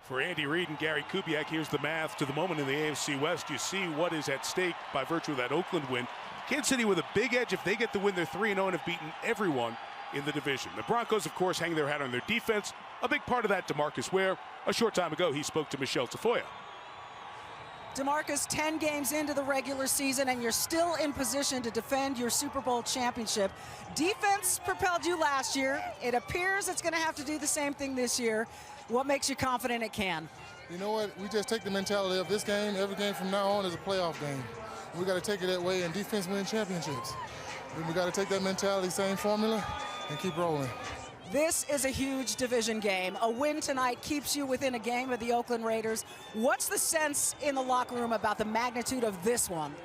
For Andy Reid and Gary Kubiak, here's the math to the moment in the AFC West. You see what is at stake by virtue of that Oakland win. Kansas City with a big edge. If they get the win, they're 3-0 and have beaten everyone in the division. The Broncos, of course, hang their hat on their defense. A big part of that, DeMarcus Ware. A short time ago, he spoke to Michelle Tafoya. DeMarcus, 10 games into the regular season, and you're still in position to defend your Super Bowl championship. Defense propelled you last year. It appears it's going to have to do the same thing this year. What makes you confident it can? You know what? We just take the mentality of this game. Every game from now on is a playoff game. We got to take it that way, and defense wins championships. We got to take that mentality, same formula, and keep rolling. This is a huge division game. A win tonight keeps you within a game of the Oakland Raiders. What's the sense in the locker room about the magnitude of this one?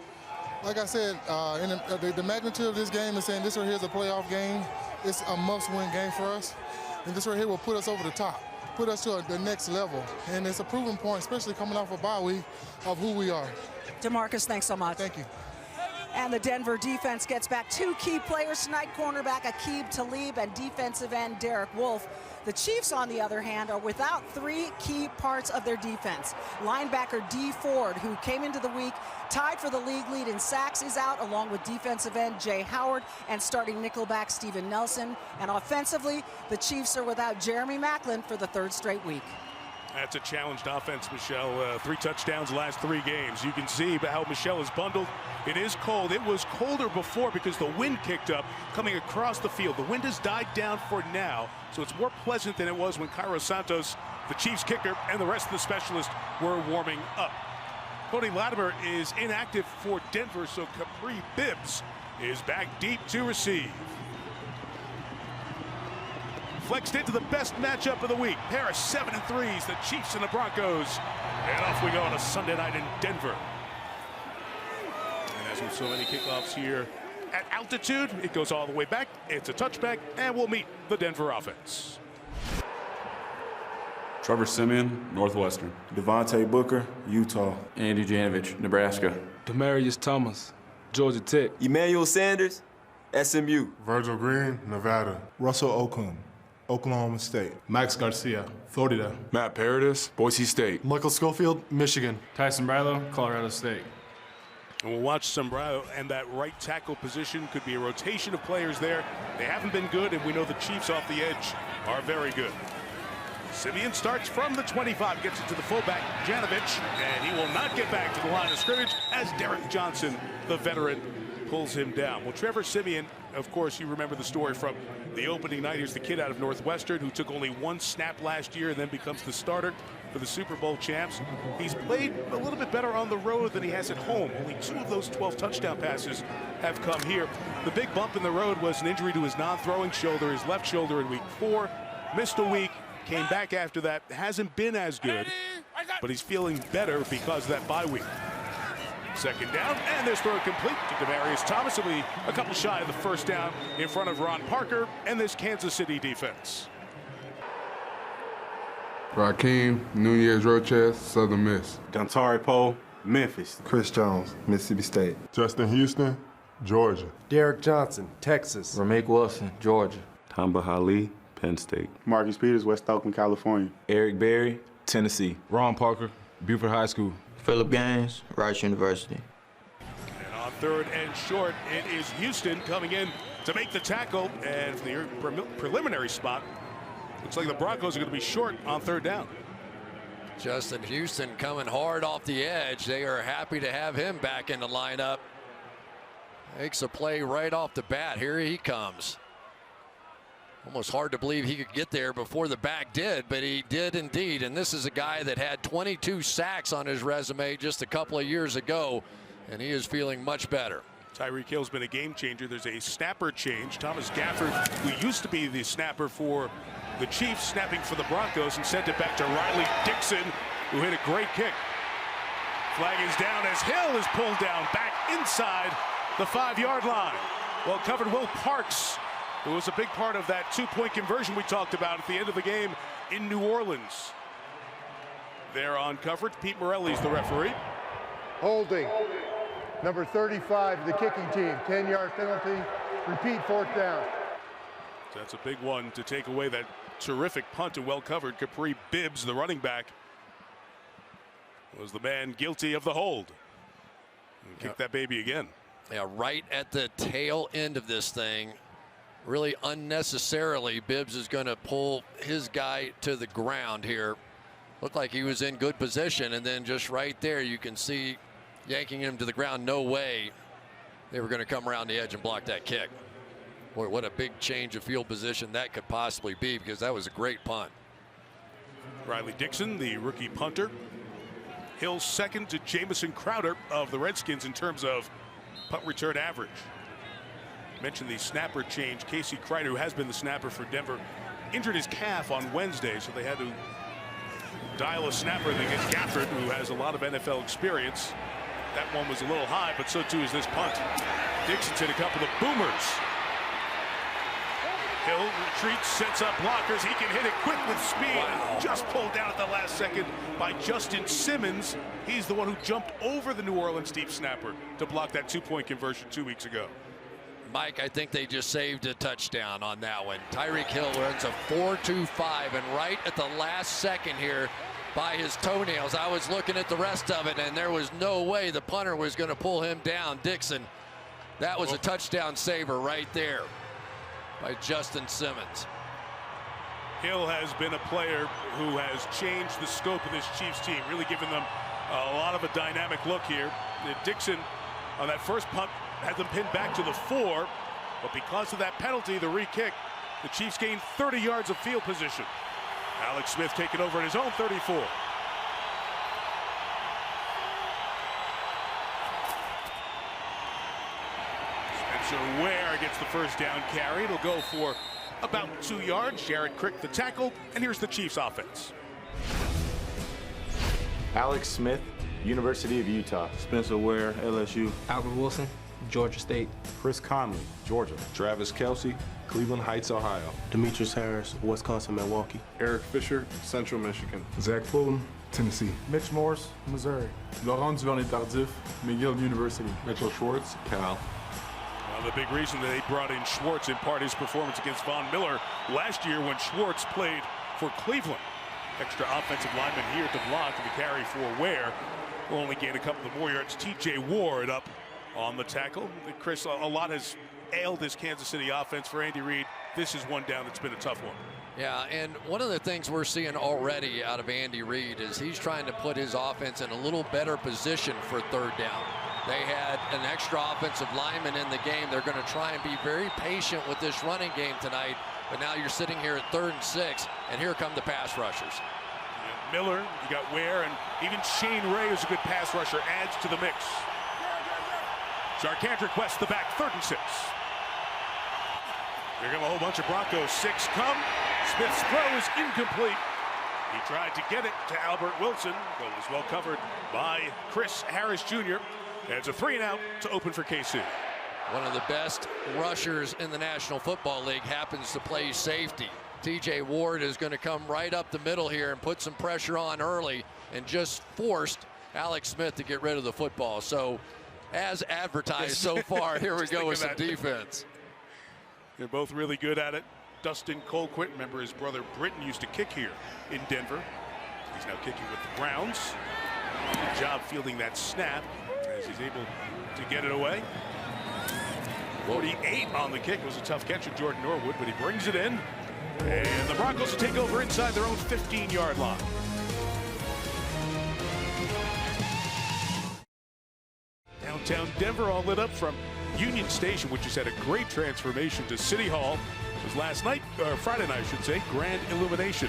Like I said, the magnitude of this game is saying this right here is a playoff game. It's a must-win game for us. And this right here will put us over the top, put us to the next level. And it's a proven point, especially coming off a bye week, of who we are. DeMarcus, thanks so much. Thank you. And the Denver defense gets back two key players tonight, cornerback Aqib Talib and defensive end Derek Wolfe. The Chiefs, on the other hand, are without three key parts of their defense. Linebacker Dee Ford, who came into the week tied for the league lead in sacks, is out, along with defensive end Jay Howard and starting nickelback Steven Nelson. And offensively, the Chiefs are without Jeremy Maclin for the third straight week. That's a challenged offense, Michelle. 3 touchdowns the last 3 games. You can see how Michelle is bundled. It is cold. It was colder before because the wind kicked up coming across the field. The wind has died down for now, so it's more pleasant than it was when Cairo Santos, the Chiefs kicker, and the rest of the specialists were warming up. Cody Latimer is inactive for Denver, so Capri Bibbs is back deep to receive. Flexed into the best matchup of the week. Pair of 7 and 3s, the Chiefs and the Broncos. And off we go on a Sunday night in Denver. And as with so many kickoffs here at altitude, it goes all the way back. It's a touchback, and we'll meet the Denver offense. Trevor Simeon, Northwestern. Devontae Booker, Utah. Andy Janovich, Nebraska. Demarius Thomas, Georgia Tech. Emmanuel Sanders, SMU. Virgil Green, Nevada. Russell Okung, Oklahoma State. Max Garcia, Florida. Matt Paradis, Boise State. Michael Schofield, Michigan. Tyson Brylow, Colorado State. And we'll watch Sombrero, and that right tackle position could be a rotation of players there. They haven't been good, and we know the Chiefs off the edge are very good. Simeon starts from the 25, gets it to the fullback, Janovich, and he will not get back to the line of scrimmage as Derek Johnson, the veteran, pulls him down. Well, Trevor Simeon, of course, you remember the story from the opening night. Here's the kid out of Northwestern who took only 1 snap last year and then becomes the starter for the Super Bowl champs. He's played a little bit better on the road than he has at home. Only 2 of those 12 touchdown passes have come here. The big bump in the road was an injury to his non-throwing shoulder, his left shoulder in week 4. Missed a week, came back after that. Hasn't been as good, but he's feeling better because of that bye week. Second down, and this throw complete to Demarius Thomas. Will be a couple shy of the first down in front of Ron Parker and this Kansas City defense. Raheem Nunez-Roches, Southern Miss. Dontari Poe, Memphis. Chris Jones, Mississippi State. Justin Houston, Georgia. Derek Johnson, Texas. Rameek Wilson, Georgia. Tamba Hali, Penn State. Marcus Peters, West Oakland, California. Eric Berry, Tennessee. Ron Parker, Buford High School. Philip Gaines, Rice University. And on 3rd and short, it is Houston coming in to make the tackle. And for the preliminary spot, looks like the Broncos are going to be short on 3rd down. Justin Houston coming hard off the edge. They are happy to have him back in the lineup. Makes a play right off the bat. Here he comes. Almost hard to believe he could get there before the back did, but he did indeed. And this is a guy that had 22 sacks on his resume just a couple of years ago, and he is feeling much better. Tyreek Hill's been a game changer. There's a snapper change. Thomas Gafford, who used to be the snapper for the Chiefs, snapping for the Broncos, and sent it back to Riley Dixon, who hit a great kick. Flag is down as Hill is pulled down back inside the 5-yard line. Well covered Will Parks, who was a big part of that 2-point conversion we talked about at the end of the game in New Orleans. There on coverage, Pete Morelli's the referee. Holding. Number 35, the kicking team. 10-yard penalty. Repeat, 4th down. That's a big one to take away that terrific punt and well covered. Capri Bibbs, the running back, was the man guilty of the hold. And kicked that baby again. Yeah, right at the tail end of this thing. Really unnecessarily, Bibbs is going to pull his guy to the ground here. Looked like he was in good position, and then just right there you can see yanking him to the ground. No way they were going to come around the edge and block that kick. Boy, what a big change of field position that could possibly be, because that was a great punt. Riley Dixon, the rookie punter. Hill second to Jamison Crowder of the Redskins in terms of punt return average. Mentioned the snapper change. Casey Kreider, who has been the snapper for Denver, injured his calf on Wednesday, so they had to dial a snapper against Gafford, who has a lot of NFL experience. That one was a little high, but so too is this punt. Dixon's hit a couple of boomers. Hill retreats, sets up blockers. He can hit it quick with speed. Wow. Just pulled down at the last second by Justin Simmons. He's the one who jumped over the New Orleans deep snapper to block that 2-point conversion 2 weeks ago. Mike, I think they just saved a touchdown on that one. Tyreek Hill runs a 4.25, and right at the last second here, by his toenails, I was looking at the rest of it, and there was no way the punter was going to pull him down. Dixon, that was a touchdown saver right there by Justin Simmons. Hill has been a player who has changed the scope of this Chiefs team, really given them a lot of a dynamic look here. Dixon, on that first punt, had them pinned back to the 4, but because of that penalty, the re-kick, the Chiefs gained 30 yards of field position. Alex Smith taking over at his own 34. Spencer Ware gets the first down carry. It'll go for about 2 yards. Jared Crick the tackle, and here's the Chiefs offense. Alex Smith, University of Utah. Spencer Ware, LSU. Albert Wilson, Georgia State. Chris Conley, Georgia. Travis Kelsey, Cleveland Heights, Ohio. Demetrius Harris, Wisconsin, Milwaukee. Eric Fisher, Central Michigan. Zach Fulton, Tennessee. Mitch Morse, Missouri. Laurent Duvernay-Tardif, McGill University. Mitchell Schwartz, Cal. The big reason that they brought in Schwartz, in part his performance against Von Miller last year when Schwartz played for Cleveland. Extra offensive lineman here to block, and the carry for Ware will only gain a couple of more yards. TJ Ward up on the tackle. Chris, a lot has ailed this Kansas City offense for Andy Reid. This is one down that's been a tough one. Yeah, and one of the things we're seeing already out of Andy Reid is he's trying to put his offense in a little better position for third down. They had an extra offensive lineman in the game. They're going to try and be very patient with this running game tonight. But now you're sitting here at 3rd and 6, and here come the pass rushers. And Miller, you got Ware, and even Shane Ray, who's a good pass rusher, adds to the mix. Sarkandrick West, the back, 3rd and 6. Here come a whole bunch of Broncos. 6 come. Smith's throw is incomplete. He tried to get it to Albert Wilson, but was well covered by Chris Harris Jr. And it's a 3-and-out to open for KC. One of the best rushers in the National Football League happens to play safety. TJ Ward is going to come right up the middle here and put some pressure on early and just forced Alex Smith to get rid of the football. So as advertised so far, here we go with some defense. They're both really good at it. Dustin Colquitt, remember his brother Britton used to kick here in Denver. He's now kicking with the Browns. Good job fielding that snap as he's able to get it away. 48 on the kick. It was a tough catch of Jordan Norwood, but he brings it in. And the Broncos will take over inside their own 15-yard line. Downtown Denver all lit up from Union Station, which has had a great transformation to City Hall. It was last night, or Friday night, I should say, grand illumination.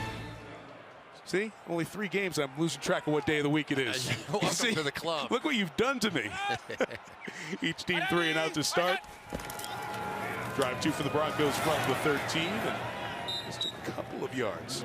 See, only 3 games. I'm losing track of what day of the week it is. Welcome to the club. Look what you've done to me. Each team 3 and out to start. Drive 2 for the Broncos from the 13, and just a couple of yards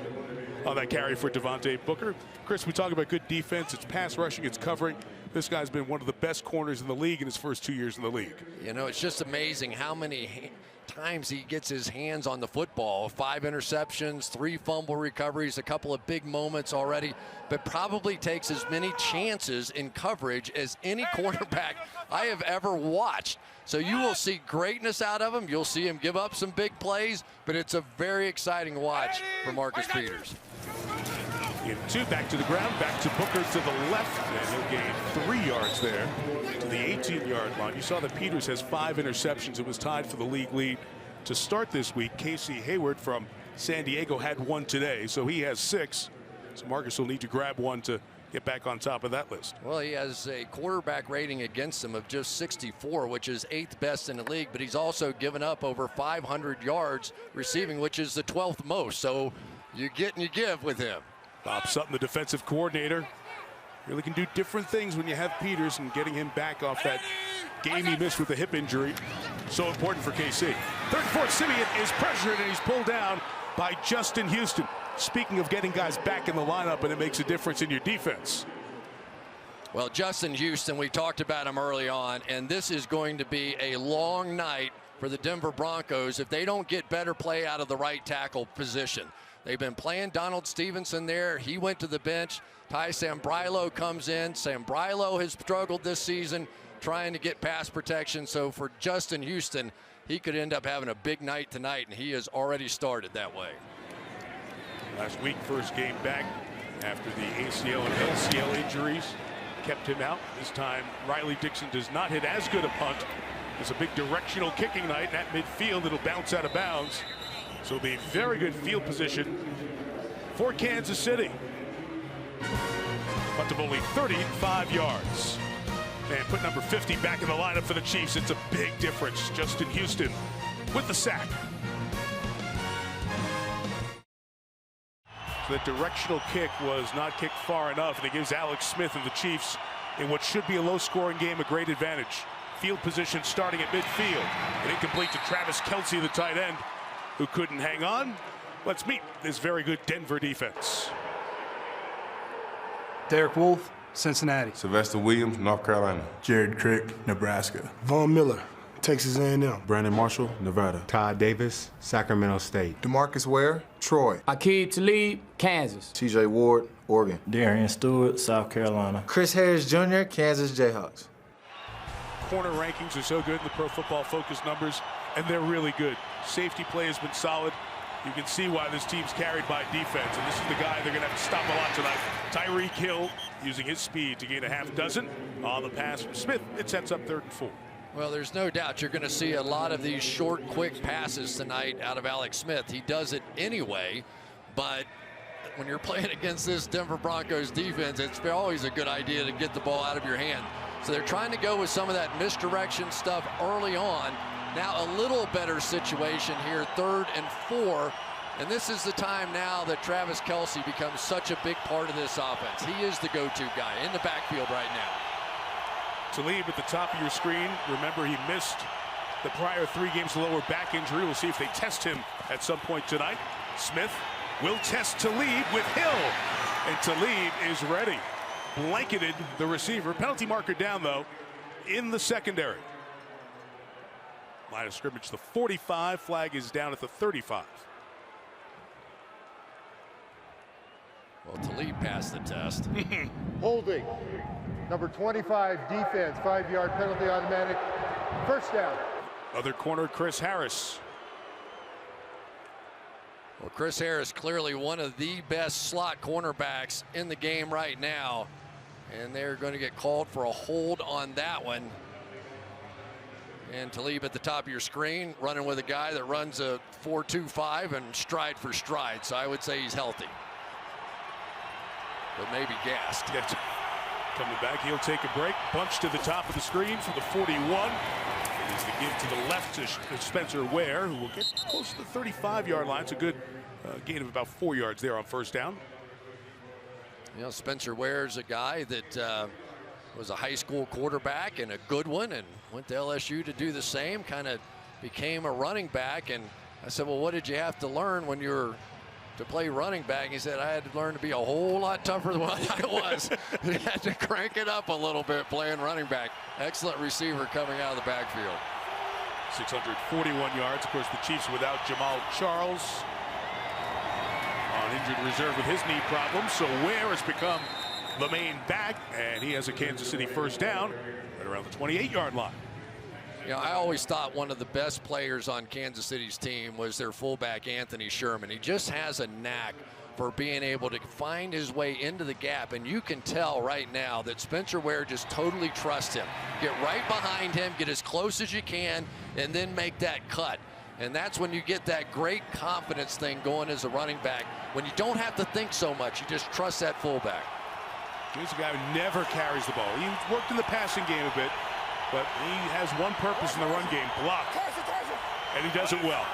on that carry for Devontae Booker. Chris, we talk about good defense. It's pass rushing, it's covering. This guy's been one of the best corners in the league in his first 2 years in the league. You know, it's just amazing how many times he gets his hands on the football. 5 interceptions, 3 fumble recoveries, a couple of big moments already, but probably takes as many chances in coverage as any quarterback I have ever watched. So you will see greatness out of him. You'll see him give up some big plays, but it's a very exciting watch for Marcus Peters. Second and 2, back to the ground, back to Booker to the left, and he'll gain 3 yards there to the 18-yard line. You saw that Peters has 5 interceptions. It was tied for the league lead to start this week. Casey Hayward from San Diego had 1 today, so he has 6. So Marcus will need to grab 1 to get back on top of that list. Well, he has a quarterback rating against him of just 64, which is 8th best in the league, but he's also given up over 500 yards receiving, which is the 12th most. So you get and you give with him. Bob Sutton, the defensive coordinator, really can do different things when you have Peters, and getting him back off that game he missed with the hip injury. So important for KC. 3rd and 4th, Simeon is pressured, and he's pulled down by Justin Houston. Speaking of getting guys back in the lineup, and it makes a difference in your defense. Well, Justin Houston, we talked about him early on, and this is going to be a long night for the Denver Broncos if they don't get better play out of the right tackle position. They've been playing Donald Stevenson there. He went to the bench. Ty Sambrailo comes in. Sambrailo has struggled this season trying to get pass protection. So for Justin Houston, he could end up having a big night tonight, and he has already started that way. Last week, first game back after the ACL and LCL injuries kept him out. This time, Riley Dixon does not hit as good a punt. It's a big directional kicking night. At midfield, it'll bounce out of bounds. So it'll be very good field position for Kansas City. Punt of only 35 yards. And put number 50 back in the lineup for the Chiefs. It's a big difference. Justin Houston with the sack. The directional kick was not kicked far enough, and it gives Alex Smith and the Chiefs, in what should be a low-scoring game, a great advantage. Field position starting at midfield. An incomplete to Travis Kelce, the tight end, who couldn't hang on. Let's meet this very good Denver defense. Derek Wolfe, Cincinnati. Sylvester Williams, North Carolina. Jared Crick, Nebraska. Von Miller, Texas A&M. Brandon Marshall, Nevada. Todd Davis, Sacramento State. DeMarcus Ware, Troy. Aqib Talib, Kansas. TJ Ward, Oregon. Darian Stewart, South Carolina. Chris Harris Jr., Kansas Jayhawks. Corner rankings are so good in the Pro Football Focus numbers, and they're really good. Safety play has been solid. You can see why this team's carried by defense, and this is the guy they're going to have to stop a lot tonight. Tyreek Hill using his speed to gain a half dozen on the pass from Smith. It sets up 3rd and 4. Well, there's no doubt you're going to see a lot of these short, quick passes tonight out of Alex Smith. He does it anyway, but when you're playing against this Denver Broncos defense, it's always a good idea to get the ball out of your hand. So they're trying to go with some of that misdirection stuff early on. Now a little better situation here, 3rd and 4. And this is the time now that Travis Kelce becomes such a big part of this offense. He is the go-to guy in the backfield right now. Talib at the top of your screen. Remember, he missed the prior 3 games lower back injury. We'll see if they test him at some point tonight. Smith will test Talib with Hill. And Talib is ready. Blanketed the receiver. Penalty marker down, though, in the secondary. Line of scrimmage, the 45. Flag is down at the 35. Well, Talib passed the test. Holding. Number 25, defense, 5-yard penalty automatic. First down. Other corner, Chris Harris. Well, Chris Harris, clearly one of the best slot cornerbacks in the game right now. And they're going to get called for a hold on that one. And Talib at the top of your screen, running with a guy that runs a 4.25 and stride for stride. So I would say he's healthy, but maybe gassed. Yes. Coming back, he'll take a break. Bunch to the top of the screen for the 41. It is the give to the left to Spencer Ware, who will get close to the 35-yard line. It's a good gain of about 4 yards there on first down. You know, Spencer Ware's a guy that was a high school quarterback and a good one, and went to LSU to do the same. Kind of became a running back, and I said, well, what did you have to learn when you were to play running back? He said, I had to learn to be a whole lot tougher than what I was. He had to crank it up a little bit playing running back. Excellent receiver coming out of the backfield. 641 yards. Of course, the Chiefs without Jamal Charles on injured reserve with his knee problems. So Ware has become the main back, and he has a Kansas City first down right around the 28-yard line. You know, I always thought one of the best players on Kansas City's team was their fullback, Anthony Sherman. He just has a knack for being able to find his way into the gap. And you can tell right now that Spencer Ware just totally trusts him. Get right behind him, get as close as you can, and then make that cut. And that's when you get that great confidence thing going as a running back, when you don't have to think so much. You just trust that fullback. He's a guy who never carries the ball. He worked in the passing game a bit, but he has one purpose in the run game: block. And he does it well.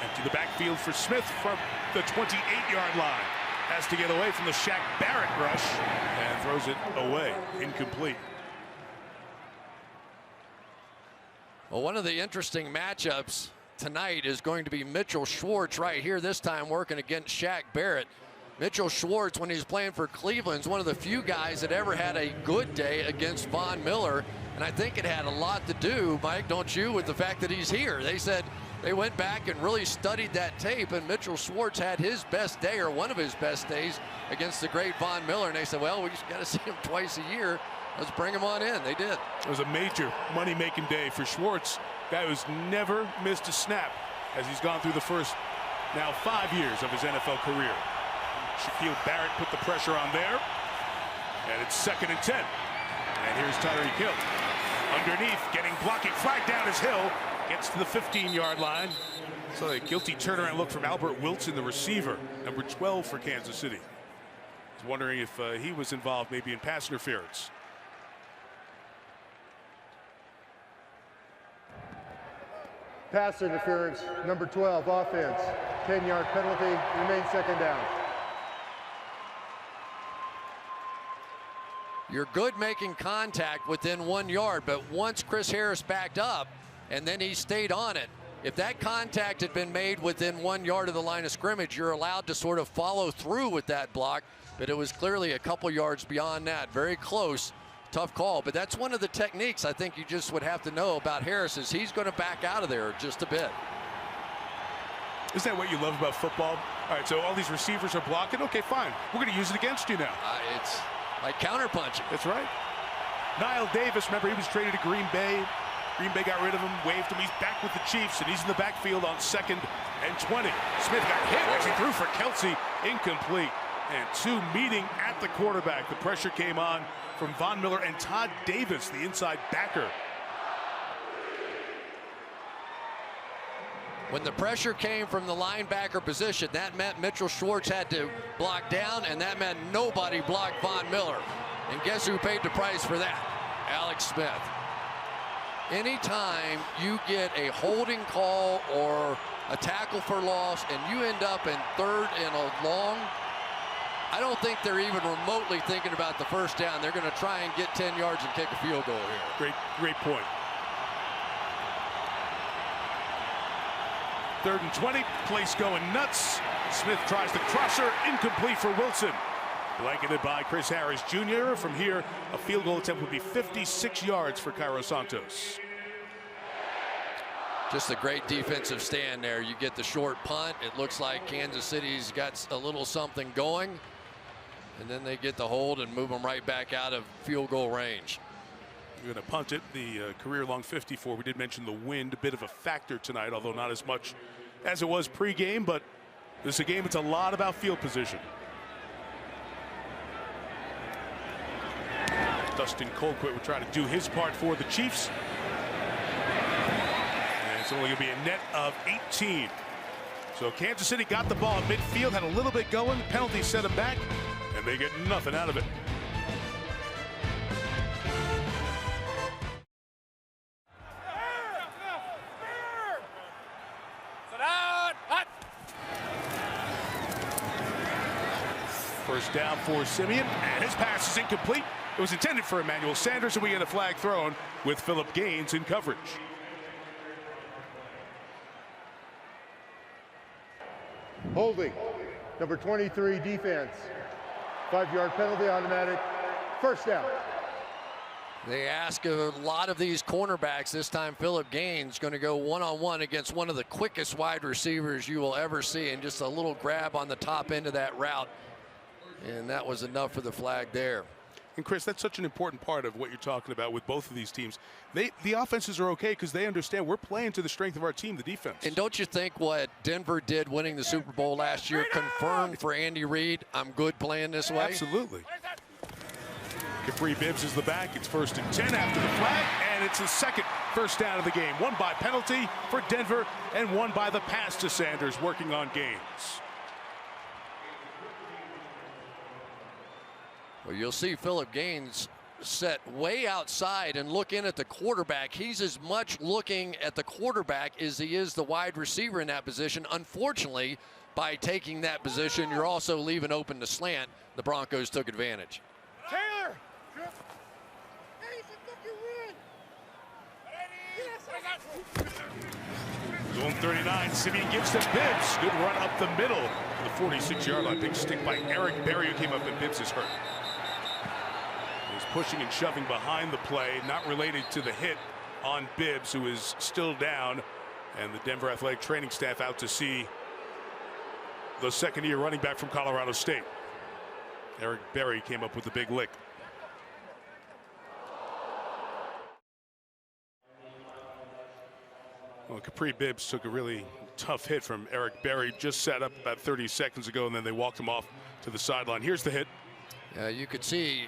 Empty the backfield for Smith from the 28-yard line. Has to get away from the Shaq Barrett rush and throws it away. Incomplete. Well, one of the interesting matchups tonight is going to be Mitchell Schwartz right here, this time working against Shaq Barrett. Mitchell Schwartz, when he's playing for Cleveland, is one of the few guys that ever had a good day against Von Miller. And I think it had a lot to do, Mike, don't you, with the fact that he's here. They said they went back and really studied that tape, and Mitchell Schwartz had his best day, or one of his best days, against the great Von Miller. And they said, well, we just got to see him twice a year. Let's bring him on in. They did. It was a major money-making day for Schwartz. Guy who's never missed a snap as he's gone through the first, now 5 years of his NFL career. Shaquille Barrett put the pressure on there. And it's 2nd and 10. And here's Tyreek Hill. Underneath, getting blocking, flag down as Hill gets to the 15-yard line. So a guilty turnaround look from Albert Wilson, the receiver, number 12 for Kansas City. I was wondering if he was involved maybe in pass interference. Pass interference, number 12, offense. 10-yard penalty, remains 2nd down. You're good making contact within 1 yard, but once Chris Harris backed up and then he stayed on it, if that contact had been made within 1 yard of the line of scrimmage, you're allowed to sort of follow through with that block, but it was clearly a couple yards beyond that. Very close, tough call, but that's one of the techniques I think you just would have to know about Harris, is he's going to back out of there just a bit. Isn't that what you love about football? All right, so all these receivers are blocking. Okay, fine. We're going to use it against you now. It's like counterpunching. That's right. Niall Davis, remember, he was traded to Green Bay. Green Bay got rid of him, waved him. He's back with the Chiefs, and he's in the backfield on 2nd and 20. Smith got hit as he threw for Kelsey. Incomplete. And two meeting at the quarterback. The pressure came on from Von Miller and Todd Davis, the inside backer. When the pressure came from the linebacker position, that meant Mitchell Schwartz had to block down, and that meant nobody blocked Von Miller. And guess who paid the price for that? Alex Smith. Anytime you get a holding call or a tackle for loss and you end up in 3rd and a long, I don't think they're even remotely thinking about the 1st down. They're going to try and get 10 yards and kick a field goal here. Great point. 3rd and 20, place going nuts. Smith tries the crosser, incomplete for Wilson. Blanketed by Chris Harris Jr. From here, a field goal attempt would be 56 yards for Cairo Santos. Just a great defensive stand there. You get the short punt. It looks like Kansas City's got a little something going. And then they get the hold and move them right back out of field goal range. We're going to punt it. The career-long 54. We did mention the wind, a bit of a factor tonight, although not as much as it was pregame. But this is a game, it's a lot about field position. Dustin Colquitt will try to do his part for the Chiefs. And it's only going to be a net of 18. So Kansas City got the ball at midfield, had a little bit going. Penalty set them back, and they get nothing out of it. First down for Simeon, and his pass is incomplete. It was intended for Emmanuel Sanders, and we get a flag thrown with Phillip Gaines in coverage. Holding, number 23, defense. 5-yard penalty, automatic. 1st down. They ask a lot of these cornerbacks. This time Phillip Gaines going to go one-on-one against one of the quickest wide receivers you will ever see, and just a little grab on the top end of that route. And that was enough for the flag there. And Chris, that's such an important part of what you're talking about with both of these teams. The offenses are okay because they understand we're playing to the strength of our team, the defense. And don't you think what Denver did winning the Super Bowl last year confirmed for Andy Reid, I'm good playing this way? Absolutely. Capri Bibbs is the back. It's 1st and 10 after the flag, and it's the second first down of the game. One by penalty for Denver and one by the pass to Sanders, working on gains. Well, you'll see Phillip Gaines set way outside and look in at the quarterback. He's as much looking at the quarterback as he is the wide receiver in that position. Unfortunately, by taking that position, you're also leaving open the slant. The Broncos took advantage. Taylor! Zone 39, Simeon gives to Bibbs. Good run up the middle to the 46-yard line. Big stick by Eric Berry, who came up, and Bibbs is hurt. He's pushing and shoving behind the play, not related to the hit on Bibbs, who is still down. And the Denver athletic training staff out to see the second-year running back from Colorado State. Eric Berry came up with the big lick. Well, Capri Bibbs took a really tough hit from Eric Berry, just set up about 30 seconds ago, and then they walked him off to the sideline. Here's the hit. You could see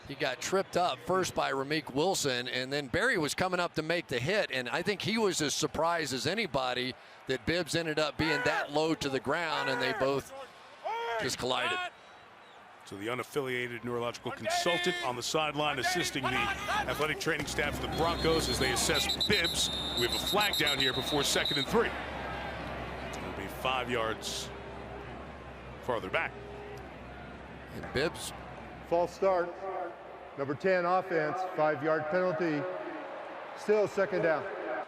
he got tripped up first by Ramik Wilson, and then Berry was coming up to make the hit, and I think he was as surprised as anybody that Bibbs ended up being that low to the ground, and they both just collided. So the unaffiliated neurological consultant on the sideline assisting the athletic training staff of the Broncos as they assess Bibbs. We have a flag down here before 2nd and 3. It'll be 5 yards farther back. And Bibbs. False start. Number 10 offense, 5-yard penalty. Still 2nd down. I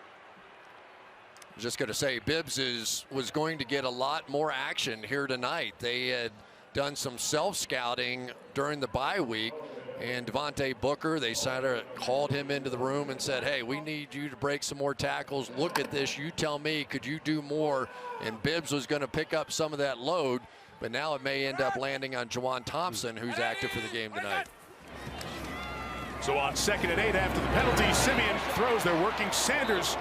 was just going to say, Bibbs was going to get a lot more action here tonight. They had done some self-scouting during the bye week, and Devontae Booker, they called him into the room and said, hey, we need you to break some more tackles. Look at this. You tell me, could you do more? And Bibbs was going to pick up some of that load, but now it may end up landing on Juwan Thompson, who's active for the game tonight. So on 2nd and 8 after the penalty, Simeon throws. They're working Sanders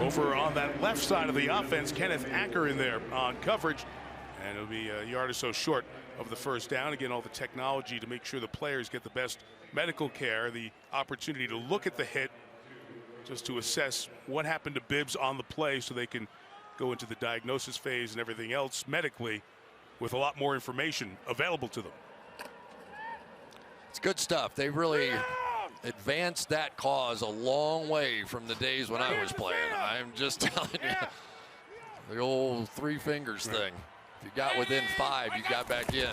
over on that left side of the offense. Kenneth Acker in there on coverage, and it'll be a yard or so short of the first down. Again, all the technology to make sure the players get the best medical care, the opportunity to look at the hit just to assess what happened to Bibbs on the play so they can go into the diagnosis phase and everything else medically with a lot more information available to them. It's good stuff. They really advanced that cause a long way from the days when I was playing. I'm just telling you, the old 3 fingers thing. If you got within 5, you got back in.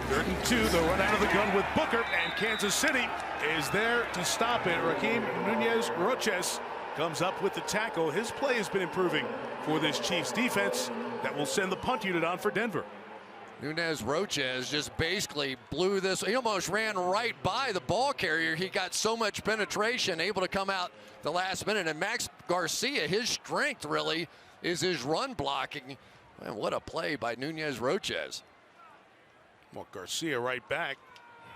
3rd and 2, they'll run out of the gun with Booker, and Kansas City is there to stop it. Raheem Nunez-Roches comes up with the tackle. His play has been improving for this Chiefs defense. That will send the punt unit on for Denver. Nunez-Roches just basically blew this. He almost ran right by the ball carrier. He got so much penetration, able to come out the last minute. And Max Garcia, his strength really is his run blocking. Man, what a play by Nunez-Roches. Well, Garcia right back.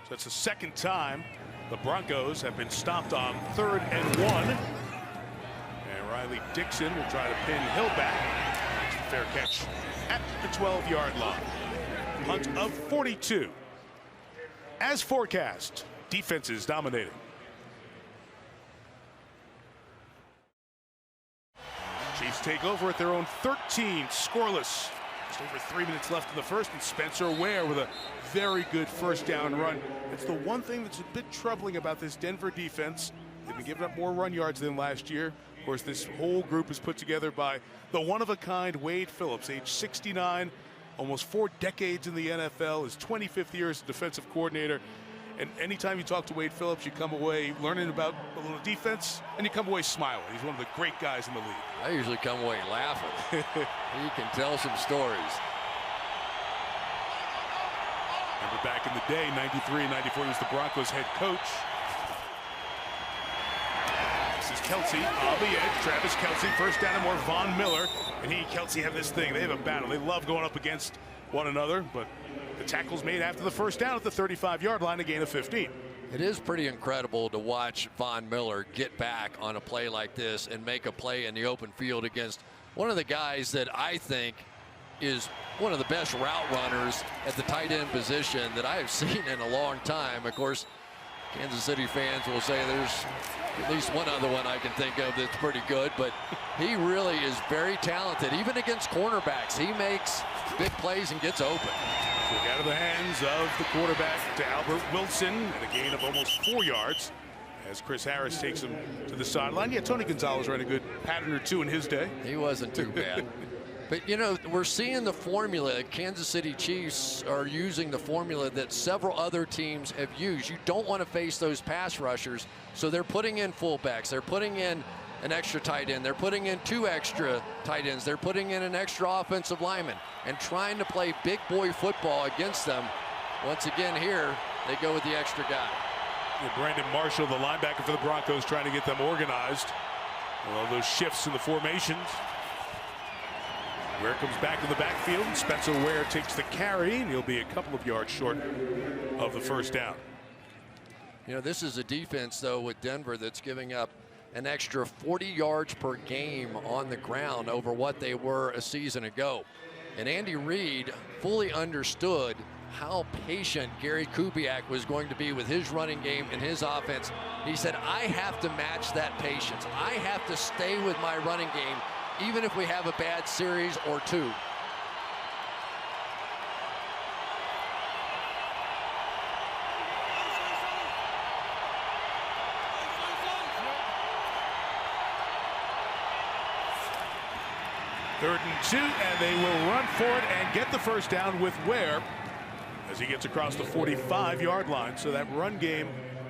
So that's the second time the Broncos have been stopped on 3rd and 1. And Riley Dixon will try to pin Hill back. Makes a fair catch at the 12-yard line. Punt of 42. As forecast, defenses dominating. Chiefs take over at their own 13, scoreless. Just over 3 minutes left in the first, and Spencer Ware with a very good first down run. It's the one thing that's a bit troubling about this Denver defense. They've been giving up more run yards than last year. Of course, this whole group is put together by the one-of-a-kind Wade Phillips, age 69, almost 4 decades in the NFL, his 25th year as a defensive coordinator. And anytime you talk to Wade Phillips, you come away learning about a little defense, and you come away smiling. He's one of the great guys in the league. I usually come away laughing. You can tell some stories. Remember back in the day, 93 and 94, he was the Broncos head coach. This is Kelsey on the edge. Travis Kelsey, first down and more. Von Miller and Kelsey have this thing. They have a battle. They love going up against one another, but the tackle's made after the first down at the 35-yard line, a gain of 15. It is pretty incredible to watch Von Miller get back on a play like this and make a play in the open field against one of the guys that I think is one of the best route runners at the tight end position that I have seen in a long time. Of course, Kansas City fans will say there's at least one other one I can think of that's pretty good, but he really is very talented. Even against cornerbacks, he makes big plays and gets open. Quick out of the hands of the quarterback to Albert Wilson, and a gain of almost 4 yards as Chris Harris takes him to the sideline. Yeah, Tony Gonzalez ran a good pattern or two in his day. He wasn't too bad. But, you know, we're seeing the formula. Kansas City Chiefs are using the formula that several other teams have used. You don't want to face those pass rushers, so they're putting in fullbacks. They're putting in an extra tight end. They're putting in 2 extra tight ends. They're putting in an extra offensive lineman and trying to play big boy football against them. Once again here, they go with the extra guy. Brandon Marshall, the linebacker for the Broncos, trying to get them organized. All those shifts in the formations. Ware comes back to the backfield. Spencer Ware takes the carry, and he'll be a couple of yards short of the first down. You know, this is a defense, though, with Denver that's giving up an extra 40 yards per game on the ground over what they were a season ago. And Andy Reid fully understood how patient Gary Kubiak was going to be with his running game and his offense. He said, I have to match that patience. I have to stay with my running game, even if we have a bad series or 2. Third and 2, and they will run for it and get the first down with Ware as he gets across the 45-yard line. So that run game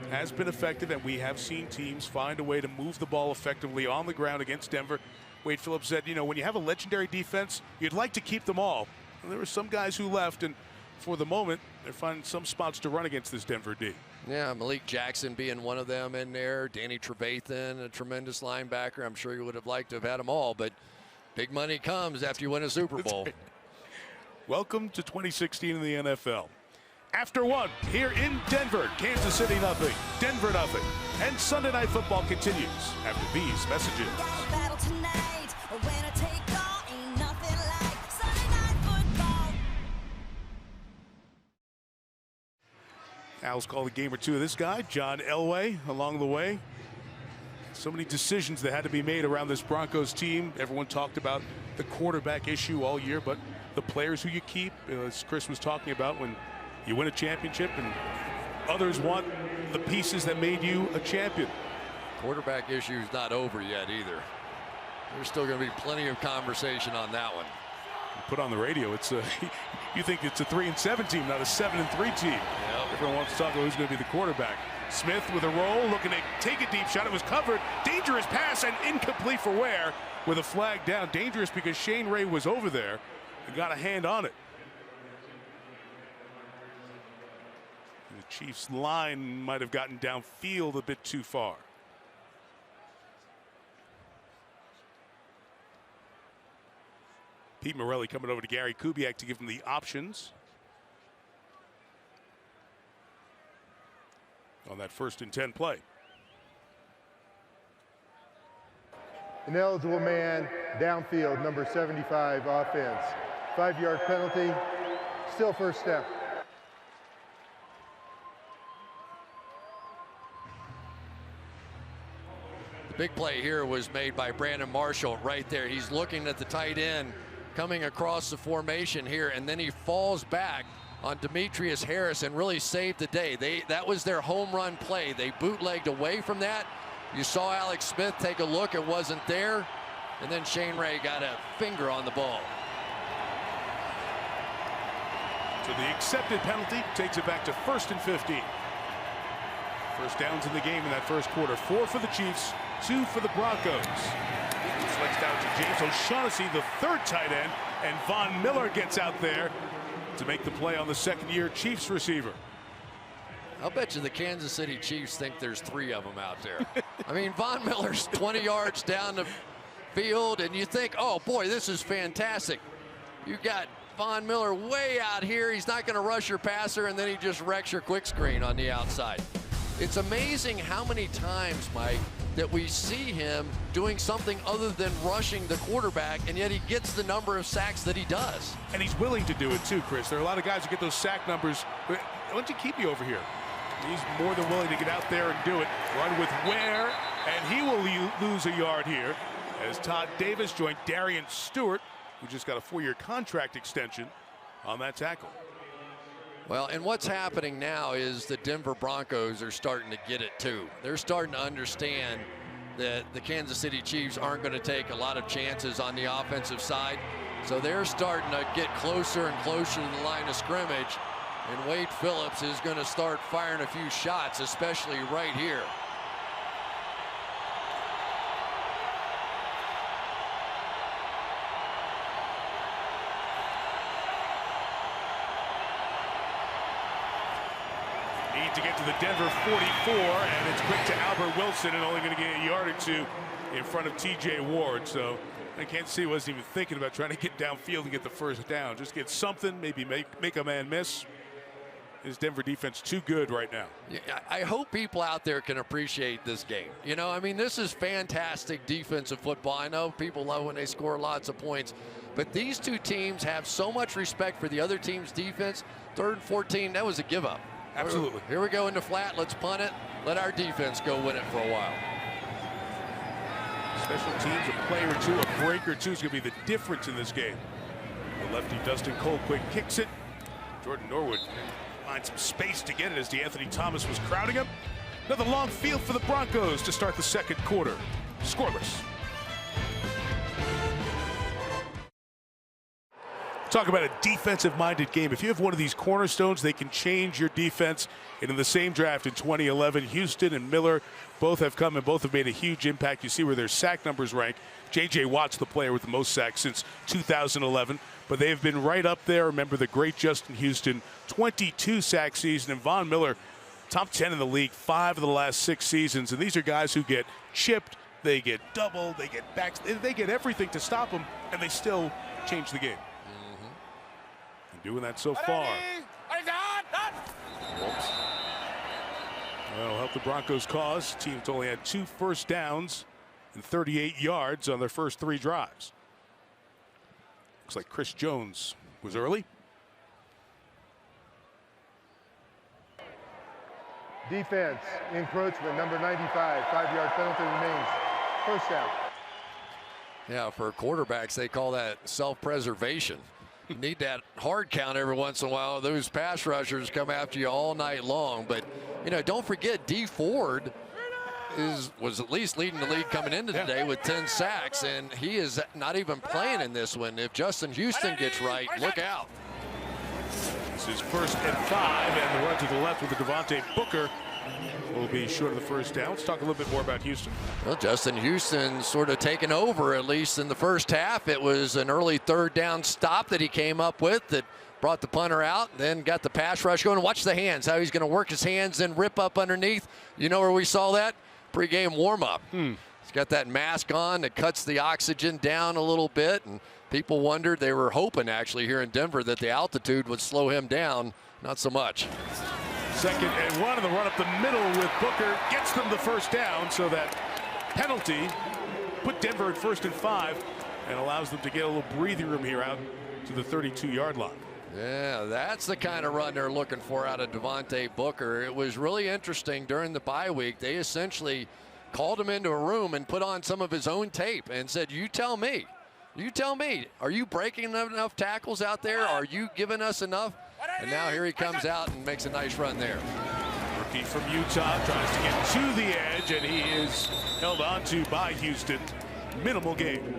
has been effective, and we have seen teams find a way to move the ball effectively on the ground against Denver. Wade Phillips said, you know, when you have a legendary defense, you'd like to keep them all. And there were some guys who left, and for the moment, they're finding some spots to run against this Denver D. Yeah, Malik Jackson being one of them in there. Danny Trevathan, a tremendous linebacker. I'm sure you would have liked to have had them all, but big money comes after you win a Super Bowl. Welcome to 2016 in the NFL. After 1, here in Denver, Kansas City nothing, Denver nothing. And Sunday Night Football continues after these messages. Al's called a game or two of this guy, John Elway, along the way. So many decisions that had to be made around this Broncos team. Everyone talked about the quarterback issue all year, but the players who you keep, as Chris was talking about, when you win a championship and others want the pieces that made you a champion. Quarterback issue is not over yet either. There's still going to be plenty of conversation on that one. Put on the radio, it's a, you think it's a 3-7 team, not a 7-3 team. Yep. Everyone wants to talk about who's going to be the quarterback. Smith with a roll, looking to take a deep shot. It was covered. Dangerous pass and incomplete for Ware with a flag down. Dangerous because Shane Ray was over there and got a hand on it. The Chiefs line might have gotten downfield a bit too far. Pete Morelli coming over to Gary Kubiak to give him the options on that 1st and 10 play. An eligible man downfield, number 75 offense. 5-yard penalty, still first step. The big play here was made by Brandon Marshall right there. He's looking at the tight end coming across the formation here, and then he falls back on Demetrius Harris and really saved the day. That was their home run play. They bootlegged away from that. You saw Alex Smith take a look, it wasn't there, and then Shane Ray got a finger on the ball. So the accepted penalty takes it back to 1st and 15. First downs in the game in that first quarter. 4 for the Chiefs, 2 for the Broncos. Flex down to James O'Shaughnessy, the 3rd tight end, and Von Miller gets out there to make the play on the 2nd-year Chiefs receiver. I'll bet you the Kansas City Chiefs think there's 3 of them out there. I mean, Von Miller's 20 yards down the field, and you think, oh boy, this is fantastic. You got Von Miller way out here. He's not going to rush your passer, and then he just wrecks your quick screen on the outside. It's amazing how many times, Mike, that we see him doing something other than rushing the quarterback, and yet he gets the number of sacks that he does. And he's willing to do it too, Chris. There are a lot of guys who get those sack numbers, but why don't you keep me over here? He's more than willing to get out there and do it. Run with Ware, and he will lose a yard here as Todd Davis joined Darian Stewart, who just got a 4-year contract extension on that tackle. Well, and what's happening now is the Denver Broncos are starting to get it too. They're starting to understand that the Kansas City Chiefs aren't going to take a lot of chances on the offensive side. So they're starting to get closer and closer to the line of scrimmage. And Wade Phillips is going to start firing a few shots, especially right here. Need to get to the Denver 44, and it's quick to Albert Wilson, and only going to get a yard or two in front of T.J. Ward. So I can't see he wasn't even thinking about trying to get downfield and get the first down. Just get something, maybe make a man miss. Is Denver defense too good right now? Yeah, I hope people out there can appreciate this game. You know, I mean, this is fantastic defensive football. I know people love when they score lots of points, but these two teams have so much respect for the other team's defense. 3rd and 14, that was a give up. Absolutely. Here we go in the flat. Let's punt it. Let our defense go win it for a while. Special teams, a play or two, a break or two is going to be the difference in this game. The lefty Dustin Colquitt kicks it. Jordan Norwood finds some space to get it as DeAnthony Thomas was crowding him. Another long field for the Broncos to start the second quarter. Scoreless. Talk about a defensive-minded game. If you have one of these cornerstones, they can change your defense. And in the same draft in 2011, Houston and Miller both have come and both have made a huge impact. You see where their sack numbers rank. J.J. Watt's the player with the most sacks since 2011. But they have been right up there. Remember the great Justin Houston, 22 sack season. And Von Miller, top 10 in the league, 5 of the last 6 seasons. And these are guys who get chipped, they get doubled, they get backs, they get everything to stop them, and they still change the game. Doing that so far. That'll help the Broncos' cause. Team's only had 2 first downs and 38 yards on their first 3 drives. Looks like Chris Jones was early. Defense, encroachment, number 95, 5-yard penalty remains. First down. Yeah, for quarterbacks, they call that self-preservation. You need that hard count every once in a while. Those pass rushers come after you all night long. But, you know, don't forget D. Ford was at least leading the league coming into today with 10 sacks, and he is not even playing in this one. If Justin Houston gets right, look out. This is 1st and 5, and the run to the left with the Devontae Booker will be short of the first down. Let's talk a little bit more about Houston. Well, Justin Houston sort of taken over, at least in the first half. It was an early 3rd down stop that he came up with that brought the punter out, then got the pass rush going. Watch the hands, how he's going to work his hands and rip up underneath. You know where we saw that? Pre-game warm-up. He's got that mask on that cuts the oxygen down a little bit, and people wondered, they were hoping actually here in Denver that the altitude would slow him down. Not so much. 2nd and 1, and the run up the middle with Booker gets them the first down, so that penalty put Denver at 1st and 5 and allows them to get a little breathing room here out to the 32-yard line. Yeah, that's the kind of run they're looking for out of Devontae Booker. It was really interesting during the bye week. They essentially called him into a room and put on some of his own tape and said, you tell me, are you breaking enough tackles out there? Are you giving us enough? And now here he comes out and makes a nice run there. Rookie from Utah tries to get to the edge, and he is held onto by Houston. Minimal gain.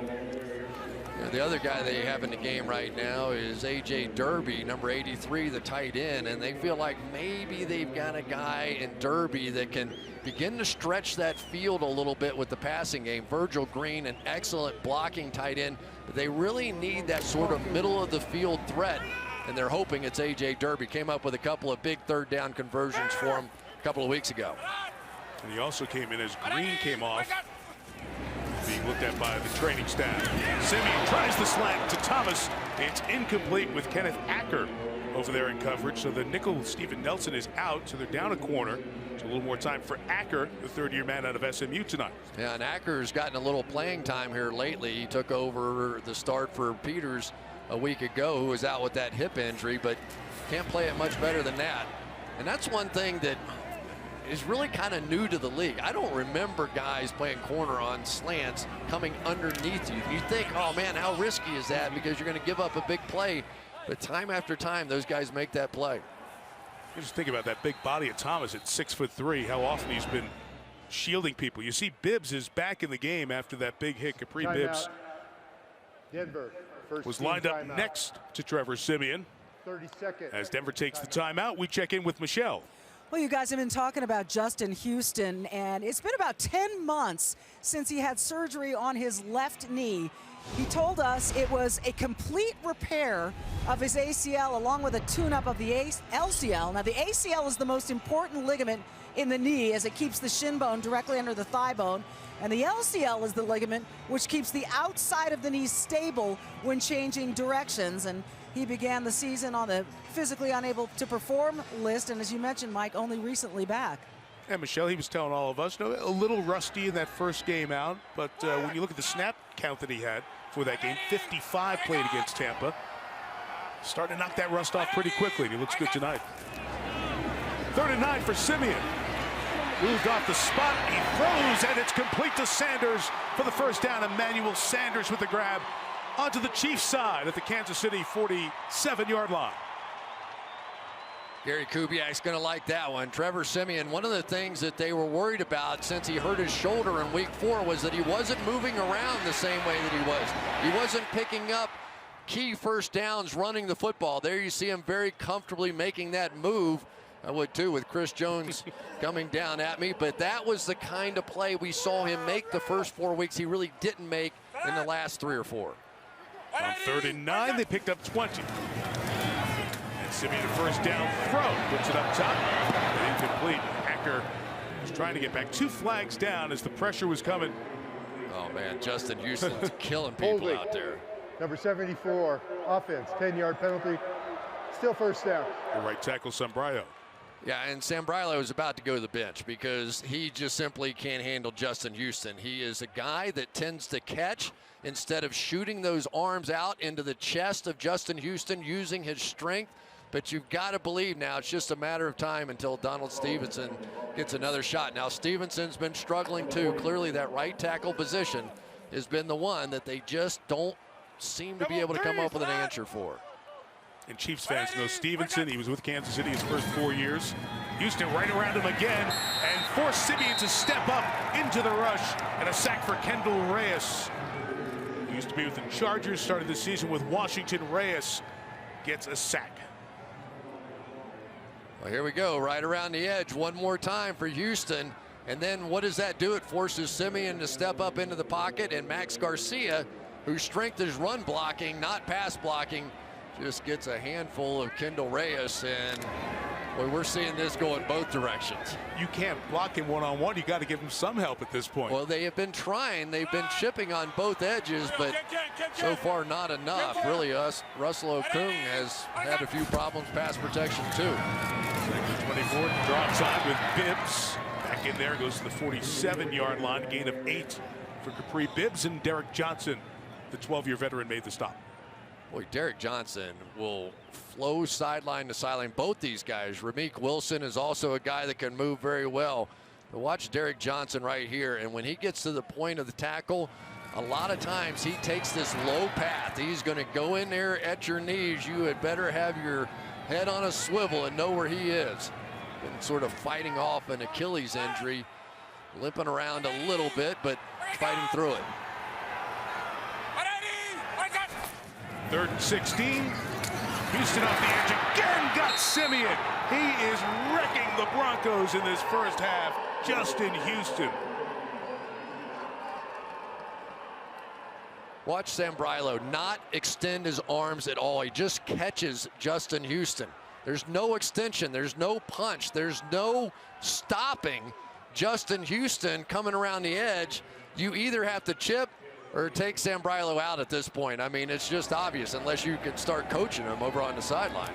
Yeah, the other guy they have in the game right now is A.J. Derby, number 83, the tight end, and they feel like maybe they've got a guy in Derby that can begin to stretch that field a little bit with the passing game. Virgil Green, an excellent blocking tight end, but they really need that sort of middle of the field threat, and they're hoping it's A.J. Derby. Came up with a couple of big 3rd down conversions for him a couple of weeks ago. And he also came in as Green came off, being looked at by the training staff. Simeon tries the slant to Thomas. It's incomplete with Kenneth Acker over there in coverage. So the nickel, Steven Nelson, is out, so they're down a corner. So a little more time for Acker, the third-year man out of SMU tonight. Yeah, and Acker's gotten a little playing time here lately. He took over the start for Peters a week ago, who was out with that hip injury, but can't play it much better than that. And that's one thing that is really kind of new to the league. I don't remember guys playing corner on slants coming underneath you. You think, oh man, how risky is that, because you're going to give up a big play. But time after time, those guys make that play. You just think about that big body of Thomas at 6'3", how often he's been shielding people. You see Bibbs is back in the game after that big hit. Capri Bibbs Denver was lined up next to Trevor Siemian. 30 seconds. As Denver takes the timeout, we check in with Michelle. Well, you guys have been talking about Justin Houston, and it's been about 10 months since he had surgery on his left knee. He told us it was a complete repair of his ACL along with a tune-up of the LCL. Now, the ACL is the most important ligament in the knee as it keeps the shin bone directly under the thigh bone. And the LCL is the ligament which keeps the outside of the knee stable when changing directions. And he began the season on the physically unable to perform list. And as you mentioned, Mike, only recently back. And Michelle, he was telling all of us, a little rusty in that first game out. But when you look at the snap count that he had for that game, 55 played against Tampa. Starting to knock that rust off pretty quickly. And he looks good tonight. 3rd and 9 for Siemian. Moved off the spot, he throws, and it's complete to Sanders for the first down. Emmanuel Sanders with the grab onto the Chiefs side at the Kansas City 47-yard line. Gary Kubiak's going to like that one. Trevor Siemian, one of the things that they were worried about since he hurt his shoulder in week 4 was that he wasn't moving around the same way that he was. He wasn't picking up key first downs running the football. There you see him very comfortably making that move. I would too with Chris Jones coming down at me, but that was the kind of play we saw him make the first 4 weeks he really didn't make in the last 3 or 4. On 3rd and 9, they picked up 20. And Siemian a first down throw, puts it up top, and incomplete. Acker was trying to get back 2 flags down as the pressure was coming. Oh man, Justin Houston's killing people out there. Number 74, offense, 10-yard penalty, still first down. The right tackle, Sombrero. Yeah, and Sambrilo is about to go to the bench because he just simply can't handle Justin Houston. He is a guy that tends to catch instead of shooting those arms out into the chest of Justin Houston using his strength. But you've got to believe now it's just a matter of time until Donald Stevenson gets another shot. Now, Stevenson's been struggling too. Clearly, that right tackle position has been the one that they just don't seem to be able to come up with an answer for. And Chiefs fans know Stevenson. He was with Kansas City his first 4 years. Houston right around him again and forced Siemian to step up into the rush, and a sack for Kendall Reyes. He used to be with the Chargers, started the season with Washington. Reyes gets a sack. Well, here we go, right around the edge one more time for Houston. And then what does that do? It forces Siemian to step up into the pocket, and Max Garcia, whose strength is run blocking, not pass blocking, just gets a handful of Kendall Reyes, and boy, we're seeing this go in both directions. You can't block him one-on-one. You got to give him some help at this point. Well, they have been trying. They've been chipping on both edges, but so far not enough. Really, Russell Okung has had a few problems pass protection too. 24, draw time with Bibbs. Back in there, goes to the 47-yard line. A gain of 8 for Capri Bibbs, and Derek Johnson, the 12-year veteran, made the stop. Boy, Derek Johnson will flow sideline to sideline. Both these guys. Ramik Wilson is also a guy that can move very well. But watch Derek Johnson right here. And when he gets to the point of the tackle, a lot of times he takes this low path. He's going to go in there at your knees. You had better have your head on a swivel and know where he is. Been sort of fighting off an Achilles injury. Limping around a little bit, but fighting through it. 3rd and 16. Houston off the edge again, got Siemian. He is wrecking the Broncos in this first half. Justin Houston. Watch Sambrilo not extend his arms at all. He just catches Justin Houston. There's no extension. There's no punch. There's no stopping Justin Houston coming around the edge. You either have to chip or take Sambrilo out at this point. I mean, it's just obvious unless you can start coaching him over on the sideline.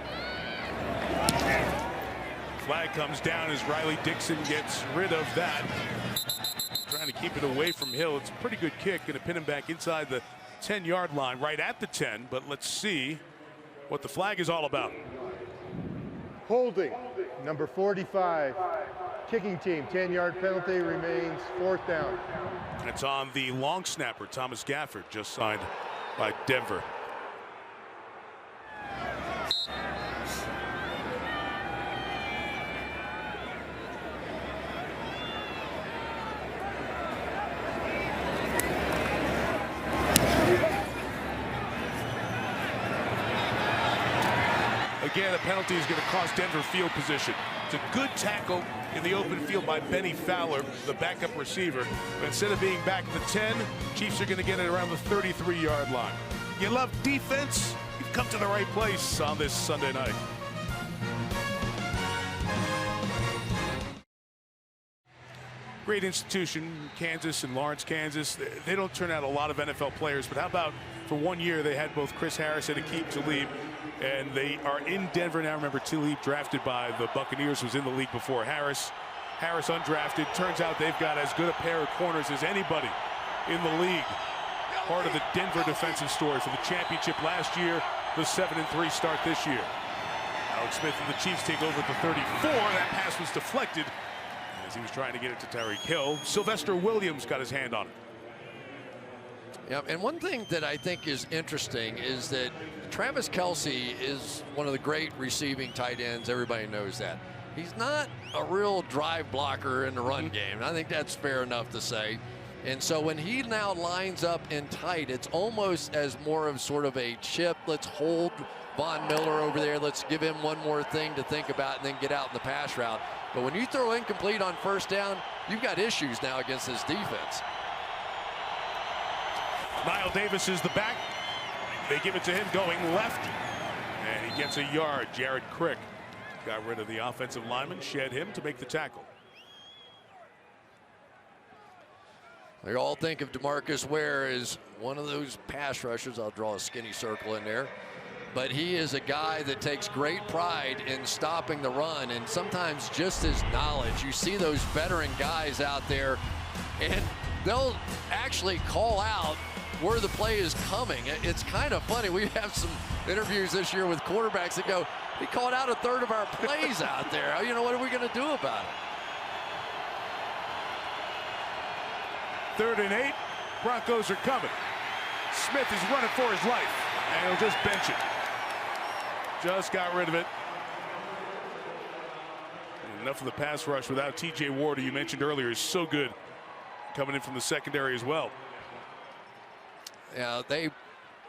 Flag comes down as Riley Dixon gets rid of that. Trying to keep it away from Hill. It's a pretty good kick. Going to pin him back inside the 10-yard line, right at the 10. But let's see what the flag is all about. Holding, number 45. Kicking team, 10-yard penalty, remains 4th down. It's on the long snapper, Thomas Gafford, just signed by Denver. Again, a penalty is going to cost Denver field position. It's a good tackle in the open field by Benny Fowler, the backup receiver. But instead of being back at the 10, Chiefs are going to get it around the 33-yard line. You love defense? You've come to the right place on this Sunday night. Great institution, Kansas and Lawrence, Kansas. They don't turn out a lot of NFL players, but how about for 1 year they had both Chris Harris and Aqib Talib, and they are in Denver now. Remember, Talib drafted by the Buccaneers, was in the league before Harris. Harris undrafted. Turns out they've got as good a pair of corners as anybody in the league. Part of the Denver defensive story for the championship last year, the 7-3 start this year. Alex Smith and the Chiefs take over at the 34. That pass was deflected as he was trying to get it to Tyreek Hill. Sylvester Williams got his hand on it. Yeah, and one thing that I think is interesting is that Travis Kelce is one of the great receiving tight ends. Everybody knows that. He's not a real drive blocker in the run game. I think that's fair enough to say. And so when he now lines up in tight, it's almost as more of sort of a chip. Let's hold Von Miller over there. Let's give him one more thing to think about and then get out in the pass route. But when you throw incomplete on 1st down, you've got issues now against this defense. Niall Davis is the back. They give it to him going left, and he gets a yard. Jared Crick got rid of the offensive lineman, shed him to make the tackle. They all think of DeMarcus Ware as one of those pass rushers. I'll draw a skinny circle in there. But he is a guy that takes great pride in stopping the run, and sometimes just his knowledge. You see those veteran guys out there, and they'll actually call out where the play is coming. It's kind of funny. We have some interviews this year with quarterbacks that go, we called out a third of our plays out there. You know, what are we going to do about it? 3rd and 8. Broncos are coming. Smith is running for his life, and he'll just bench it. Just got rid of it. Enough of the pass rush without T.J. Ward, who you mentioned earlier, is so good, coming in from the secondary as well. Yeah, they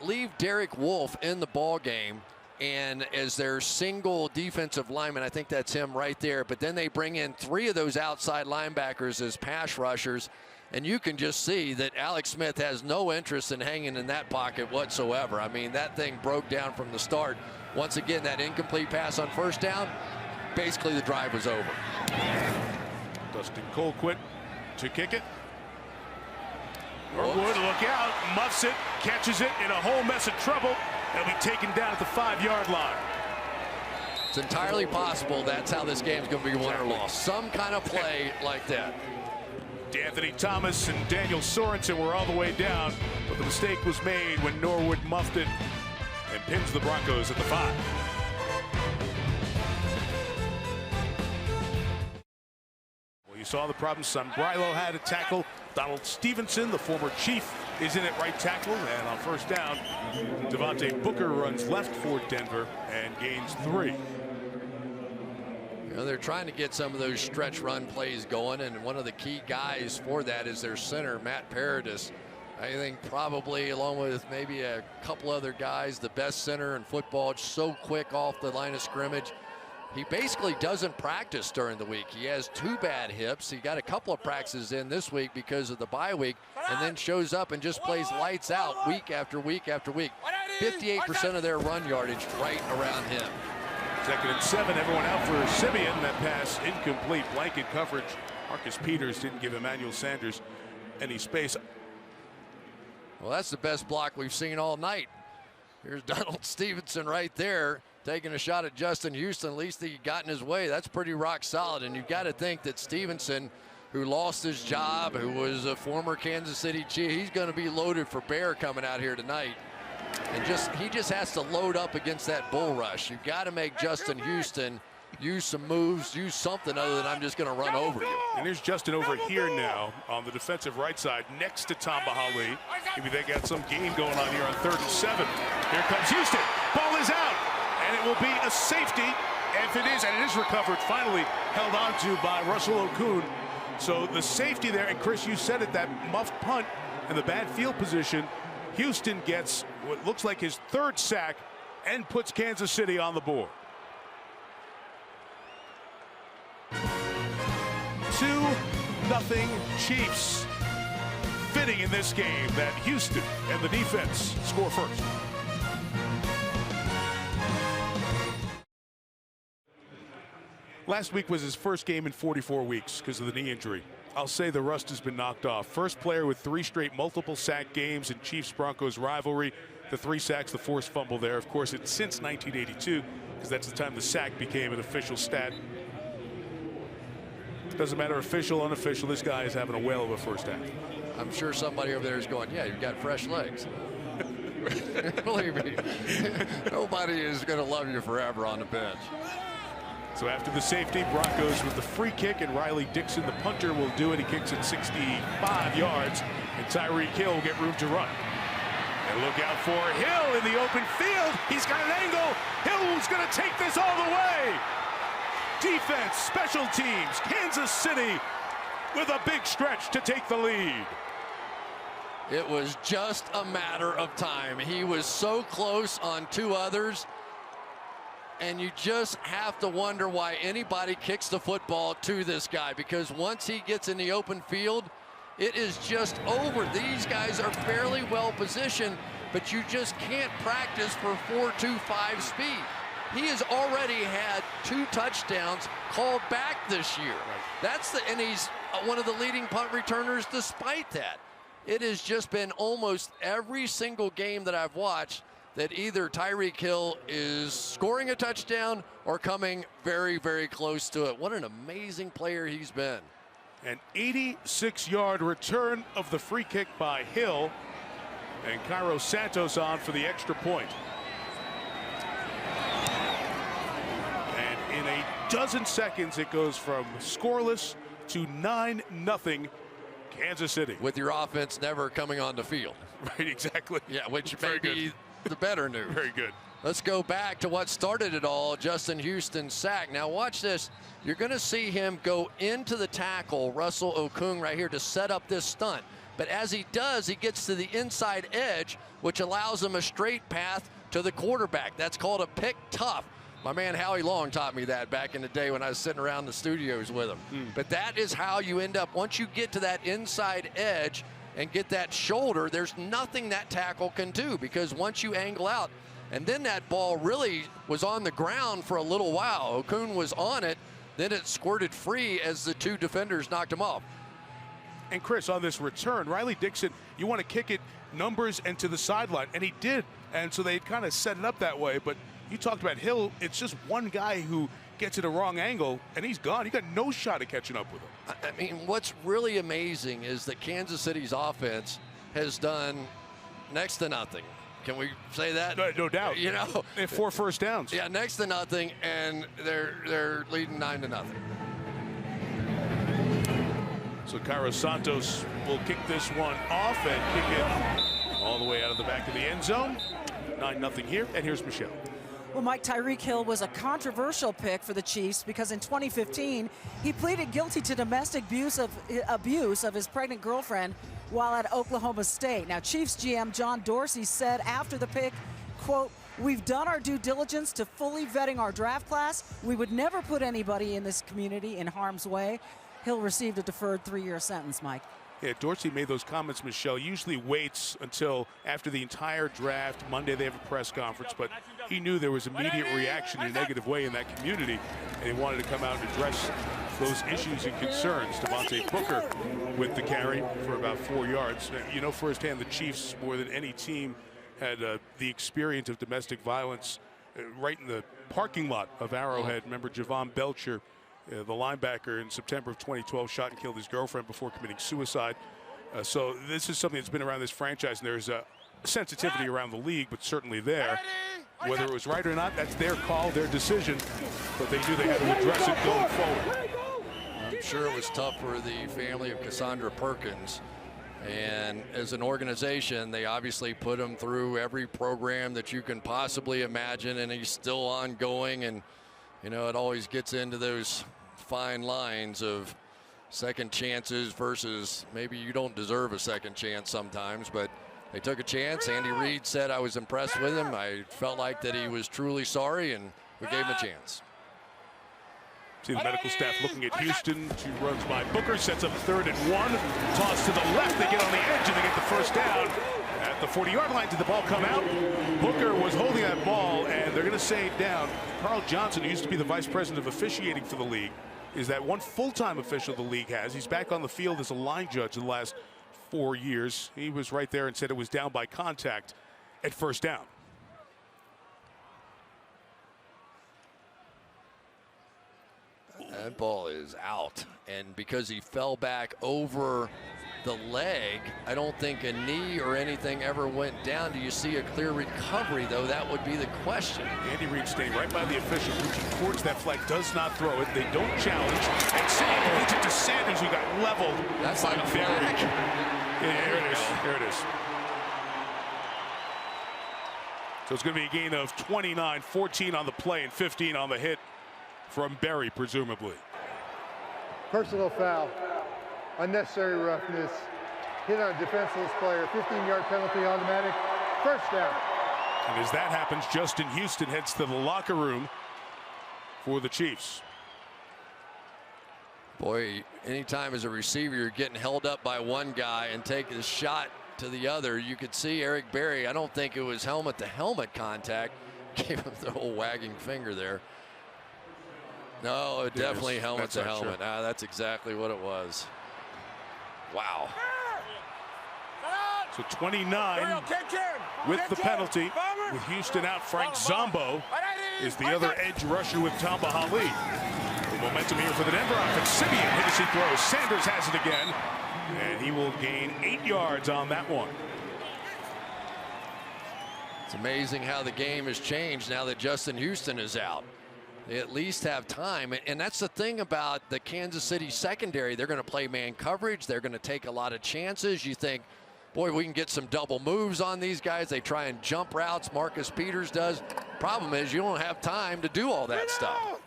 leave Derek Wolfe in the ball game, and as their single defensive lineman, I think that's him right there. But then they bring in 3 of those outside linebackers as pass rushers, and you can just see that Alex Smith has no interest in hanging in that pocket whatsoever. I mean, that thing broke down from the start. Once again, that incomplete pass on 1st down, basically the drive was over. Dustin Colquitt to kick it. Norwood, look out, muffs it, catches it in a whole mess of trouble. They'll be taken down at the 5-yard line. It's entirely possible that's how this game's going to be won or lost. Some kind of play like that. D'Anthony Thomas and Daniel Sorensen were all the way down, but the mistake was made when Norwood muffed it and pins the Broncos at the 5. Well, you saw the problem Sombrilo had to tackle. Donald Stevenson, the former Chief, is in at right tackle, and on 1st down, Devontae Booker runs left for Denver and gains 3. You know, they're trying to get some of those stretch run plays going, and one of the key guys for that is their center, Matt Paradis. I think probably, along with maybe a couple other guys, the best center in football, so quick off the line of scrimmage. He basically doesn't practice during the week. He has 2 bad hips. He got a couple of practices in this week because of the bye week, and then shows up and just plays lights out week after week after week. 58% of their run yardage right around him. 2nd and 7, everyone out for Simeon. That pass incomplete, blanket coverage. Marcus Peters didn't give Emmanuel Sanders any space. Well, that's the best block we've seen all night. Here's Donald Stevenson right there. taking a shot at Justin Houston. At least he got in his way. That's pretty rock solid. And you've got to think that Stevenson, who lost his job, who was a former Kansas City Chief, he's going to be loaded for bear coming out here tonight. And he just has to load up against that bull rush. You've got to make Justin Houston use some moves, use something other than I'm just going to run over you. And there's Justin over here now on the defensive right side next to Tom Bahali. Maybe they got some game going on here on 3rd and 7. Here comes Houston. Ball is out, and it will be a safety. If it is, and it is recovered, finally held on to by Russell Okun. So the safety there, and Chris, you said it, that muffed punt and the bad field position. Houston gets what looks like his 3rd sack and puts Kansas City on the board. 2-0 Chiefs. Fitting in this game that Houston and the defense score first. Last week was his first game in 44 weeks because of the knee injury. I'll say the rust has been knocked off. First player with 3 straight multiple sack games in Chiefs-Broncos rivalry. The 3 sacks, the forced fumble there. Of course, it's since 1982 because that's the time the sack became an official stat. Doesn't matter official, unofficial. This guy is having a whale of a first half. I'm sure somebody over there is going, yeah, you've got fresh legs. Believe me, nobody is going to love you forever on the bench. So after the safety, Broncos with the free kick, and Riley Dixon, the punter, will do it. He kicks it 65 yards, and Tyreek Hill will get room to run. And look out for Hill in the open field. He's got an angle. Hill's going to take this all the way. Defense, special teams, Kansas City with a big stretch to take the lead. It was just a matter of time. He was so close on 2 others. And you just have to wonder why anybody kicks the football to this guy, because once he gets in the open field, it is just over. These guys are fairly well positioned, but you just can't practice for 4.25 speed. He has already had 2 touchdowns called back this year. And he's one of the leading punt returners despite that. It has just been almost every single game that I've watched that either Tyreek Hill is scoring a touchdown or coming very, very close to it. What an amazing player he's been. An 86-yard return of the free kick by Hill, and Cairo Santos on for the extra point. And in a dozen seconds, it goes from scoreless to 9-0 Kansas City. With your offense never coming on the field. Right, exactly. Yeah, which may be the better news. Very good. Let's go back to what started it all, Justin Houston's sack. Now watch this. You're going to see him go into the tackle, Russell Okung right here, to set up this stunt. But as he does, he gets to the inside edge, which allows him a straight path to the quarterback. That's called a pick tough. My man Howie Long taught me that back in the day when I was sitting around the studios with him. But that is how you end up, once you get to that inside edge and get that shoulder, there's nothing that tackle can do, because once you angle out, and then that ball really was on the ground for a little while. Okun was on it, then it squirted free as the 2 defenders knocked him off. And Chris, on this return, Riley Dixon, you want to kick it numbers and to the sideline, and he did. And so they kind of set it up that way. But you talked about Hill, it's just one guy who gets it a wrong angle, and he's gone. He got no shot at catching up with him. I mean, what's really amazing is that Kansas City's offense has done next to nothing. Can we say that? No doubt. You know, they have 4 first downs. Yeah, next to nothing, and they're leading 9-0. So Cairo Santos will kick this one off and kick it all the way out of the back of the end zone. 9-0 here, and here's Michelle. Well, Mike, Tyreek Hill was a controversial pick for the Chiefs because in 2015, he pleaded guilty to domestic abuse of his pregnant girlfriend while at Oklahoma State. Now, Chiefs GM John Dorsey said after the pick, quote, "We've done our due diligence to fully vetting our draft class. We would never put anybody in this community in harm's way." Hill received a deferred 3-year sentence, Mike. Yeah, Dorsey made those comments, Michelle. Usually waits until after the entire draft. Monday they have a press conference, but he knew there was immediate reaction in a negative way in that community, and he wanted to come out and address those issues and concerns. Devontae Booker with the carry for about 4 yards. You know firsthand the Chiefs, more than any team, had the experience of domestic violence right in the parking lot of Arrowhead. Remember Javon Belcher, the linebacker in September of 2012, shot and killed his girlfriend before committing suicide. So this is something that's been around this franchise, and there's a sensitivity around the league, but certainly there. Whether it was right or not, that's their call, their decision, but they knew they had to address it going forward. I'm sure it was tough for the family of Cassandra Perkins. And as an organization, they obviously put him through every program that you can possibly imagine, and he's still ongoing. And, you know, it always gets into those fine lines of second chances versus maybe you don't deserve a second chance sometimes, but they took a chance. Andy Reid said, I was impressed with him. I felt like that he was truly sorry, and we gave him a chance. See the medical staff looking at Houston. 2 runs by Booker, sets up 3rd and 1. Toss to the left, they get on the edge and they get the first down. At the 40-yard line, did the ball come out? Booker was holding that ball, and they're going to say it down. Carl Johnson, who used to be the vice president of officiating for the league, is that one full-time official the league has. He's back on the field as a line judge in the last 4 years. He was right there and said it was down by contact at first down. That ball is out, and because he fell back over the leg, I don't think a knee or anything ever went down. Do you see a clear recovery, though? That would be the question. Andy Reid staying right by the official, reaching towards that flag, does not throw it. They don't challenge. And Sanders hits it to Sanders, who got leveled. That's like a flag. Yeah, here it is. Here it is. So it's going to be a gain of 29, 14 on the play and 15 on the hit from Berry, presumably. Personal foul, unnecessary roughness, hit on a defenseless player, 15-yard penalty, automatic, first down. And as that happens, Justin Houston heads to the locker room for the Chiefs. Boy, anytime as a receiver you're getting held up by one guy and taking a shot to the other, you could see Eric Berry, I don't think it was helmet-to-helmet contact, gave him the old wagging finger there. No, definitely helmet to helmet. Sure. That's exactly what it was. Wow. So 29 with the penalty. With Houston out, Frank Zombo is the other edge rusher with Tamba Hali. The momentum here for the Denver offense. Simeon hit as he throws. Sanders has it again, and he will gain 8 yards on that one. It's amazing how the game has changed now that Justin Houston is out. They at least have time, and that's the thing about the Kansas City secondary. They're going to play man coverage. They're going to take a lot of chances. You think, boy, we can get some double moves on these guys. They try and jump routes. Marcus Peters does. Problem is you don't have time to do all that stuff.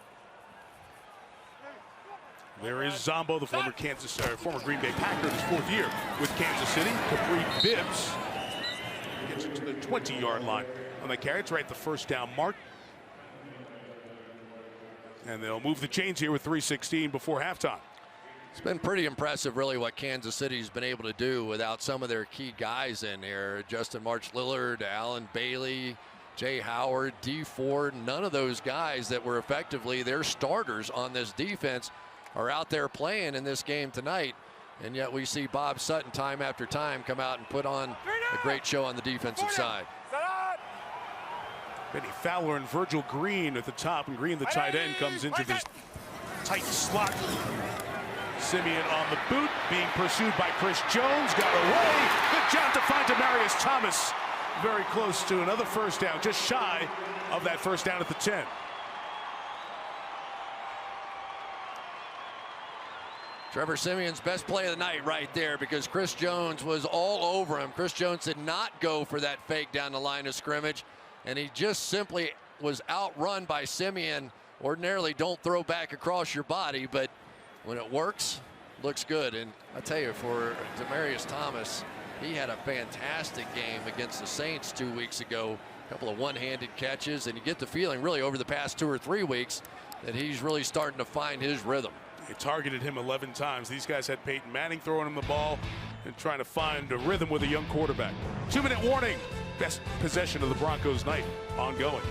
There is Zombo, the former Green Bay Packer, his 4th year with Kansas City. Capri Bibbs gets it to the 20-yard line on the carry. It's right at the first down mark. And they'll move the chains here with 3:16 before halftime. It's been pretty impressive, really, what Kansas City's been able to do without some of their key guys in here. Justin March Lillard, Allen Bailey, Jay Howard, D Ford. None of those guys that were effectively their starters on this defense are out there playing in this game tonight. And yet we see Bob Sutton time after time come out and put on a great show on the defensive side. Benny Fowler and Virgil Green at the top, and Green, the tight end, comes into this tight slot. Simeon on the boot, being pursued by Chris Jones, got away. Good job to find Demarius Thomas. Very close to another first down, just shy of that first down at the 10. Trevor Simeon's best play of the night right there, because Chris Jones was all over him. Chris Jones did not go for that fake down the line of scrimmage, and he just simply was outrun by Simeon. Ordinarily, don't throw back across your body, but when it works, looks good. And I tell you, for Demarius Thomas, he had a fantastic game against the Saints 2 weeks ago. A couple of one-handed catches, and you get the feeling really over the past 2 or 3 weeks that he's really starting to find his rhythm. They targeted him 11 times. These guys had Peyton Manning throwing him the ball and trying to find a rhythm with a young quarterback. 2-minute warning. Best possession of the Broncos night ongoing.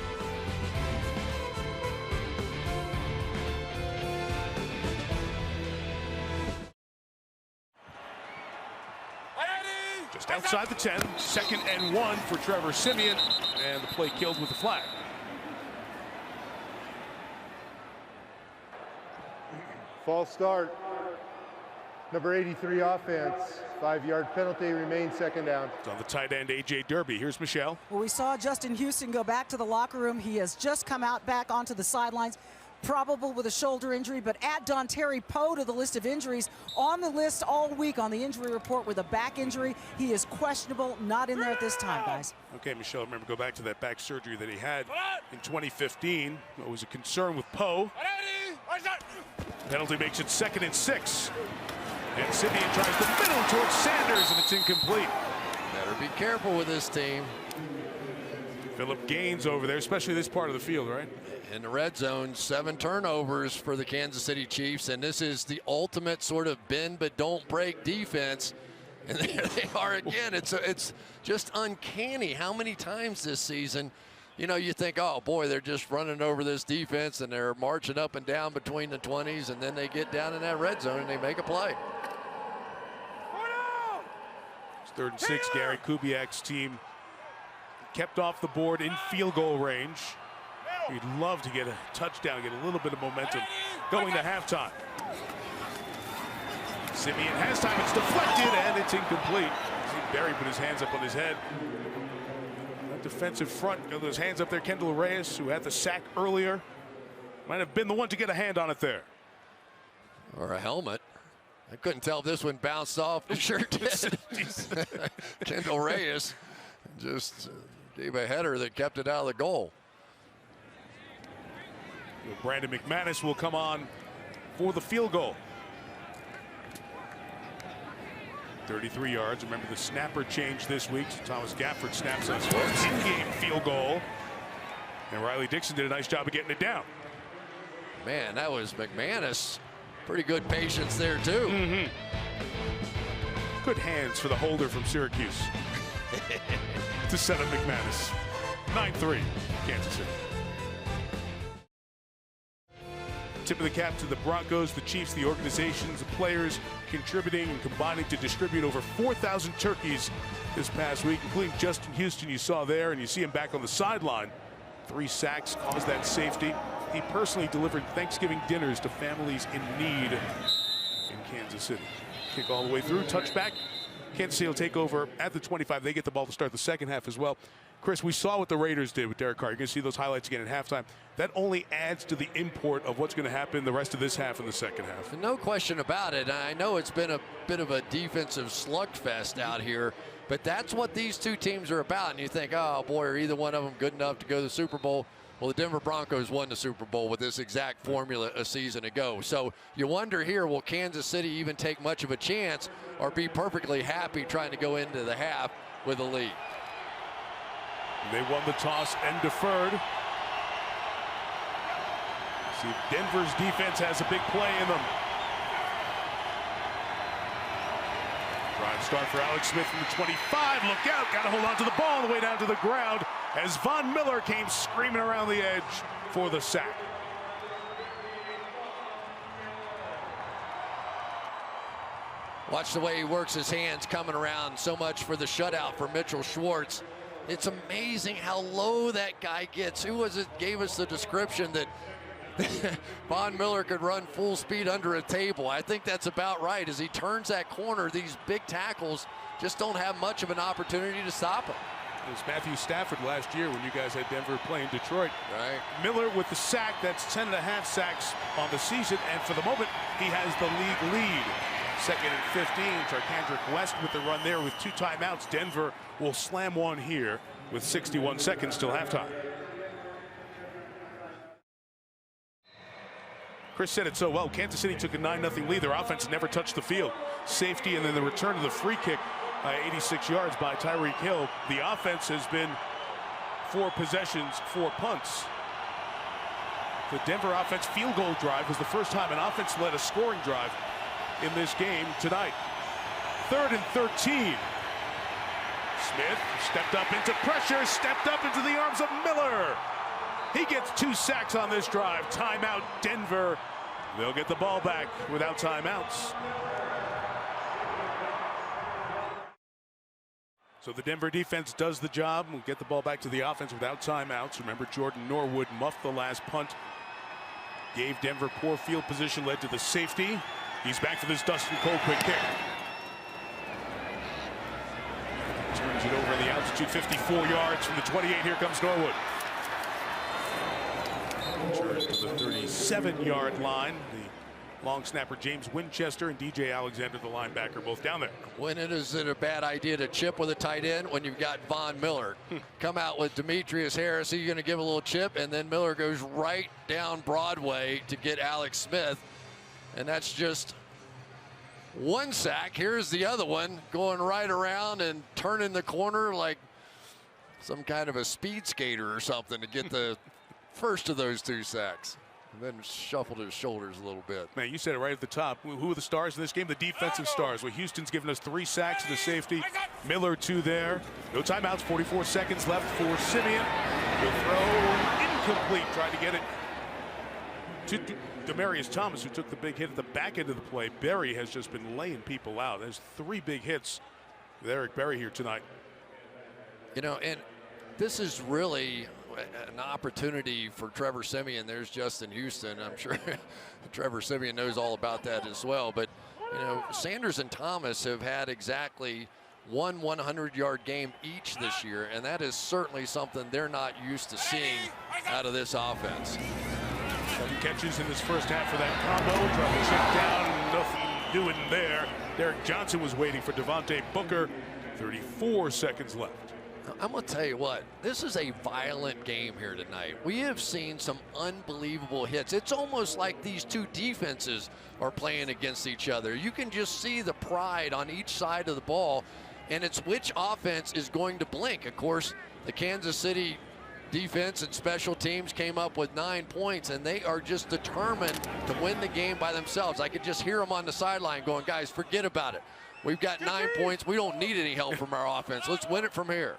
Just outside the 10, 2nd and 1 for Trevor Simeon, and the play killed with the flag. False start. Number 83 offense. 5-yard penalty, remains second down. It's on the tight end, A.J. Derby. Here's Michelle. Well, we saw Justin Houston go back to the locker room. He has just come out back onto the sidelines, probable with a shoulder injury, but add Dontari Poe to the list of injuries. On the list all week on the injury report with a back injury. He is questionable, not in there at this time, guys. Okay, Michelle, remember, go back to that back surgery that he had in 2015. It was a concern with Poe. Penalty makes it 2nd and 6. And Simeon tries the middle towards Sanders, and it's incomplete. Better be careful with this team. Phillip Gaines over there, especially this part of the field, right? In the red zone, 7 turnovers for the Kansas City Chiefs, and this is the ultimate sort of bend but don't break defense. And there they are again. It's just uncanny how many times this season, you know, you think, oh boy, they're just running over this defense and they're marching up and down between the 20s, and then they get down in that red zone and they make a play. It's 3rd and 6. Gary Kubiak's team kept off the board in field goal range. We'd love to get a touchdown, get a little bit of momentum going to halftime. Simeon has time, it's deflected, and it's incomplete. See Barry put his hands up on his head. That defensive front, got those hands up there. Kendall Reyes, who had the sack earlier, might have been the one to get a hand on it there. Or a helmet. I couldn't tell if this one bounced off. It sure did. Kendall Reyes just gave a header that kept it out of the goal. Brandon McManus will come on for the field goal. 33 yards. Remember, the snapper changed this week. So Thomas Gafford snaps on his first in-game field goal. And Riley Dixon did a nice job of getting it down. Man, that was McManus. Pretty good patience there, too. Good hands for the holder from Syracuse to set up McManus. 9-3, Kansas City. Tip of the cap to the Broncos, the Chiefs, the organizations, the players contributing and combining to distribute over 4,000 turkeys this past week, including Justin Houston you saw there, and you see him back on the sideline. 3 sacks caused that safety. He personally delivered Thanksgiving dinners to families in need in Kansas City. Kick all the way through, touchback. Kansas City will take over at the 25. They get the ball to start the second half as well. Chris, we saw what the Raiders did with Derek Carr. You're going to see those highlights again at halftime. That only adds to the import of what's going to happen the rest of this half and the second half. No question about it. I know it's been a bit of a defensive slugfest out here, but that's what these two teams are about. And you think, oh boy, are either one of them good enough to go to the Super Bowl? Well, the Denver Broncos won the Super Bowl with this exact formula a season ago. So you wonder here, will Kansas City even take much of a chance or be perfectly happy trying to go into the half with a lead? They won the toss and deferred. See, Denver's defense has a big play in them. Drive start for Alex Smith from the 25. Look out, got to hold on to the ball all the way down to the ground as Von Miller came screaming around the edge for the sack. Watch the way he works his hands coming around. So much for the shutout for Mitchell Schwartz. It's amazing how low that guy gets. Who was it gave us the description that Von Miller could run full speed under a table? I think that's about right. As he turns that corner, these big tackles just don't have much of an opportunity to stop him. It was Matthew Stafford last year when you guys had Denver playing Detroit. Right. Miller with the sack. That's 10.5 sacks on the season, and for the moment, he has the league lead. 2nd and 15. Charkandrick West with the run there with 2 timeouts. Denver will slam one here with 61 seconds till halftime. Chris said it so well. Kansas City took a 9-0 lead. Their offense never touched the field. Safety and then the return of the free kick, 86 yards by Tyreek Hill. The offense has been 4 possessions, 4 punts. The Denver offense field goal drive was the first time an offense led a scoring drive in this game tonight. 3rd and 13. Smith stepped up into pressure, stepped up into the arms of Miller. He gets 2 sacks on this drive. Timeout, Denver. They'll get the ball back without timeouts. So the Denver defense does the job. We'll get the ball back to the offense without timeouts. Remember, Jordan Norwood muffed the last punt gave Denver poor field position, led to the safety. He's back for this Dustin Cole quick kick. Turns it over in the altitude, 54 yards from the 28. Here comes Norwood. Turns to the 37-yard line. The long snapper James Winchester and DJ Alexander, the linebacker, both down there. When is it a bad idea to chip with a tight end when you've got Von Miller? Come out with Demetrius Harris, you're going to give a little chip, and then Miller goes right down Broadway to get Alex Smith. And that's just one sack. Here's the other one going right around and turning the corner like some kind of a speed skater or something to get the first of those 2 sacks. And then shuffled his shoulders a little bit. Man, you said it right at the top. Who are the stars in this game? The defensive stars. Well, Houston's given us 3 sacks to the safety. Miller 2 there. No timeouts. 44 seconds left for Simeon. The throw incomplete. Tried to get it to Demaryius Thomas, who took the big hit at the back end of the play. Berry has just been laying people out. There's 3 big hits with Eric Berry here tonight. You know, and this is really an opportunity for Trevor Simeon. There's Justin Houston. I'm sure Trevor Simeon knows all about that as well. But, you know, Sanders and Thomas have had exactly one 100-yard game each this year, and that is certainly something they're not used to seeing out of this offense. 7 catches in this first half for that combo. Trouble check down, nothing doing there. Derek Johnson was waiting for Devontae Booker. 34 seconds left. I'm going to tell you what, this is a violent game here tonight. We have seen some unbelievable hits. It's almost like these 2 defenses are playing against each other. You can just see the pride on each side of the ball, and it's which offense is going to blink. Of course, the Kansas City defense and special teams came up with 9 points, and they are just determined to win the game by themselves. I could just hear them on the sideline going, guys, forget about it. We've got 9 points. We don't need any help from our offense. Let's win it from here.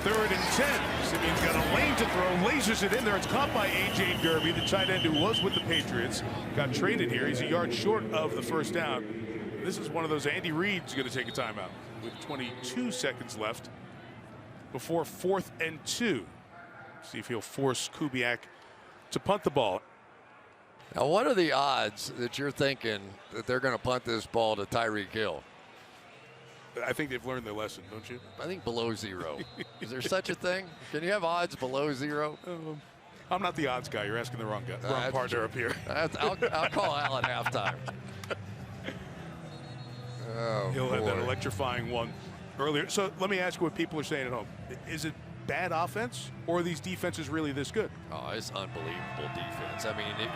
3rd and 10. Simeon's got a lane to throw, lasers it in there. It's caught by A.J. Derby, the tight end who was with the Patriots. Got traded here. He's a yard short of the first down. This is one of those Andy Reid's going to take a timeout with 22 seconds left before 4th and 2. See if he'll force Kubiak to punt the ball. Now, what are the odds that you're thinking that they're going to punt this ball to Tyreek Hill? I think they've learned their lesson, don't you? I think below 0. Is there such a thing? Can you have odds below 0? I'm not the odds guy. You're asking the wrong guy. Wrong partner up here. I'll call Al at halftime. Oh, Hill had that electrifying one earlier. So let me ask you what people are saying at home. Is it bad offense, or are these defenses really this good? Oh, it's unbelievable defense. I mean,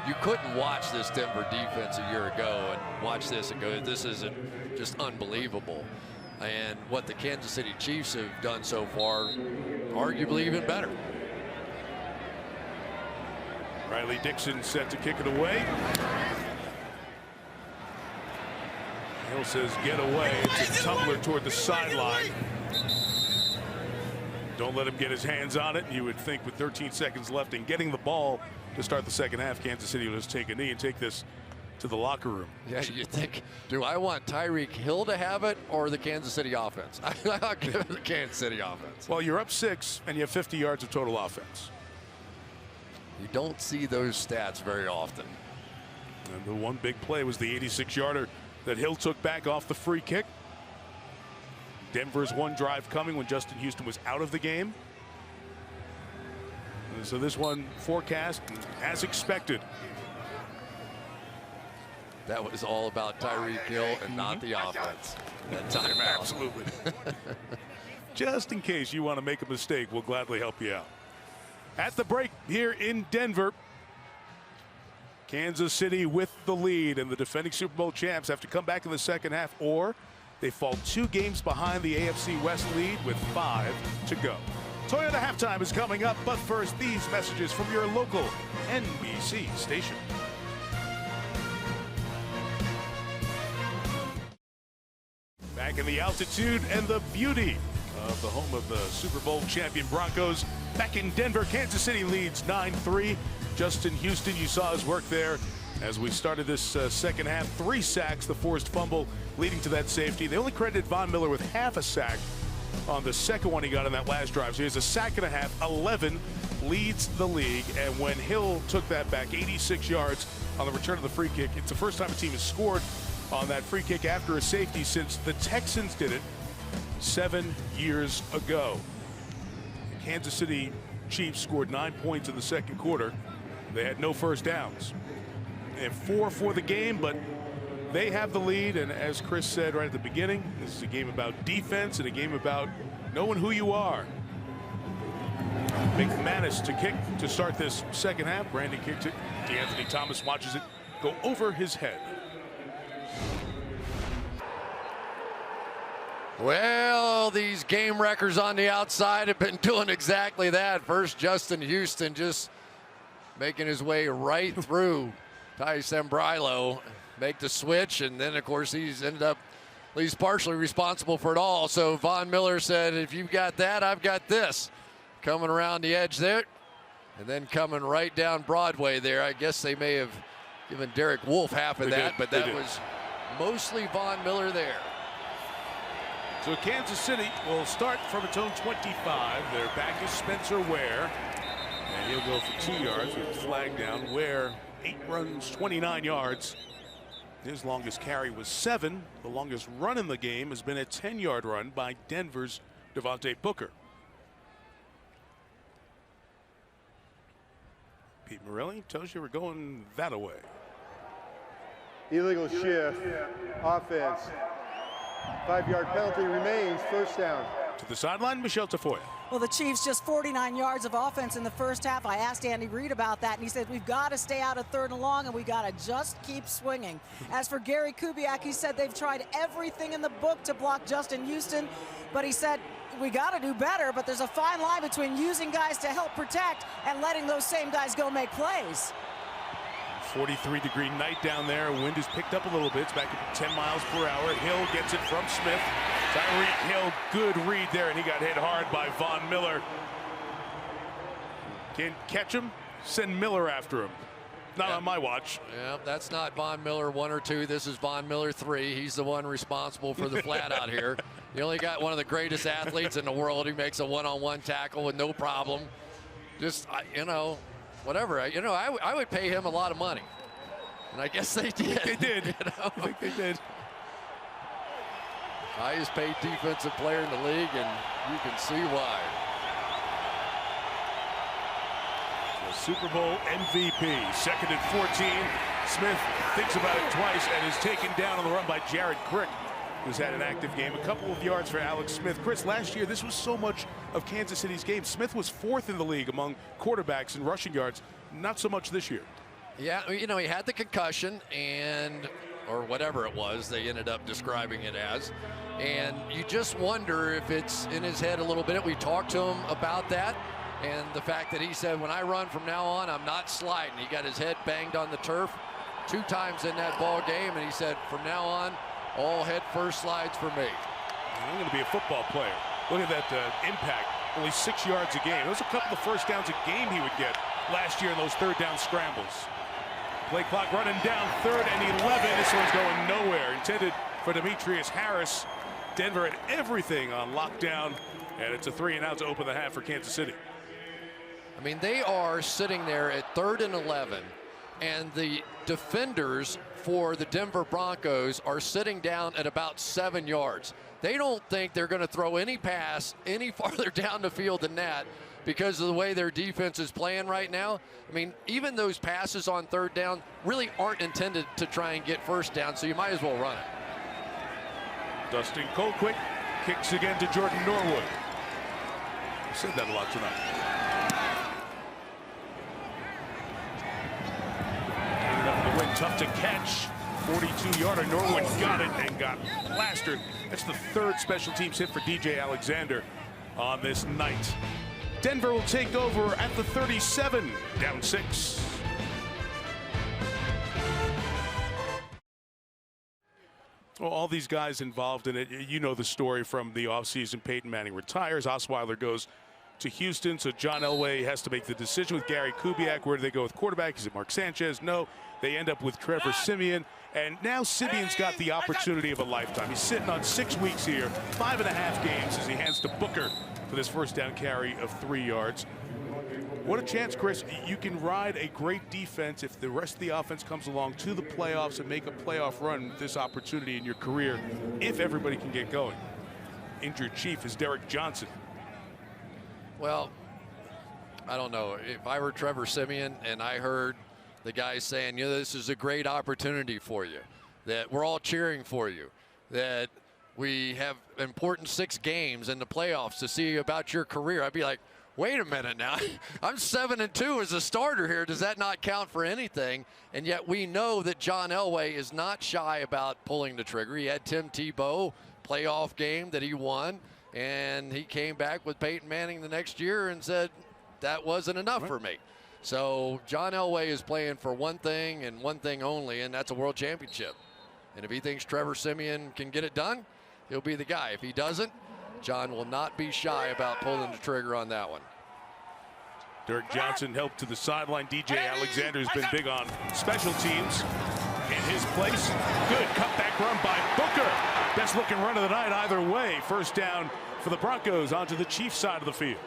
you couldn't watch this Denver defense a year ago and watch this and go, this isn't just unbelievable. And what the Kansas City Chiefs have done so far, arguably even better. Riley Dixon set to kick it away. Hill says get away. It's a tumbler toward the sideline. Don't let him get his hands on it. You would think with 13 seconds left and getting the ball to start the second half, Kansas City will just take a knee and take this to the locker room. Yeah, you think, do I want Tyreek Hill to have it or the Kansas City offense? I'll give it the Kansas City offense. Well, you're up 6 and you have 50 yards of total offense. You don't see those stats very often. And the one big play was the 86-yarder that Hill took back off the free kick. Denver's one drive coming when Justin Houston was out of the game. And so this one forecast as expected. That was all about Tyreek Hill and not the offense. That timeout. Absolutely. Just in case you want to make a mistake, we'll gladly help you out. At the break here in Denver, Kansas City with the lead, and the defending Super Bowl champs have to come back in the second half, or they fall 2 games behind the AFC West lead with 5 to go. Toyota Halftime is coming up, but first, these messages from your local NBC station. Back in the altitude and the beauty of the home of the Super Bowl champion Broncos. Back in Denver, Kansas City leads 9-3. Justin Houston, you saw his work there as we started this second half. 3 sacks, the forced fumble leading to that safety. They only credited Von Miller with half a sack on the second one he got on that last drive. So he has a sack and a half, 11, leads the league. And when Hill took that back, 86 yards on the return of the free kick, it's the first time a team has scored on that free kick after a safety since the Texans did it 7 years ago. The Kansas City Chiefs scored 9 points in the second quarter. They had no first downs. They have 4 for the game, but they have the lead. And as Chris said right at the beginning, this is a game about defense and a game about knowing who you are. McManus to kick to start this second half. Brandon kicks it. D'Anthony Thomas watches it go over his head. Well, these game wreckers on the outside have been doing exactly that. First, Justin Houston just making his way right through Ty Sembrilo, make the switch, and then, of course, he's ended up at least partially responsible for it all. So Von Miller said, if you've got that, I've got this. Coming around the edge there, and then coming right down Broadway there. I guess they may have given Derek Wolfe half of that, but that was mostly Von Miller there. So Kansas City will start from its own 25. Their back is Spencer Ware, and he'll go for 2 yards with his flag down. Ware, 8 runs, 29 yards. His longest carry was 7. The longest run in the game has been a 10-yard run by Denver's Devontae Booker. Pete Morelli tells you we're going that away. Illegal shift, offense. 5-yard penalty remains, first down. To the sideline, Michelle Tafoya. Well, the Chiefs just 49 yards of offense in the first half. I asked Andy Reid about that, and he said, we've got to stay out of 3rd and long, and we got to just keep swinging. As for Gary Kubiak, he said they've tried everything in the book to block Justin Houston, but he said, we got to do better, but there's a fine line between using guys to help protect and letting those same guys go make plays. 43-degree night down there. Wind has picked up a little bit. It's back at 10 miles per hour. Hill gets it from Smith. Tyreek Hill, good read there, and he got hit hard by Von Miller. Can't catch him, send Miller after him. Not on my watch. Yeah, that's not Von Miller 1 or 2. This is Von Miller 3. He's the one responsible for the flat out here. You only got one of the greatest athletes in the world who makes a one-on-one tackle with no problem. Just, you know, whatever. I would pay him a lot of money. And I guess they did. They did. You know? I think they did. Highest paid defensive player in the league, and you can see why. Super Bowl MVP, 2nd and 14. Smith thinks about it twice and is taken down on the run by Jared Crick, who's had an active game. A couple of yards for Alex Smith. Chris, last year, this was so much of Kansas City's game. Smith was 4th in the league among quarterbacks in rushing yards. Not so much this year. Yeah, you know, he had the concussion or whatever it was they ended up describing it as. And you just wonder if it's in his head a little bit. We talked to him about that. And the fact that he said, when I run from now on, I'm not sliding. He got his head banged on the turf 2 times in that ball game, and he said, from now on, all head first slides for me. I'm going to be a football player. Look at that impact. Only 6 yards a game. Those are a couple of first downs a game he would get last year in those 3rd down scrambles. Play clock running down, 3rd and 11. This one's going nowhere. Intended for Demetrius Harris. Denver had everything on lockdown, and it's a 3 and out to open the half for Kansas City. I mean, they are sitting there at 3rd and 11, and the defenders for the Denver Broncos are sitting down at about 7 yards. They don't think they're going to throw any pass any farther down the field than that because of the way their defense is playing right now. I mean, even those passes on 3rd down really aren't intended to try and get first down, so you might as well run it. Dustin Colquitt kicks again to Jordan Norwood. I said that a lot tonight. Tough to catch. 42-yarder. Norwood got it and got plastered. That's the 3rd special teams hit for DJ Alexander on this night. Denver will take over at the 37, down 6. Well, all these guys involved in it, you know the story from the offseason. Peyton Manning retires. Osweiler goes to Houston, so John Elway has to make the decision with Gary Kubiak. Where do they go with quarterback? Is it Mark Sanchez? No. They end up with Trevor Siemian, and now Simeon's got the opportunity of a lifetime. He's sitting on 6 weeks here, 5.5 games as he hands to Booker for this first down carry of 3 yards. What a chance, Chris. You can ride a great defense if the rest of the offense comes along to the playoffs and make a playoff run with this opportunity in your career, if everybody can get going. Injured Chief is Derek Johnson. Well, I don't know. If I were Trevor Siemian and I heard the guys saying, this is a great opportunity for you, that we're all cheering for you, that we have important 6 games in the playoffs to see about your career, I'd be like, wait a minute now. I'm 7-2 as a starter here. Does that not count for anything? And yet we know that John Elway is not shy about pulling the trigger. He had Tim Tebow playoff game that he won, and he came back with Peyton Manning the next year and said, that wasn't enough for me. So John Elway is playing for one thing and one thing only, and that's a world championship. And if he thinks Trevor Siemian can get it done, he'll be the guy. If he doesn't, John will not be shy about pulling the trigger on that one. Derek Johnson helped to the sideline. DJ Alexander has been big on special teams. In his place, good cutback run by Booker. Best looking run of the night either way. First down for the Broncos onto the Chiefs side of the field.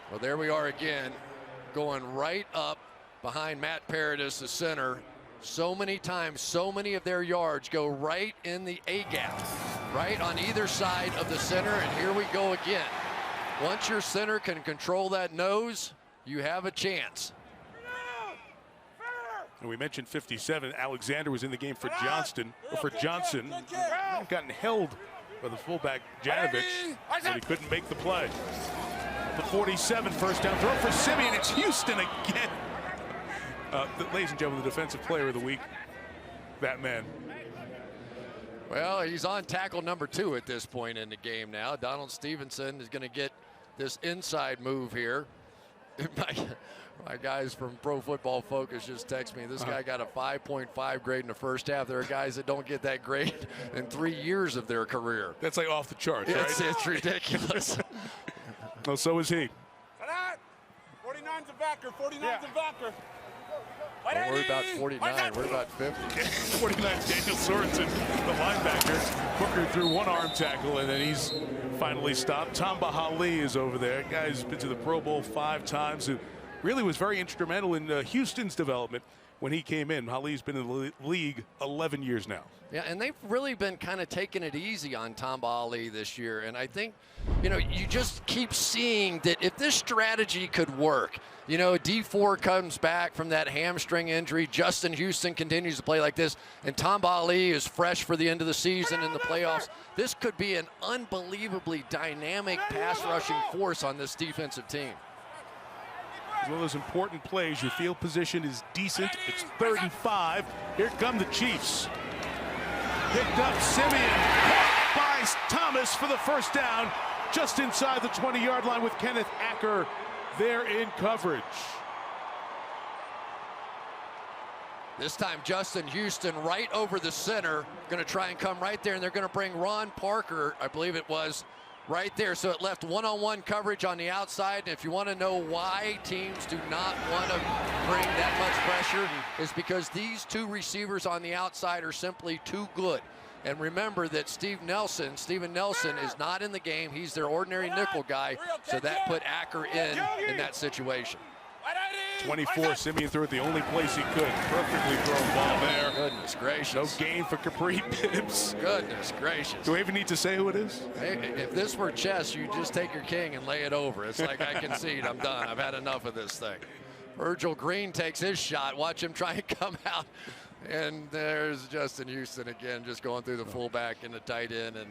Well, there we are again, going right up behind Matt Paradis, the center. So many times, so many of their yards go right in the A-gap, right on either side of the center, and here we go again. Once your center can control that nose, you have a chance. And we mentioned 57. Alexander was in the game for Johnson. Gotten held by the fullback Janovich, but he couldn't make the play. The 47, first down throw for Siemian. It's Houston again. Ladies and gentlemen, the defensive player of the week, that man. Well, he's on tackle number 2 at this point in the game now. Donald Stevenson is going to get this inside move here. My guys from Pro Football Focus just text me, this guy got a 5.5 grade in the first half. There are guys that don't get that grade in 3 years of their career. That's like off the charts, right? It's ridiculous. No, so is he. 49's a backer, 49's a backer. Well, we're about 49, we're about 50. 49, Daniel Sorensen, the linebacker. Booker threw one arm tackle, and then he's finally stopped. Tamba Hali is over there. Guy's been to the Pro Bowl 5 times, who really was very instrumental in Houston's development when he came in. Hali's been in the league 11 years now. Yeah, and they've really been kind of taking it easy on Tamba Hali this year. And I think, you just keep seeing that if this strategy could work, D4 comes back from that hamstring injury. Justin Houston continues to play like this, and Tamba Hali is fresh for the end of the season in the playoffs. This could be an unbelievably dynamic pass rushing force on this defensive team. As well as important plays, your field position is decent. It's 3rd and 5. Here come the Chiefs. Picked up Siemian, by Thomas for the first down, just inside the 20-yard line with Kenneth Acker there in coverage. This time Justin Houston right over the center, going to try and come right there, and they're going to bring Ron Parker, I believe it was, right there. So it left one-on-one coverage on the outside. And if you want to know why teams do not want to bring that much pressure, is because these 2 receivers on the outside are simply too good. And remember that Steven Nelson is not in the game. He's their ordinary nickel guy. So that put Acker in that situation. 24, Siemian threw it the only place he could. Perfectly thrown ball there. Goodness gracious. No gain for Capri Bibbs. Goodness gracious. Do we even need to say who it is? Hey, if this were chess, you just take your king and lay it over. It's like, I concede, I'm done. I've had enough of this thing. Virgil Green takes his shot. Watch him try and come out. And there's Justin Houston again, just going through the fullback and the tight end, and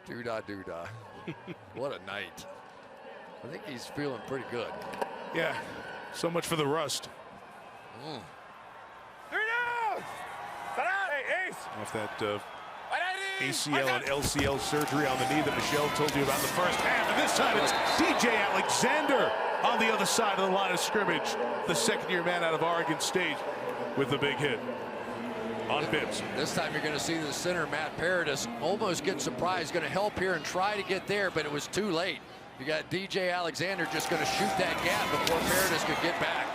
doo-dah. What a night. I think he's feeling pretty good. Yeah, so much for the rust. 3 down! Hey, Ace! Off that ACL and LCL surgery on the knee that Michelle told you about in the first half. And this time it's DJ Alexander on the other side of the line of scrimmage. The second-year man out of Oregon State with the big hit on Bibbs. This time you're going to see the center, Matt Paradis, almost get surprised. Going to help here and try to get there, but it was too late. You got DJ Alexander just going to shoot that gap before Paradis could get back.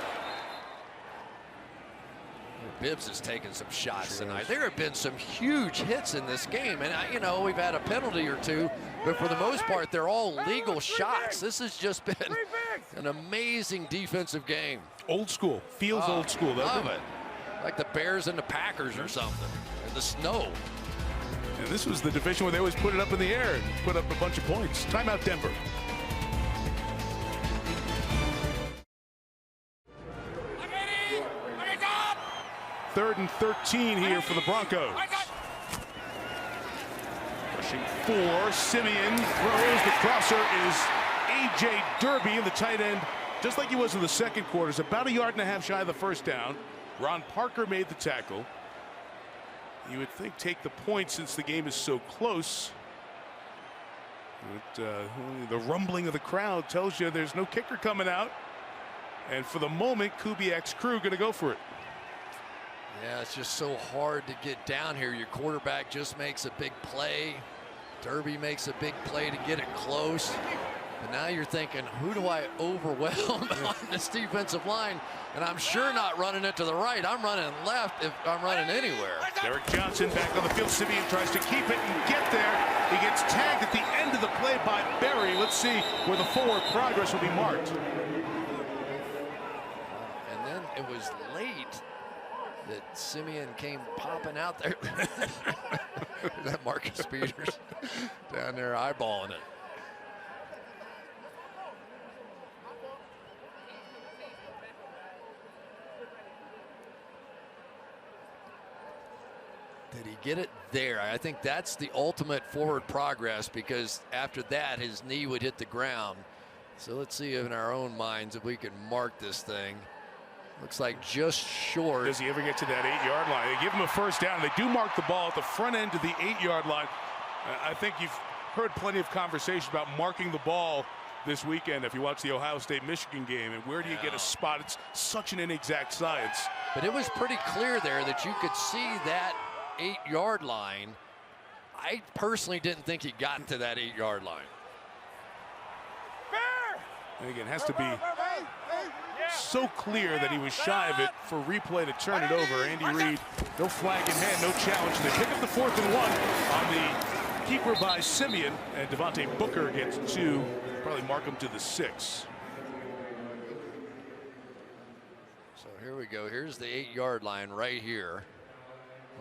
Bibbs has taken some shots tonight. There have been some huge hits in this game, and you know, we've had a penalty or two, but for the most part, they're all legal shots. This has just been an amazing defensive game. Old school. Feels old school, doesn't Love it. Like the Bears and the Packers or something in the snow. And this was the division where they always put it up in the air and put up a bunch of points. Timeout, Denver. Third and 13 here for the Broncos. Rushing 4, Simeon throws. The crosser is A.J. Derby, the tight end, just like he was in the second quarter. It's about 1.5 yards shy of the first down. Ron Parker made the tackle. You would think take the point since the game is so close. But, the rumbling of the crowd tells you there's no kicker coming out. And for the moment, Kubiak's crew going to go for it. Yeah, it's just so hard to get down here. Your quarterback just makes a big play. Derby makes a big play to get it close. But now you're thinking, who do I overwhelm on this defensive line? And I'm sure not running it to the right. I'm running left if I'm running anywhere. Derek Johnson back on the field. Simeon tries to keep it and get there. He gets tagged at the end of the play by Berry. Let's see where the forward progress will be marked. And then it was late that Simeon came popping out there. That Marcus Peters down there eyeballing it. Did he get it there? I think that's the ultimate forward progress, because after that his knee would hit the ground. So let's see in our own minds if we can mark this thing. Looks like just short. Does he ever get to that 8-yard line? They give him a first down. They do mark the ball at the front end of the 8-yard line. I think you've heard plenty of conversation about marking the ball this weekend if you watch the Ohio State-Michigan game. And where do you get a spot? It's such an inexact science. But it was pretty clear there that you could see that 8-yard line. I personally didn't think he got to that 8-yard line. And again, it has to be so clear that he was shy of it for replay to turn it over. Andy Reid, no flag in hand, no challenge. They pick up the 4th and 1 on the keeper by Simeon, and Devontae Booker gets 2. Probably mark him to the 6. So here we go. Here's the 8-yard line right here.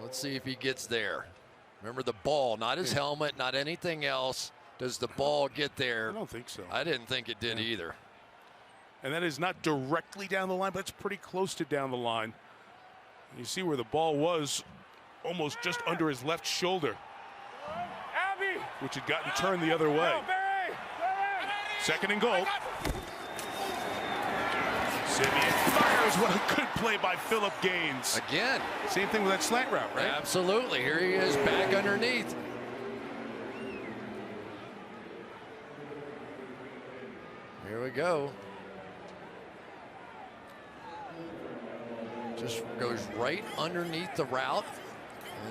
Let's see if he gets there. Remember the ball, not his helmet, not anything else. Does the ball get there? I don't think so. I didn't think it did either. And that is not directly down the line, but it's pretty close to down the line. You see where the ball was, almost just under his left shoulder, which had gotten turned the other way. 2nd and goal. Simeon fires. What a good play by Phillip Gaines. Again. Same thing with that slant route, right? Absolutely. Here he is back underneath. Here we go. Just goes right underneath the route.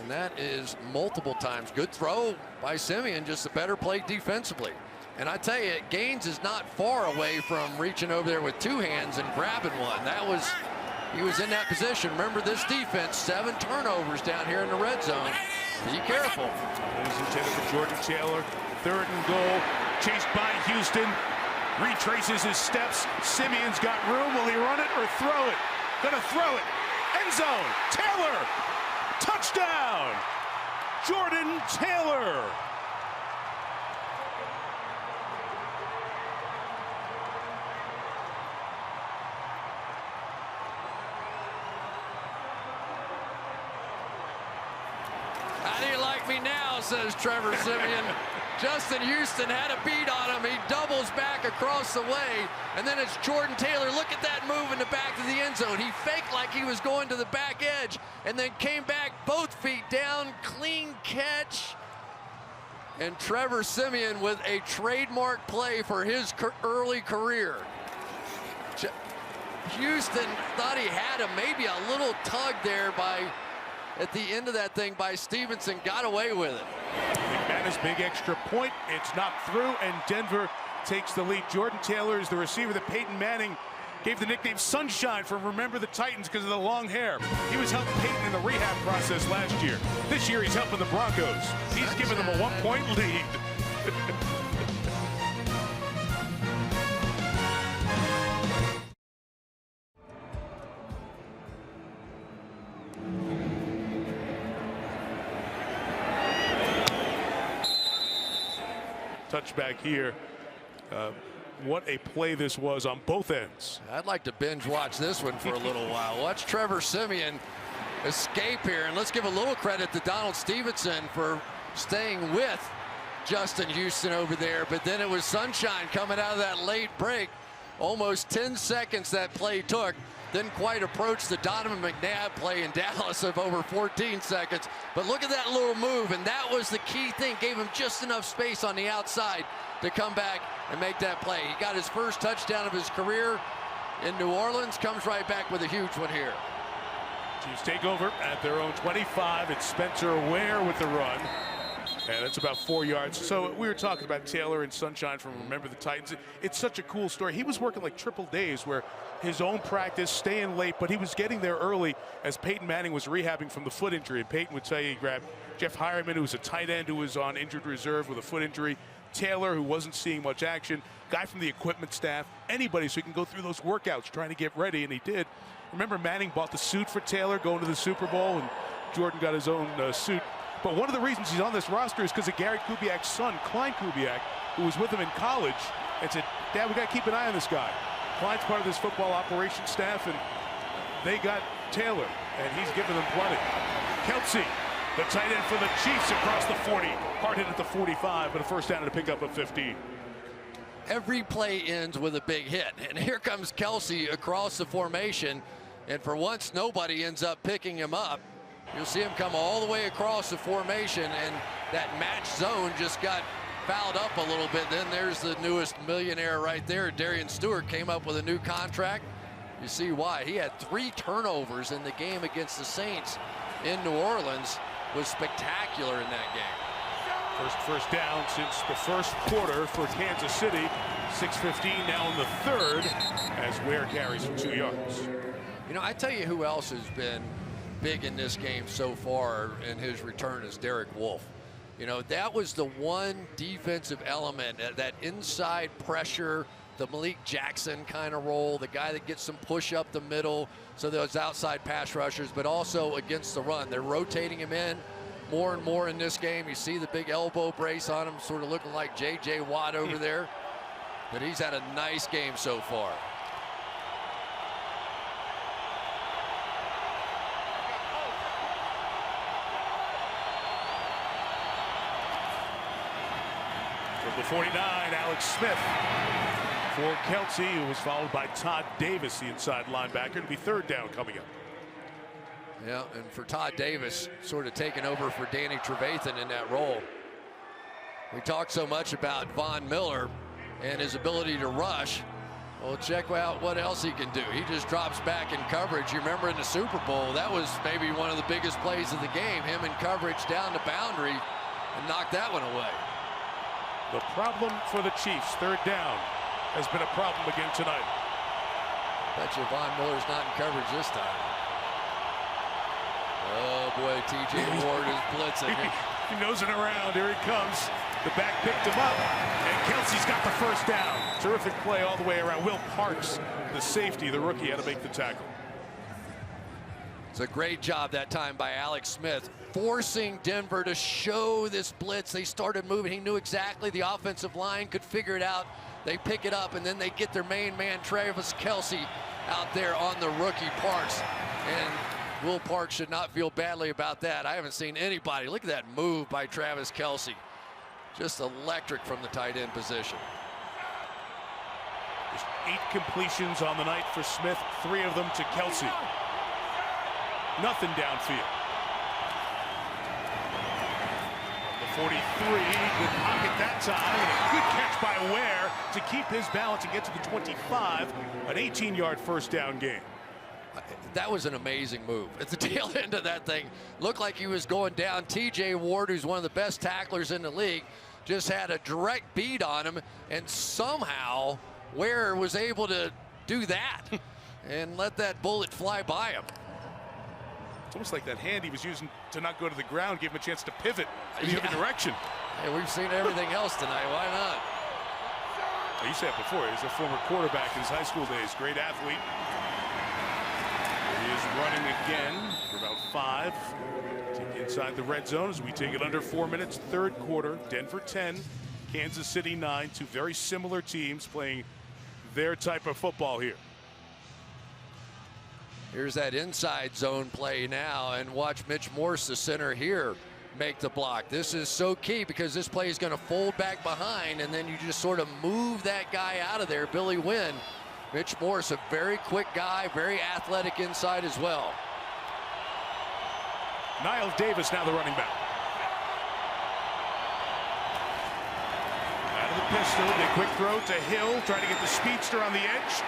And that is multiple times. Good throw by Simeon, just a better play defensively. And I tell you, Gaines is not far away from reaching over there with 2 hands and grabbing one. He was in that position. Remember this defense, 7 turnovers down here in the red zone. Be careful. He's intended for Jordan Taylor. 3rd and goal, chased by Houston. Retraces his steps. Simeon's got room. Will he run it or throw it? Gonna throw it. End zone. Taylor. Touchdown. Jordan Taylor. How do you like me now, says Trevor Simeon. Justin Houston had a beat on him. He doubles back across the way, and then it's Jordan Taylor. Look at that move in the back of the end zone. He faked like he was going to the back edge and then came back both feet down, clean catch. And Trevor Simeon with a trademark play for his early career. Houston thought he had him, maybe a little tug there at the end of that thing by Stevenson, got away with it. McManus, big extra point. It's not through, and Denver takes the lead. Jordan Taylor is the receiver that Peyton Manning gave the nickname Sunshine from Remember the Titans because of the long hair. He was helping Peyton in the rehab process last year. This year he's helping the Broncos. He's giving them a 1-point lead. Touchback here. What a play this was on both ends. I'd like to binge watch this one for a little while. Watch Trevor Siemian escape here, and let's give a little credit to Donald Stevenson for staying with Justin Houston over there. But then it was Sunshine coming out of that late break. Almost 10 seconds that play took. Didn't quite approach the Donovan McNabb play in Dallas of over 14 seconds. But look at that little move, and that was the key thing. Gave him just enough space on the outside to come back and make that play. He got his first touchdown of his career in New Orleans. Comes right back with a huge one here. Chiefs take over at their own 25. It's Spencer Ware with the run. And it's about 4 yards. So we were talking about Taylor and Sunshine from Remember the Titans. It's such a cool story. He was working like triple days where his own practice, staying late, but he was getting there early as Peyton Manning was rehabbing from the foot injury. And Peyton would tell you he grabbed Jeff Hireman, who was a tight end who was on injured reserve with a foot injury, Taylor, who wasn't seeing much action, guy from the equipment staff, anybody so he can go through those workouts trying to get ready, and he did. Remember, Manning bought the suit for Taylor going to the Super Bowl, and Jordan got his own suit. But one of the reasons he's on this roster is because of Gary Kubiak's son, Klein Kubiak, who was with him in college, and said, Dad, we got to keep an eye on this guy. Klein's part of this football operations staff, and they got Taylor, and he's giving them plenty. Kelsey, the tight end for the Chiefs, across the 40. Hard hit at the 45, but a first down and a pickup of 15. Every play ends with a big hit, and here comes Kelsey across the formation, and for once nobody ends up picking him up. You'll see him come all the way across the formation, and that match zone just got fouled up a little bit. Then there's the newest millionaire right there. Darian Stewart came up with a new contract. You see why. He had 3 turnovers in the game against the Saints in New Orleans. Was spectacular in that game. First down since the first quarter for Kansas City. 6:15 now in the third as Ware carries for 2 yards. You know, I tell you who else has been big in this game so far in his return is Derek Wolfe. You know, that was the one defensive element, that inside pressure, the Malik Jackson kind of role, the guy that gets some push up the middle, so those outside pass rushers, but also against the run. They're rotating him in more and more in this game. You see the big elbow brace on him, sort of looking like J.J. Watt over there. But he's had a nice game so far. From the 49, Alex Smith for Kelsey, who was followed by Todd Davis, the inside linebacker. It'll be third down coming up. Yeah, and for Todd Davis, sort of taking over for Danny Trevathan in that role. We talked so much about Von Miller and his ability to rush. Well, check out what else he can do. He just drops back in coverage. You remember in the Super Bowl, that was maybe one of the biggest plays of the game. Him in coverage down the boundary and knocked that one away. The problem for the Chiefs, third down, has been a problem again tonight. Bet you Von Miller's not in coverage this time. Oh boy, T.J. Ward is blitzing. He knows it around. Here he comes. The back picked him up, and Kelsey's got the first down. Terrific play all the way around. Will Parks, the safety, the rookie, had to make the tackle. It's a great job that time by Alex Smith, forcing Denver to show this blitz. They started moving. He knew exactly the offensive line could figure it out. They pick it up, and then they get their main man, Travis Kelce, out there on the rookie Parks. And Will Parks should not feel badly about that. I haven't seen anybody. Look at that move by Travis Kelce. Just electric from the tight end position. Just 8 completions on the night for Smith, 3 of them to Kelce. Nothing downfield. The 43, good pocket that time, and a good catch by Ware to keep his balance and get to the 25, an 18-yard first down game. That was an amazing move. At the tail end of that thing, looked like he was going down. T.J. Ward, who's one of the best tacklers in the league, just had a direct beat on him, and somehow Ware was able to do that and let that bullet fly by him. It's almost like that hand he was using to not go to the ground gave him a chance to pivot in the other direction. Hey, we've seen everything else tonight. Why not? You said it before. He's a former quarterback in his high school days. Great athlete. He is running again for about 5 inside the red zone as we take it under 4 minutes. Third quarter. Denver 10, Kansas City 9. Two very similar teams playing their type of football here. Here's that inside zone play now, and watch Mitch Morse, the center here, make the block. This is so key because this play is going to fold back behind, and then you just sort of move that guy out of there, Billy Wynn. Mitch Morse, a very quick guy, very athletic inside as well. Niles Davis now the running back. Out of the pistol, the quick throw to Hill, trying to get the speedster on the edge.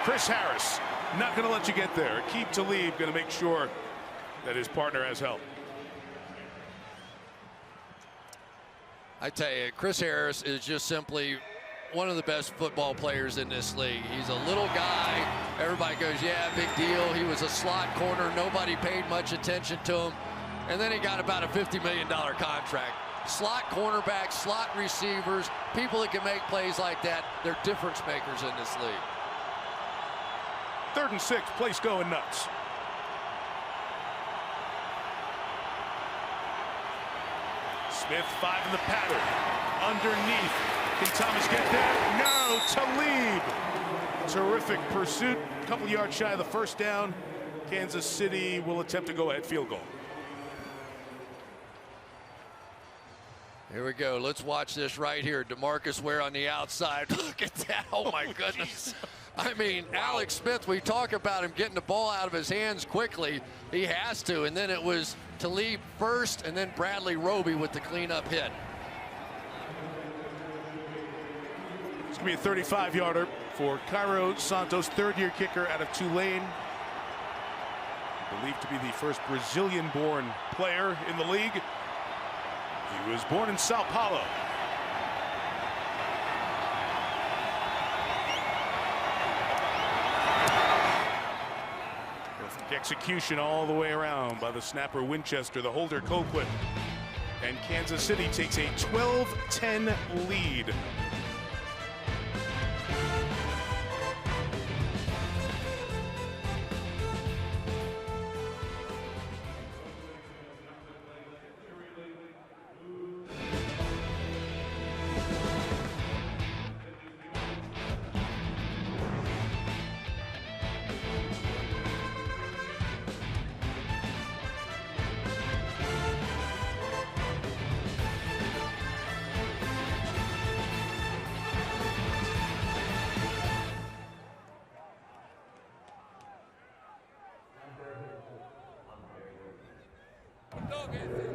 Chris Harris not going to let you get there. Aqib Talib going to make sure that his partner has help. I tell you, Chris Harris is just simply one of the best football players in this league. He's a little guy. Everybody goes, yeah, big deal. He was a slot corner. Nobody paid much attention to him. And then he got about a $50 million contract. Slot cornerbacks, slot receivers, people that can make plays like that, they're difference makers in this league. 3rd and 6, place going nuts. Smith 5 in the pattern. Underneath. Can Thomas get there? No. Talib. Terrific pursuit. A couple yards shy of the first down. Kansas City will attempt a go-ahead field goal. Here we go. Let's watch this right here. DeMarcus Ware on the outside. Look at that. Oh, my goodness. I mean, Alex Smith, we talk about him getting the ball out of his hands quickly. He has to. And then it was Talib first, and then Bradley Roby with the cleanup hit. It's going to be a 35-yarder for Cairo Santos, third-year kicker out of Tulane. Believed to be the first Brazilian-born player in the league. He was born in Sao Paulo. Perfect execution all the way around by the snapper Winchester, the holder Colquitt. And Kansas City takes a 12-10 lead.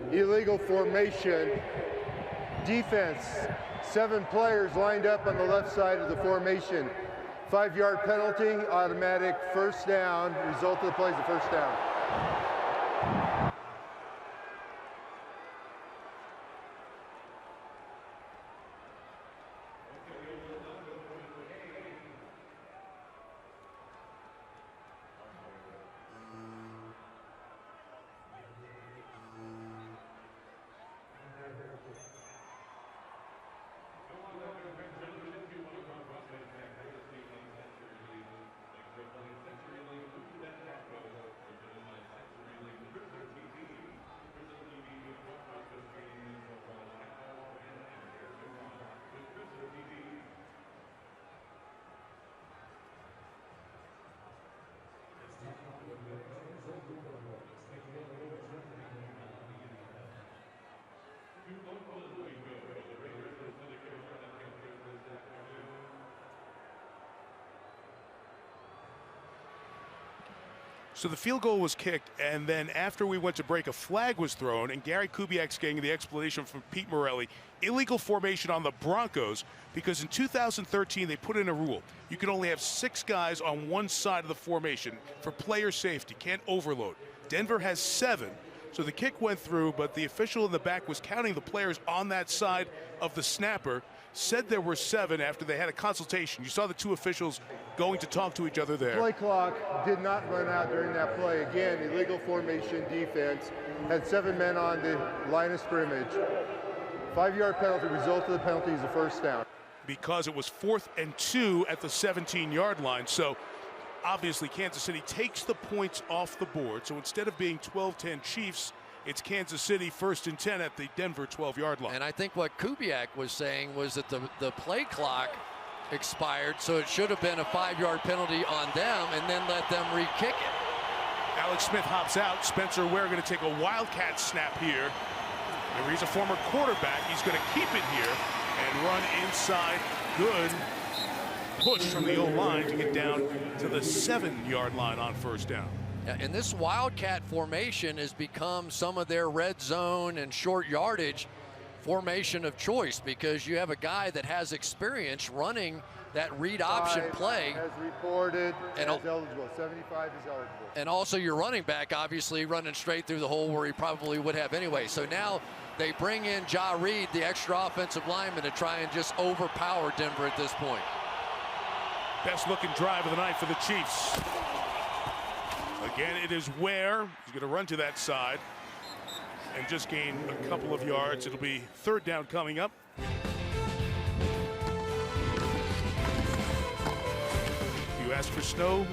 Illegal formation. Defense. 7 players lined up on the left side of the formation. 5-yard penalty, automatic first down. Result of the play is a first down. So the field goal was kicked, and then after we went to break, a flag was thrown, and Gary Kubiak's getting the explanation from Pete Morelli. Illegal formation on the Broncos, because in 2013 they put in a rule. You can only have 6 guys on one side of the formation for player safety, can't overload. Denver has 7, So the kick went through, but the official in the back was counting the players on that side of the snapper, said there were 7 after they had a consultation. You saw the 2 officials going to talk to each other there. Play clock did not run out during that play. Again, illegal formation defense, had 7 men on the line of scrimmage. 5-yard penalty. Result of the penalty is a first down. Because it was 4th and 2 at the 17-yard line. So obviously Kansas City takes the points off the board. So instead of being 12-10 Chiefs, it's Kansas City 1st and 10 at the Denver 12-yard line. And I think what Kubiak was saying was that the play clock expired, so it should have been a 5-yard penalty on them and then let them re-kick it. Alex Smith hops out. Spencer Ware going to take a wildcat snap here. Remember, he's a former quarterback. He's going to keep it here and run inside. Good push from the O-line to get down to the 7-yard line on first down. Yeah, and this wildcat formation has become some of their red zone and short yardage formation of choice, because you have a guy that has experience running that read option play. As reported, and as eligible. 75 is eligible. And also your running back obviously running straight through the hole where he probably would have anyway. So now they bring in Ja Reed, the extra offensive lineman, to try and just overpower Denver at this point. Best looking drive of the night for the Chiefs. Again, it is Ware. He's going to run to that side and just gain a couple of yards. It'll be 3rd down coming up. You asked for snow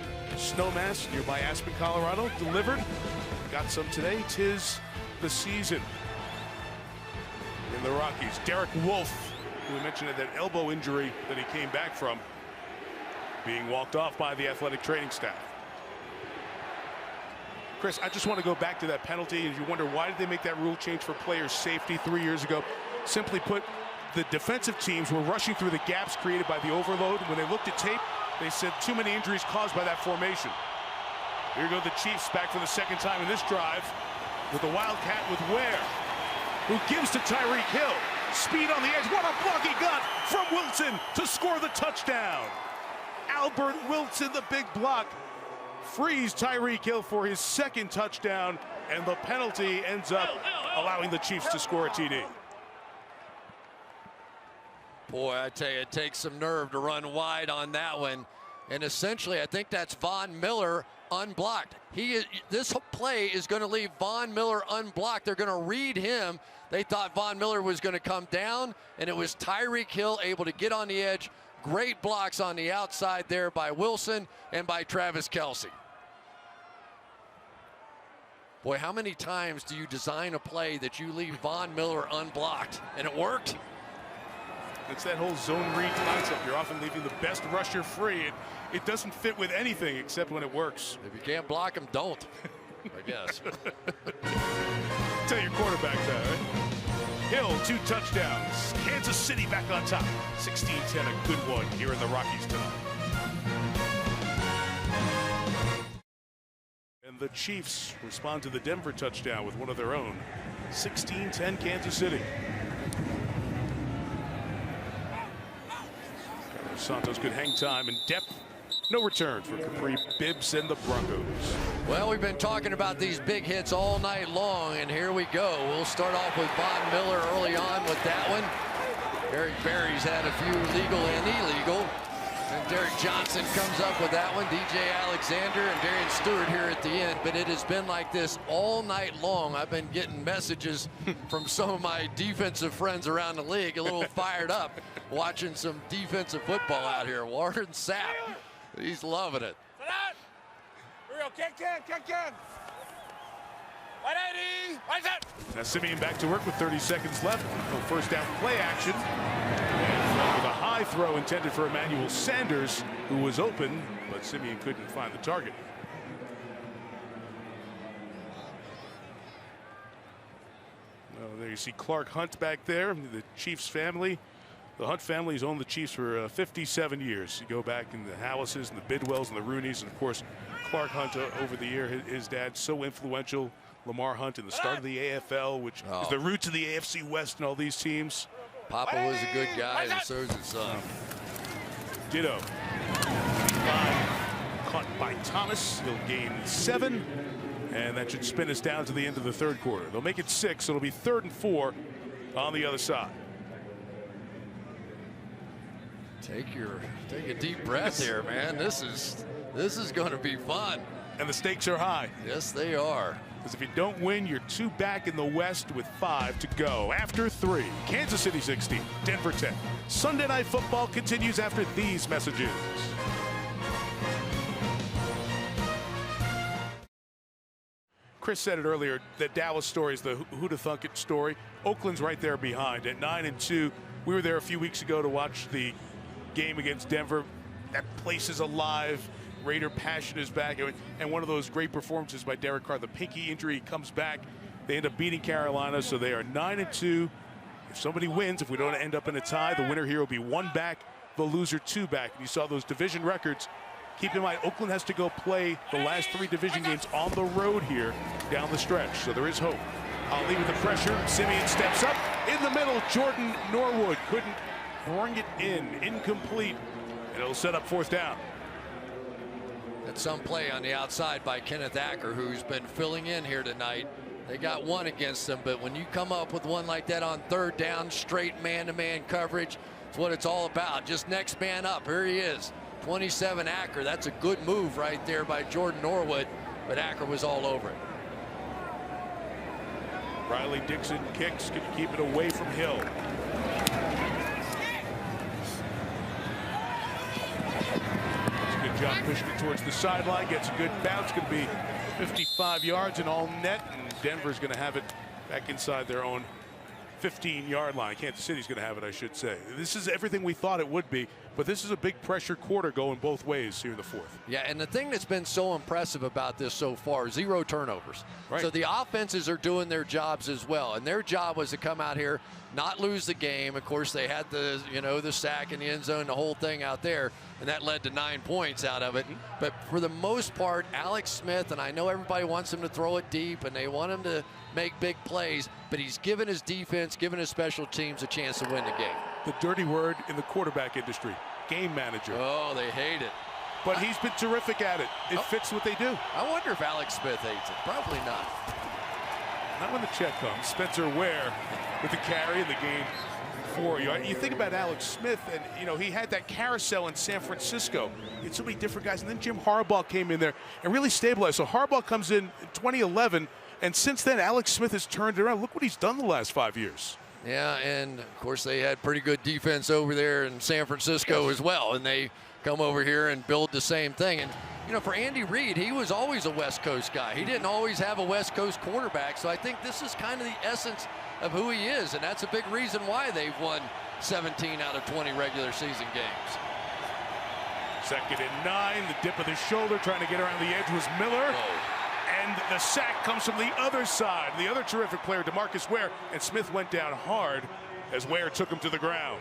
mass nearby Aspen, Colorado. Delivered. Got some today. 'Tis the season in the Rockies. Derek Wolfe, who we mentioned had that elbow injury that he came back from, being walked off by the athletic training staff. Chris, I just want to go back to that penalty, and you wonder, why did they make that rule change for player safety 3 years ago? Simply put, the defensive teams were rushing through the gaps created by the overload. When they looked at tape, they said too many injuries caused by that formation. Here go the Chiefs back for the 2nd time in this drive with the Wildcat with Ware, who gives to Tyreek Hill. Speed on the edge. What a block he got from Wilson to score the touchdown. Albert Wilson, the big block, frees Tyreek Hill for his 2nd touchdown, and the penalty ends up allowing the Chiefs to score a TD. Boy, I tell you, it takes some nerve to run wide on that one. And essentially, I think that's Von Miller unblocked. This play is going to leave Von Miller unblocked. They're going to read him. They thought Von Miller was going to come down, and it was Tyreek Hill able to get on the edge. Great blocks on the outside there by Wilson and by Travis Kelce. Boy, how many times do you design a play that you leave Von Miller unblocked? And it worked. It's that whole zone read concept. You're often leaving the best rusher free. It doesn't fit with anything except when it works. If you can't block him, don't, I guess. Tell your quarterback that, right? Hill, 2 touchdowns. Kansas City back on top. 16-10, a good one here in the Rockies tonight. And the Chiefs respond to the Denver touchdown with one of their own. 16-10 Kansas City. Santos good hang time and depth. No return for Capri Bibbs and the Broncos. Well, we've been talking about these big hits all night long, and here we go. We'll start off with Von Miller early on with that one. Eric Berry's had a few legal and illegal. And Derek Johnson comes up with that one. DJ Alexander and Darian Stewart here at the end. But it has been like this all night long. I've been getting messages from some of my defensive friends around the league, a little fired up, watching some defensive football out here. Warren Sapp, he's loving it. Kick in. 180. What's that? Now Simeon back to work with 30 seconds left. First down play action. And with a high throw intended for Emmanuel Sanders, who was open, but Simeon couldn't find the target. Well, there you see Clark Hunt back there, the Chiefs family. The Hunt family has owned the Chiefs for 57 years. You go back in the Hallises and the Bidwells and the Rooneys, and of course Clark Hunt over the year, his dad so influential. Lamar Hunt in the start of the AFL, which is the roots of the AFC West and all these teams. Papa was a good guy, and so is his son. Ditto. Caught by Thomas. He'll gain 7. And that should spin us down to the end of the third quarter. They'll make it 6. It'll be 3rd and 4 on the other side. Take a deep breath here, man. This is going to be fun. And the stakes are high. Yes, they are. Because if you don't win, you're 2 back in the West with 5 to go. After 3, Kansas City 16, Denver 10. Sunday Night Football continues after these messages. Chris said it earlier, that Dallas story is the who'da thunk it story. Oakland's right there behind at 9-2. We were there a few weeks ago to watch the game against Denver. That place is alive. Raider passion is back, and one of those great performances by Derek Carr. The pinky injury comes back. They end up beating Carolina, so they are 9-2. If somebody wins, if we don't end up in a tie, the winner here will be 1 back, the loser 2 back. And you saw those division records. Keep in mind, Oakland has to go play the last 3 division games on the road here down the stretch, so there is hope. Ali with the pressure. Simeon steps up in the middle. Jordan Norwood couldn't bring it in. Incomplete. And it'll set up 4th down. That's some play on the outside by Kenneth Acker, who's been filling in here tonight. They got 1 against them, but when you come up with one like that on 3rd down, straight man-to-man coverage, it's what it's all about. Just next man up. Here he is. 27 Acker. That's a good move right there by Jordan Norwood, but Acker was all over it. Riley Dixon kicks. Can keep it away from Hill. It's a good job pushing it towards the sideline. Gets a good bounce. Going to be 55 yards and all net, and Denver's going to have it back inside their own 15-yard line. Kansas City's going to have it, I should say. This is everything we thought it would be, but this is a big pressure quarter going both ways here in the 4th. Yeah, and the thing that's been so impressive about this so far, 0 turnovers. Right. So the offenses are doing their jobs as well, and their job was to come out here, not lose the game. Of course, they had the, the sack in the end zone, the whole thing out there, and that led to 9 points out of it. But for the most part, Alex Smith, and I know everybody wants him to throw it deep, and they want him to make big plays, but he's given his defense, given his special teams a chance to win the game. The dirty word in the quarterback industry, game manager. Oh, they hate it. But he's been terrific at it. It fits what they do. I wonder if Alex Smith hates it. Probably not. Not when the check comes. Spencer Ware with the carry in the game for you. You think about Alex Smith, and he had that carousel in San Francisco. He had so many different guys, and then Jim Harbaugh came in there and really stabilized. So Harbaugh comes in 2011, and since then Alex Smith has turned it around. Look what he's done the last 5 years. Yeah, and of course they had pretty good defense over there in San Francisco as well, and they come over here and build the same thing. And for Andy Reid, he was always a West Coast guy. He didn't always have a West Coast quarterback, so I think this is kind of the essence of who he is, and that's a big reason why they've won 17 out of 20 regular season games. 2nd and 9, the dip of the shoulder, trying to get around the edge was Miller. Whoa. And the sack comes from the other side. The other terrific player, DeMarcus Ware, and Smith went down hard as Ware took him to the ground.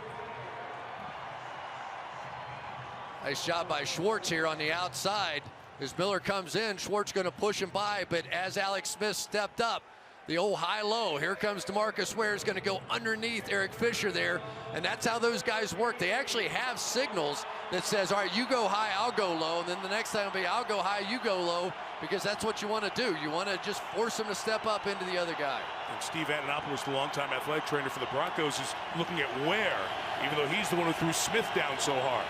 Nice job by Schwartz here on the outside. As Miller comes in, Schwartz going to push him by, but as Alex Smith stepped up, the old high-low, here comes DeMarcus Ware, is going to go underneath Eric Fisher there, and that's how those guys work. They actually have signals that says, all right, you go high, I'll go low, and then the next time will be, I'll go high, you go low, because that's what you want to do. You want to just force him to step up into the other guy. And Steve Antonopoulos, the longtime athletic trainer for the Broncos, is looking at Ware, even though he's the one who threw Smith down so hard.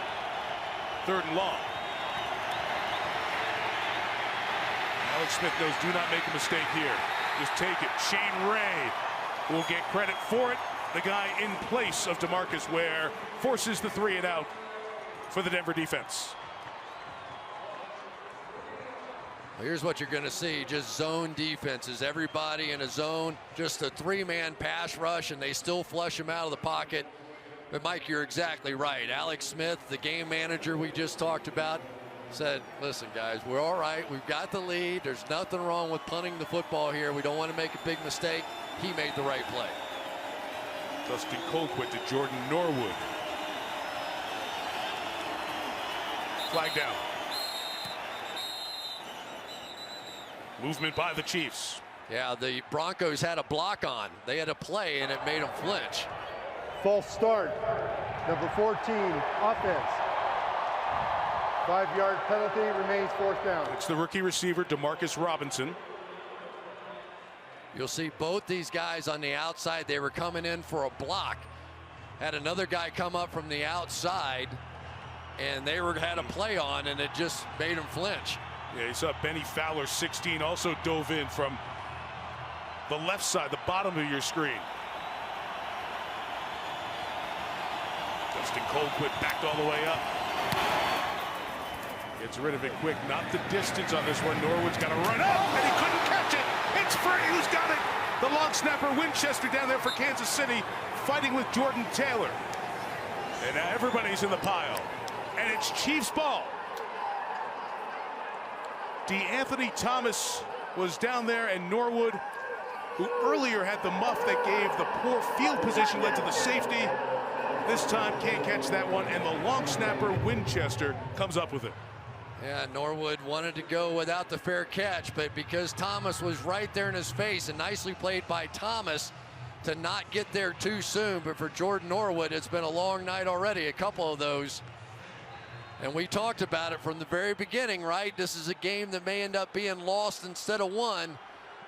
3rd and long. Alex Smith knows, do not make a mistake here. Just take it. Shane Ray will get credit for it. The guy in place of DeMarcus Ware forces the 3 and out for the Denver defense. Here's what you're going to see, just zone defenses. Everybody in a zone, just a 3-man pass rush, and they still flush him out of the pocket. But Mike, you're exactly right. Alex Smith, the game manager we just talked about, said, listen, guys, we're all right. We've got the lead. There's nothing wrong with punting the football here. We don't want to make a big mistake. He made the right play. Dustin Colquitt to Jordan Norwood. Flag down. Movement by the Chiefs. Yeah, the Broncos had a block on. They had a play, and it made them flinch. False start. Number 14, offense. 5-yard penalty, remains 4th down. It's the rookie receiver, DeMarcus Robinson. You'll see both these guys on the outside. They were coming in for a block. Had another guy come up from the outside, and they had a play on, and it just made him flinch. Yeah, you saw Benny Fowler, 16, also dove in from the left side, the bottom of your screen. Justin Colquitt backed all the way up. Gets rid of it quick. Not the distance on this one. Norwood's got to run up, and he couldn't catch it. It's Free who's got it. The long snapper Winchester down there for Kansas City, fighting with Jordan Taylor. And now everybody's in the pile. And it's Chiefs ball. DeAnthony Thomas was down there, and Norwood, who earlier had the muff that gave the poor field position, led to the safety. This time can't catch that one, and the long snapper Winchester comes up with it. Yeah, Norwood wanted to go without the fair catch, but because Thomas was right there in his face, and nicely played by Thomas to not get there too soon. But for Jordan Norwood, it's been a long night already, a couple of those. And we talked about it from the very beginning, right? This is a game that may end up being lost instead of won.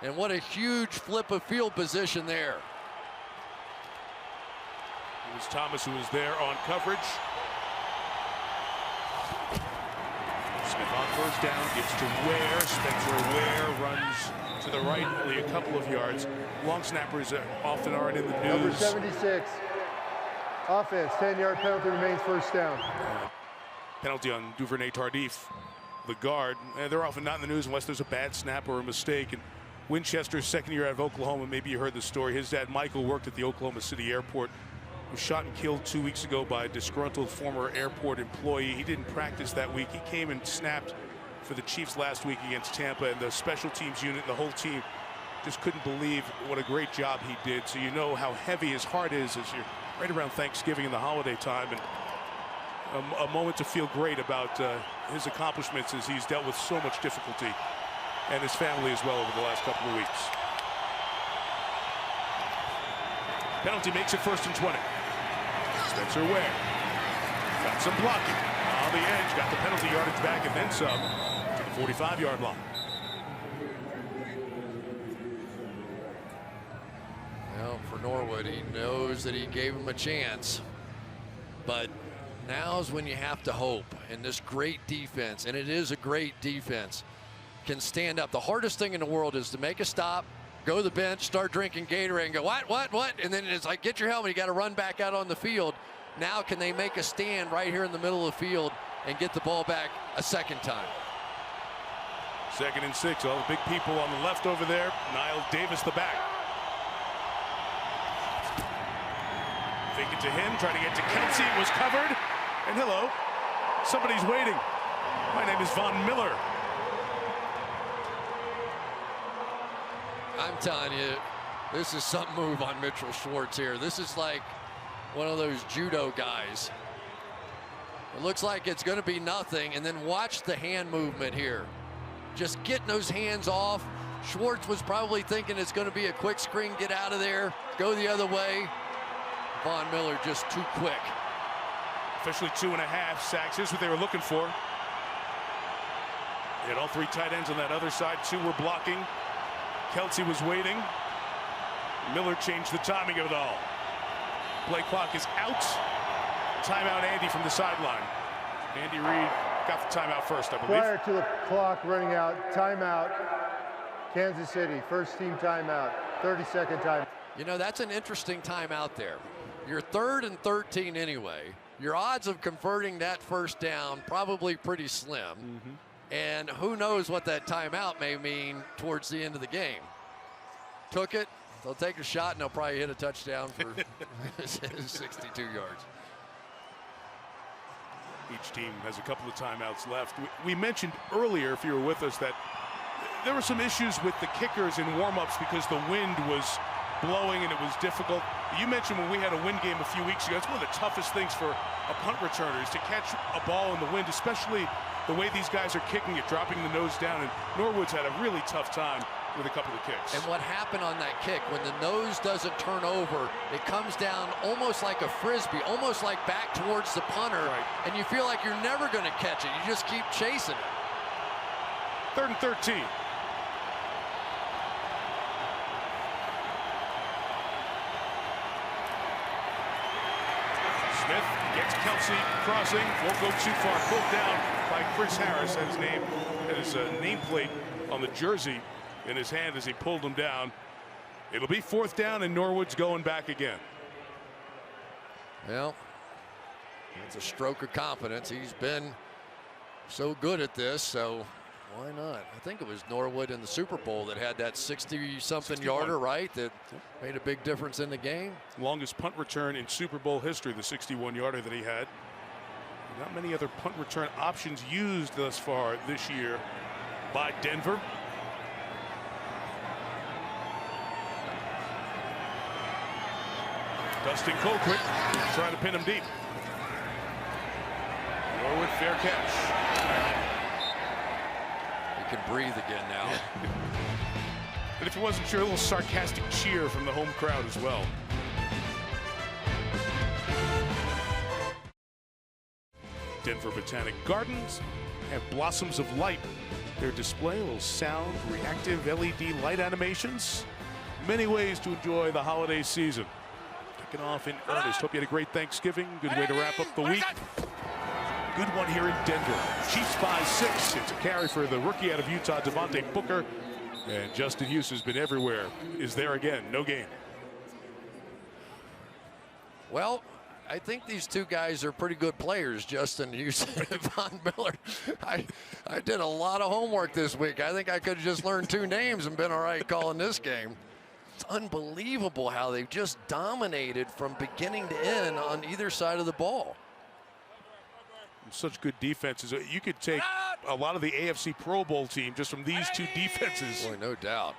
And what a huge flip of field position there. It was Thomas who was there on coverage. Smith on first down, gives to Ware. Spencer Ware runs to the right, only a couple of yards. Long snappers often aren't in the news. Number 76, offense, 10-yard penalty, remains first down. Penalty on Duvernay Tardif, the guard. They're often not in the news unless there's a bad snap or a mistake. And Winchester's second year out of Oklahoma, maybe you heard the story. His dad, Michael, worked at the Oklahoma City airport. Was shot and killed 2 weeks ago by a disgruntled former airport employee. He didn't practice that week. He came and snapped for the Chiefs last week against Tampa, and the special teams unit, the whole team, just couldn't believe what a great job he did. So you know how heavy his heart is as you're right around Thanksgiving and the holiday time, and a moment to feel great about his accomplishments as he's dealt with so much difficulty, and his family as well over the last couple of weeks. Penalty makes it 1st and 20. Spencer Ware got some blocking on the edge, got the penalty yardage back, and then some to the 45-yard line. Well, for Norwood, he knows that he gave him a chance, but now's when you have to hope. And this great defense, and it is a great defense, can stand up. The hardest thing in the world is to make a stop, go to the bench, start drinking Gatorade, and go, what? And then it's like, get your helmet, you got to run back out on the field. Now can they make a stand right here in the middle of the field and get the ball back a second time? 2nd and 6, all the big people on the left over there. Niall Davis, the back. Fake it to him, trying to get to Kelsey, it was covered. And hello, somebody's waiting. My name is Von Miller. I'm telling you, this is some move on Mitchell Schwartz here. This is like one of those judo guys. It looks like it's going to be nothing, and then watch the hand movement here. Just getting those hands off. Schwartz was probably thinking it's going to be a quick screen, get out of there, go the other way. Von Miller just too quick. Officially 2.5 sacks. Here's what they were looking for. They had all 3 tight ends on that other side. 2 were blocking. Kelsey was waiting. Miller changed the timing of it all. Play clock is out. Timeout Andy from the sideline. Andy Reid got the timeout first, I believe. Prior to the clock running out, timeout, Kansas City, first team timeout, 30-second time. You know, that's an interesting timeout there. You're 3rd and 13 anyway. Your odds of converting that first down probably pretty slim. And who knows what that timeout may mean towards the end of the game. Took it, they'll take a shot, and they'll probably hit a touchdown for 62 yards. Each team has a couple of timeouts left. We mentioned earlier, if you were with us, that there were some issues with the kickers in warm-ups because the wind was blowing and it was difficult. You mentioned when we had a wind game a few weeks ago, it's one of the toughest things for a punt returner is to catch a ball in the wind, especially the way these guys are kicking it, dropping the nose down. And Norwood's had a really tough time with a couple of kicks. And what happened on that kick, when the nose doesn't turn over, it comes down almost like a frisbee, almost like back towards the punter, and you feel like you're never going to catch it. You just keep chasing it. 3rd and 13. Smith gets Kelsey crossing, won't go too far, pulled down by Chris Harris. Had his nameplate on the jersey in his hand as he pulled him down. It'll be 4th down, and Norwood's going back again. Well, it's a stroke of confidence. He's been so good at this, so why not? I think it was Norwood in the Super Bowl that had that 60-something yarder, right? That made a big difference in the game. Longest punt return in Super Bowl history, the 61-yarder that he had. Not many other punt return options used thus far this year by Denver. Dustin Colquitt trying to pin him deep. Norwood, fair catch. He can breathe again now. And if you wasn't sure, a little sarcastic cheer from the home crowd as well. Denver Botanic Gardens have Blossoms of Light. Their display, a little sound, reactive LED light animations. Many ways to enjoy the holiday season. Kicking off in earnest. Hope you had a great Thanksgiving. Good way to wrap up the week. Good one here in Denver. Chiefs by 6. It's a carry for the rookie out of Utah, Devontae Booker. And Justin Houston has been everywhere. Is there again. No gain. Well, I think these two guys are pretty good players, Justin Houston and Von Miller. I did a lot of homework this week. I think I could have just learned 2 names and been all right calling this game. It's unbelievable how they've just dominated from beginning to end on either side of the ball. Such good defenses. You could take a lot of the AFC Pro Bowl team just from these 2 defenses. Boy, no doubt.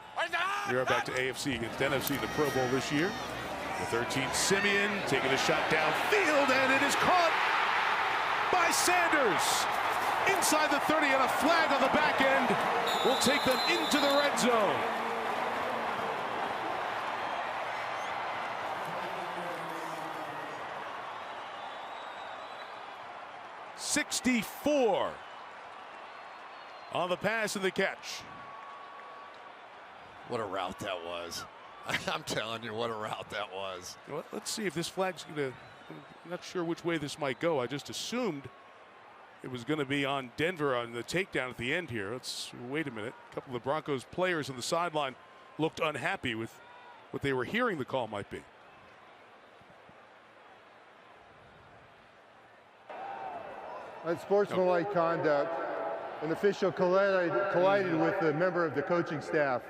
We are back to AFC against NFC in the Pro Bowl this year. The 13th, Simeon taking a shot downfield, and it is caught by Sanders. Inside the 30, and a flag on the back end will take them into the red zone. .64 on the pass and the catch. What a route that was. I'm telling you, what a route that was. Well, let's see if this flag's going to, I'm not sure which way this might go. I just assumed it was going to be on Denver on the takedown at the end here. Let's wait a minute. A couple of the Broncos players on the sideline looked unhappy with what they were hearing the call might be. Unsportsmanlike conduct. An official collided with a member of the coaching staff.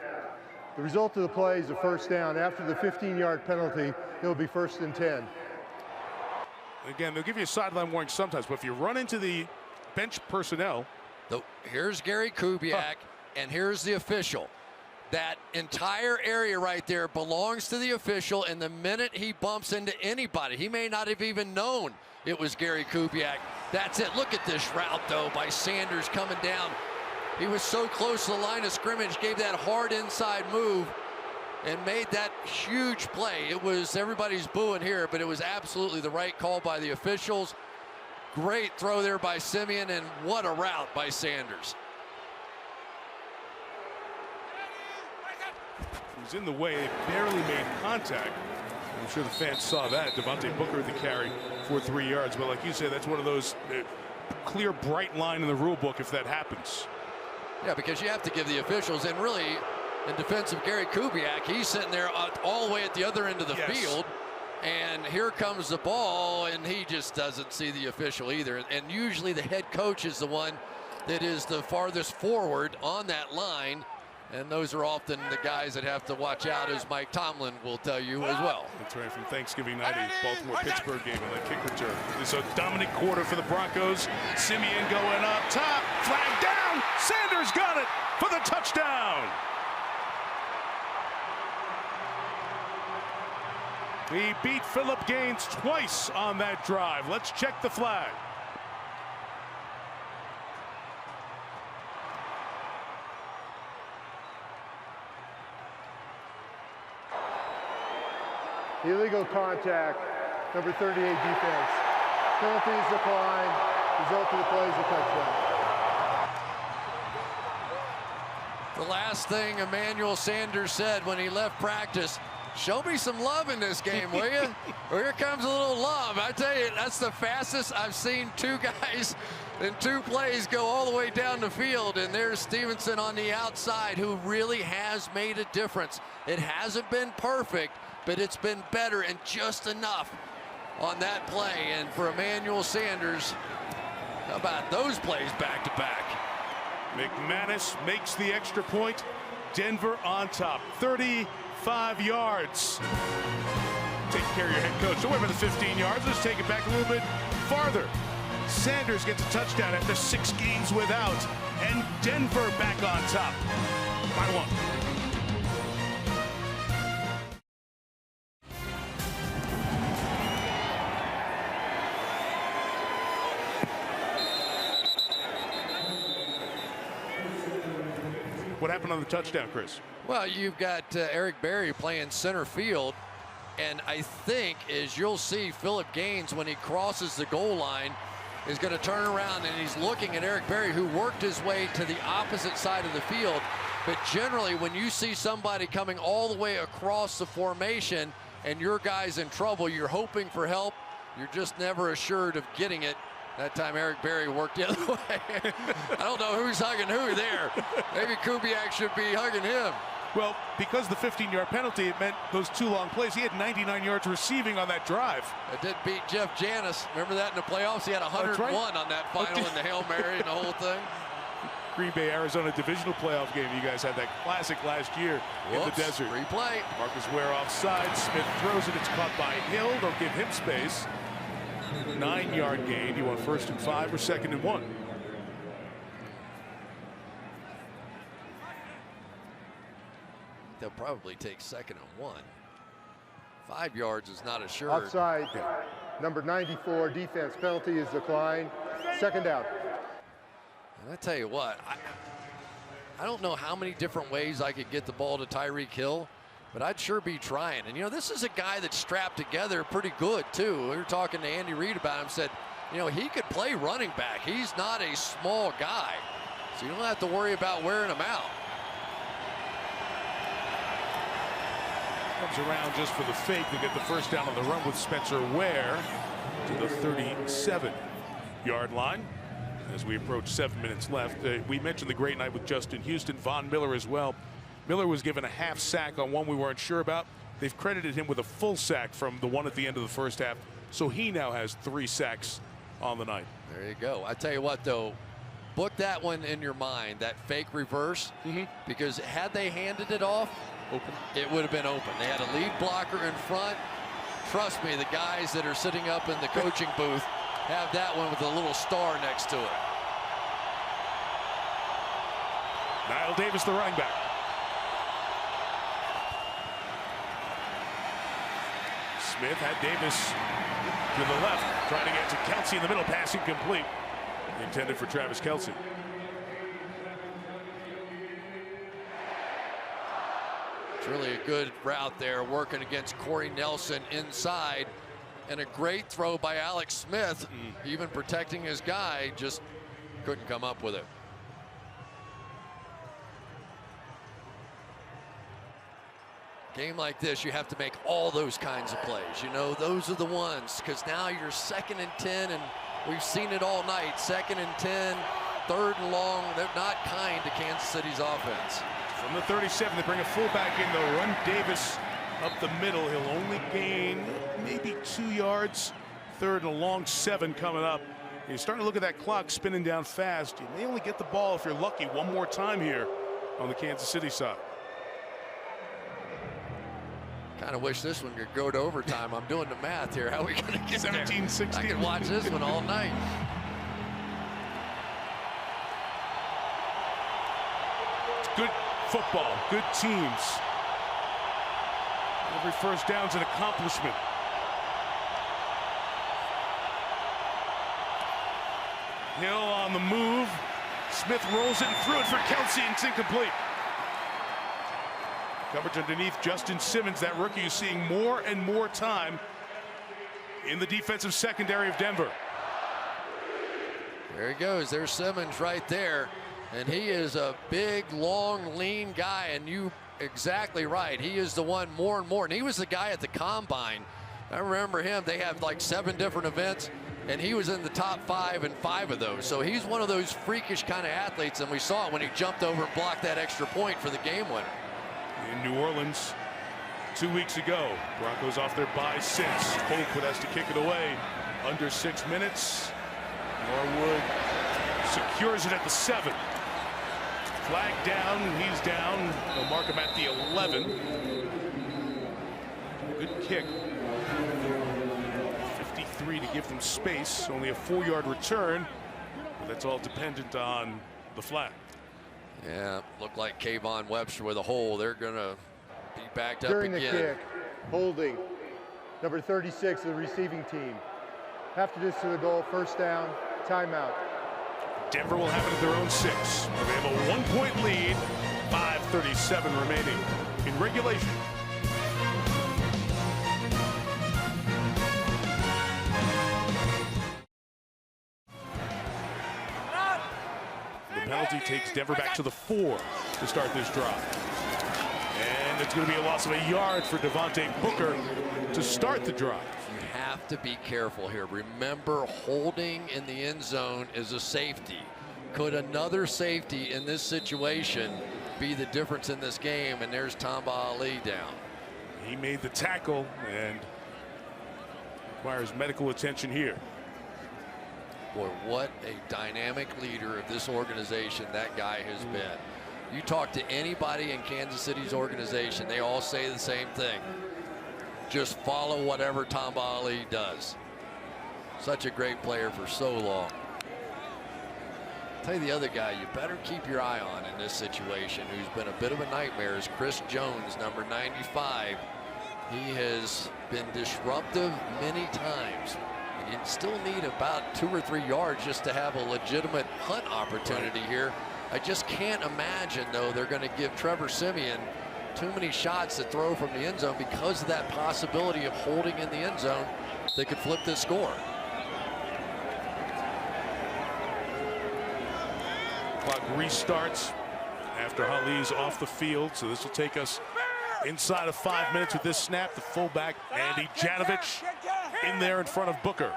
The result of the play is a 1st down. After the 15-yard penalty, it'll be 1st and 10. Again, they'll give you a sideline warning sometimes, but if you run into the bench personnel. Here's Gary Kubiak, and here's the official. That entire area right there belongs to the official, and the minute he bumps into anybody, he may not have even known it was Gary Kubiak. That's it. Look at this route, though, by Sanders coming down. He was so close to the line of scrimmage, gave that hard inside move, and made that huge play. It was, everybody's booing here, but it was absolutely the right call by the officials. Great throw there by Simeon, and what a route by Sanders. He was in the way, barely made contact. I'm sure the fans saw that. Devontae Booker the carry for 3 yards. But like you said, that's one of those clear, bright line in the rule book if that happens. Yeah, because you have to give the officials, and really, in defense of Gary Kubiak, he's sitting there all the way at the other end of the field, and here comes the ball, and he just doesn't see the official either. And usually the head coach is the one that is the farthest forward on that line, and those are often the guys that have to watch out, as Mike Tomlin will tell you as well. That's right, from Thanksgiving night, Baltimore-Pittsburgh game on that kick return. It's a dominant quarter for the Broncos. Simeon going up top, flag down. Sanders got it for the touchdown. He beat Phillip Gaines twice on that drive. Let's check the flag. Illegal contact, number 38 defense. Penalty is declined. Result of the play is a touchdown. The last thing Emmanuel Sanders said when he left practice, Show me some love in this game, will you? Well, here comes a little love. I tell you, that's the fastest I've seen two guys in 2 plays go all the way down the field. And there's Stevenson on the outside, who really has made a difference. It hasn't been perfect, but it's been better and just enough on that play. And for Emmanuel Sanders, how about those plays back to back? McManus makes the extra point. Denver on top, 35 yards. Take care of your head coach. Don't worry about the 15 yards. Let's take it back a little bit farther. Sanders gets a touchdown after 6 games without, and Denver back on top by 1. What happened on the touchdown, Chris? Well, you've got Eric Berry playing center field, and I think, as you'll see, Philip Gaines, when he crosses the goal line, is going to turn around, and he's looking at Eric Berry, who worked his way to the opposite side of the field. But generally, when you see somebody coming all the way across the formation and your guy's in trouble, you're hoping for help. You're just never assured of getting it. That time Eric Berry worked the other way. I don't know who's hugging who there. Maybe Kubiak should be hugging him. Well, because the 15-yard penalty, it meant those 2 long plays. He had 99 yards receiving on that drive. It did beat Jeff Janis. Remember that in the playoffs? He had 101 on that final in the Hail Mary and the whole thing. Green Bay, Arizona divisional playoff game. You guys had that classic last year in the desert. Replay. Marcus Ware offside. Smith throws it. It's caught by Hill. Don't give him space. 9-yard gain. You want 1st and 5 or 2nd and 1? They'll probably take 2nd and 1. 5 yards is not assured. Offside. Number 94, defense penalty is declined. 2nd down. And I tell you what, I don't know how many different ways I could get the ball to Tyreek Hill, but I'd sure be trying. And, you know, this is a guy that's strapped together pretty good, too. We were talking to Andy Reid about him, said, you know, he could play running back. He's not a small guy, so you don't have to worry about wearing him out. Comes around just for the fake to get the 1st down on the run with Spencer Ware to the 37-yard line. As we approach 7 minutes left, we mentioned the great night with Justin Houston, Von Miller as well. Miller was given a half sack on one we weren't sure about. They've credited him with a full sack from the one at the end of the 1st half, so he now has 3 sacks on the night. There you go. I tell you what, though, book that one in your mind, that fake reverse, because had they handed it off, it would have been open. They had a lead blocker in front. Trust me, the guys that are sitting up in the coaching booth have that one with a little star next to it. Niall Davis, the running back. Smith had Davis to the left, trying to get to Kelsey in the middle, pass incomplete. Intended for Travis Kelsey. It's really a good route there, working against Corey Nelson inside, and a great throw by Alex Smith, even protecting his guy, just couldn't come up with it. Game like this, you have to make all those kinds of plays. You know, those are the ones, because now you're 2nd and 10, and we've seen it all night. 2nd and 10, 3rd and long. They're not kind to Kansas City's offense. From the 37, they bring a fullback in. They'll run Davis up the middle. He'll only gain maybe 2 yards. 3rd and a long 7 coming up. You're starting to look at that clock spinning down fast. You may only get the ball, if you're lucky, one more time here on the Kansas City side. Kind of wish this one could go to overtime. I'm doing the math here. How are we going to get 17-16. I could watch this one all night. It's good football, good teams. Every 1st down's an accomplishment. Hill on the move. Smith rolls it and threw it for Kelsey, and it's incomplete. Coverage underneath Justin Simmons, that rookie is seeing more and more time in the defensive secondary of Denver. There he goes. There's Simmons right there. And he is a big, long, lean guy, and you exactly right. He is the one more and more. And he was the guy at the combine. I remember him. They had like 7 different events, and he was in the top 5 in 5 of those. So he's one of those freakish kind of athletes, and we saw it when he jumped over and blocked that extra point for the game winner. In New Orleans 2 weeks ago, Broncos off their bye since. Colquitt has to kick it away under 6 minutes. Norwood secures it at the 7. Flag down, he's down. They'll mark him at the 11. Good kick. 53 to give them space. Only a 4-yard return. But that's all dependent on the flag. Yeah, looked like Kayvon Webster with a hole. They're going to be backed up During again. the kick, holding. Number 36 of the receiving team. Half the distance to the goal, first down, timeout. Denver will have it at their own 6. They have a 1-point lead, 5:37 remaining in regulation. The penalty takes Denver back to the 4 to start this drive. And it's going to be a loss of a yard for Devontae Booker to start the drive. You have to be careful here. Remember, holding in the end zone is a safety. Could another safety in this situation be the difference in this game? And there's Tamba Ali down. He made the tackle and requires medical attention here. Boy, what a dynamic leader of this organization that guy has been. You talk to anybody in Kansas City's organization, they all say the same thing. Just follow whatever Tamba Ali does. Such a great player for so long. I'll tell you the other guy you better keep your eye on in this situation, who's been a bit of a nightmare, is Chris Jones, number 95. He has been disruptive many times. You still need about 2 or 3 yards just to have a legitimate punt opportunity here. I just can't imagine, though, they're going to give Trevor Siemian too many shots to throw from the end zone because of that possibility of holding in the end zone. They could flip this score. Clock restarts after Ali's off the field, so this will take us inside of 5 minutes with this snap. The fullback, Andy Janovich, in there in front of Booker.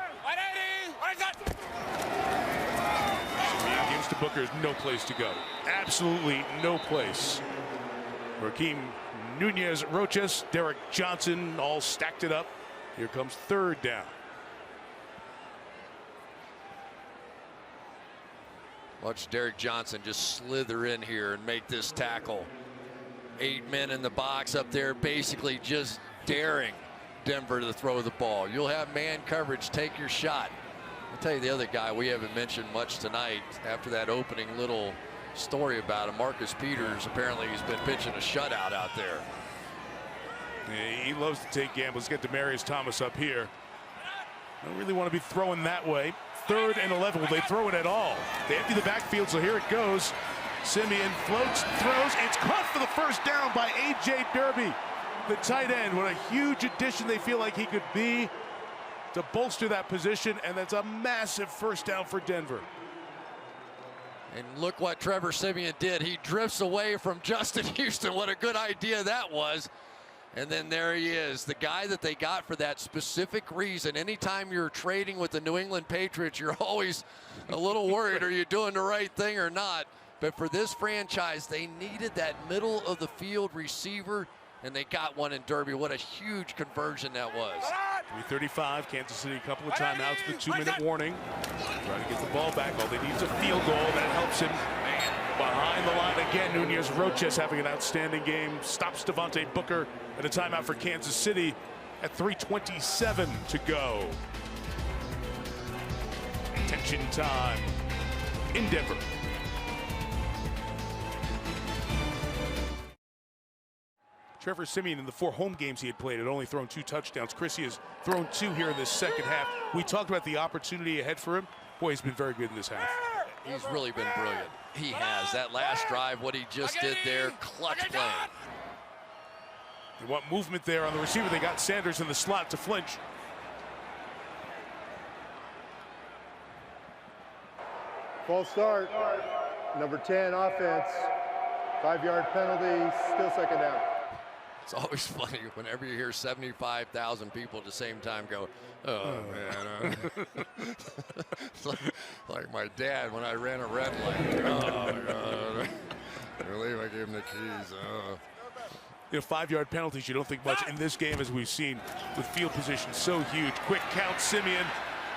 Siemian gives to Booker. There's no place to go. Absolutely no place. Raheem Nunez Roches, Derek Johnson all stacked it up. Here comes 3rd down. Watch Derek Johnson just slither in here and make this tackle. 8 men in the box up there, basically just daring Denver to throw the ball. You'll have man coverage, take your shot. I'll tell you the other guy we haven't mentioned much tonight after that opening little story about him. Marcus Peters, apparently he's been pitching a shutout out there. Yeah, he loves to take gambles. Let's get Demaryius Thomas up here. Don't really want to be throwing that way. 3rd and 11. Will they throw it at all? They empty the backfield, so here it goes. Siemian floats, throws. It's caught for the first down by A.J. Derby, the tight end. What a huge addition they feel like he could be to bolster that position, and that's a massive first down for Denver. And look what Trevor Siemian did. He drifts away from Justin Houston. What a good idea that was. And then there he is, the guy that they got for that specific reason. Anytime you're trading with the New England Patriots, you're always a little worried, are you doing the right thing or not? But for this franchise, they needed that middle of the field receiver, and they got one in Derby. What a huge conversion that was. 3:35, Kansas City, a couple of timeouts with 2-minute warning. Trying to get the ball back. All they need is a field goal. That helps him behind the line again. Nunez Roches having an outstanding game. Stops Devontae Booker at a timeout for Kansas City at 3:27 to go. Attention time in Denver. Trevor Siemian, in the 4 home games he had played, had only thrown 2 touchdowns. Chrissy has thrown 2 here in this second half. We talked about the opportunity ahead for him. Boy, he's been very good in this half. He's really been brilliant. He has. That last drive, what he just did there, clutch play. They want movement there on the receiver. They got Sanders in the slot to flinch. False start. Number 10, offense. 5-yard penalty, still second down. It's always funny whenever you hear 75,000 people at the same time go, oh, man. It's like my dad when I ran a red light. Oh, God. I believe I gave him the keys. Oh. You know, 5-yard penalties, you don't think much in this game, as we've seen with field position so huge. Quick count, Simeon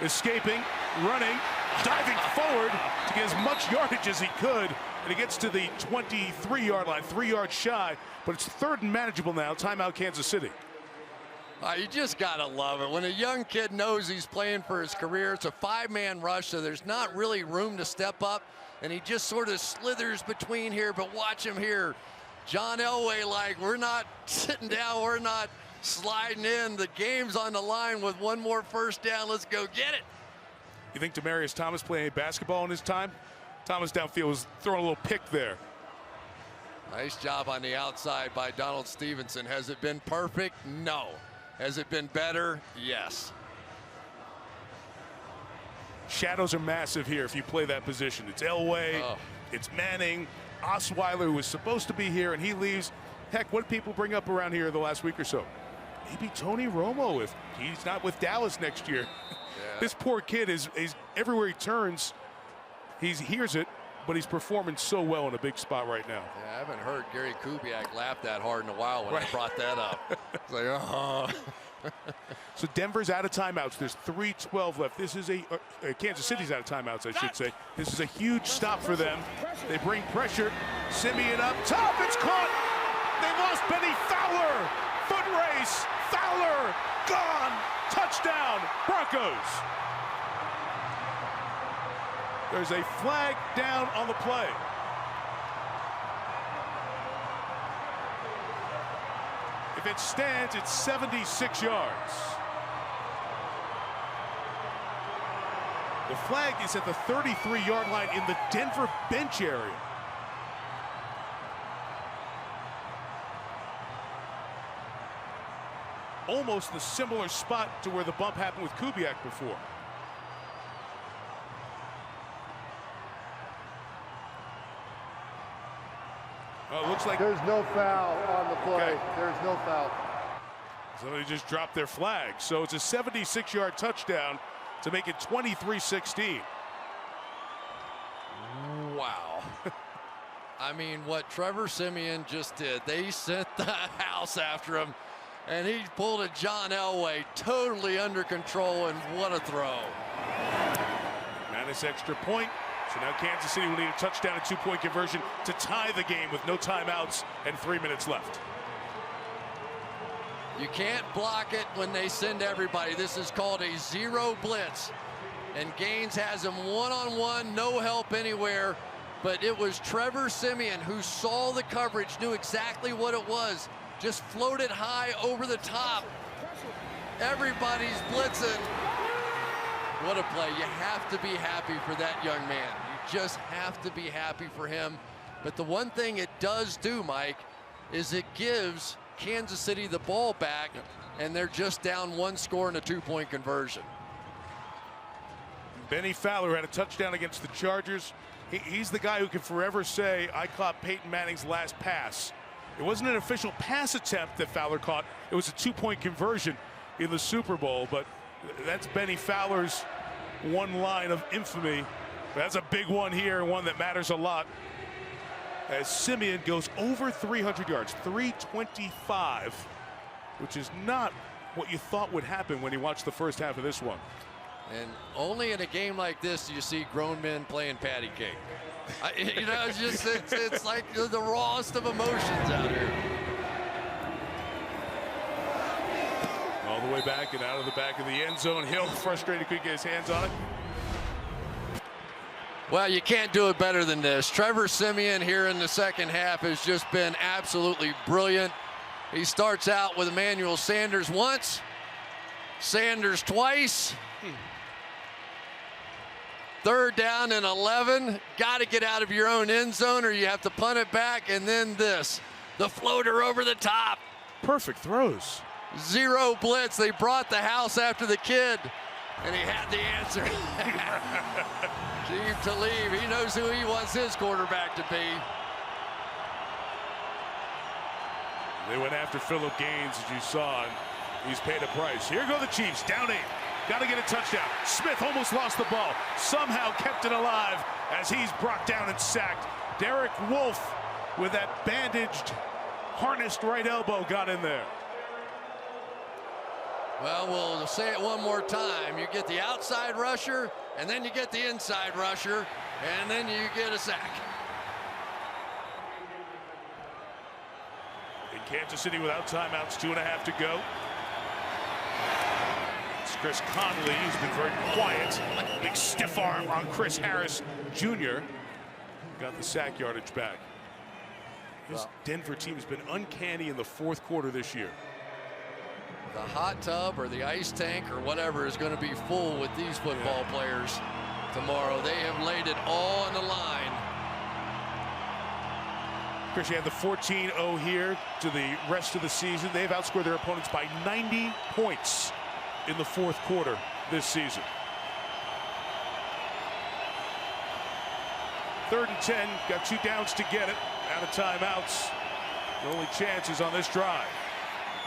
escaping, running, diving forward to get as much yardage as he could. And he gets to the 23-yard line, 3 yards shy, but it's 3rd and manageable now. Timeout, Kansas City. You just got to love it. When a young kid knows he's playing for his career, it's a 5-man rush, so there's not really room to step up. And he just sort of slithers between here, but watch him here. John Elway, like, we're not sitting down, we're not sliding in. The game's on the line with one more first down. Let's go get it. You think Demaryius Thomas playing basketball in his time? Thomas downfield was throwing a little pick there. Nice job on the outside by Donald Stevenson. Has it been perfect? No. Has it been better? Yes. Shadows are massive here if you play that position. It's Elway, it's Manning, Osweiler, who was supposed to be here, and he leaves. Heck, what people bring up around here the last week or so? Maybe Tony Romo if he's not with Dallas next year. Yeah. This poor kid is everywhere he turns, he hears it, but he's performing so well in a big spot right now. Yeah, I haven't heard Gary Kubiak laugh that hard in a while when I brought that up. It's like, So Denver's out of timeouts. There's 3:12 left. This is Kansas City's out of timeouts, I should say. This is a huge stop for them. They bring pressure. Simeon up top. It's caught. They lost Benny Fowler. Foot race. Fowler gone. Touchdown, Broncos. There's a flag down on the play. If it stands, it's 76 yards. The flag is at the 33-yard line in the Denver bench area. Almost the similar spot to where the bump happened with Kubiak before. It looks like there's no foul on the play. Okay. There's no foul. Somebody just dropped their flag. So it's a 76-yard touchdown to make it 23-16. Wow. I mean, what Trevor Siemian just did, they sent the house after him, and he pulled a John Elway totally under control, and what a throw. Nice extra point. So now Kansas City will need a touchdown and 2-point conversion to tie the game with no timeouts and 3 minutes left. You can't block it when they send everybody. This is called a zero blitz. And Gaines has him one-on-one, no help anywhere. But it was Trevor Siemian who saw the coverage, knew exactly what it was. Just floated high over the top. Everybody's blitzing. What a play. You have to be happy for that young man. You just have to be happy for him. But the one thing it does do, Mike, is it gives Kansas City the ball back, and they're just down 1 score in a 2-point conversion. Benny Fowler had a touchdown against the Chargers. He's the guy who can forever say, I caught Peyton Manning's last pass. It wasn't an official pass attempt that Fowler caught. It was a 2-point conversion in the Super Bowl, but that's Benny Fowler's one line of infamy. That's a big one here, and one that matters a lot. As Simeon goes over 300 yards, 325, which is not what you thought would happen when you watched the first half of this one. And only in a game like this do you see grown men playing patty cake. You know, it's like the rawest of emotions out here. All the way back and out of the back of the end zone. Hill frustrated, couldn't get his hands on it. Well, you can't do it better than this. Trevor Siemian here in the second half has just been absolutely brilliant. He starts out with Emmanuel Sanders once, Sanders twice. 3rd down and 11. Got to get out of your own end zone or you have to punt it back. And then this, the floater over the top. Perfect throws. Zero blitz. They brought the house after the kid. And he had the answer. Aqib Talib, he knows who he wants his quarterback to be. They went after Phillip Gaines, as you saw, and he's paid a price. Here go the Chiefs, down 8. Got to get a touchdown. Smith almost lost the ball. Somehow kept it alive as he's brought down and sacked. Derek Wolfe with that bandaged, harnessed right elbow got in there. Well, we'll say it one more time. You get the outside rusher, and then you get the inside rusher, and then you get a sack. In Kansas City without timeouts, 2.5 to go. It's Chris Conley, who's been very quiet. Big stiff arm on Chris Harris Jr. Got the sack yardage back. This Denver team has been uncanny in the fourth quarter this year. The hot tub or the ice tank or whatever is going to be full with these football players tomorrow. They have laid it all on the line. Chris, you had the 14-0 here to the rest of the season. They've outscored their opponents by 90 points in the fourth quarter this season. 3rd and 10, got 2 downs to get it. Out of timeouts. The only chance is on this drive.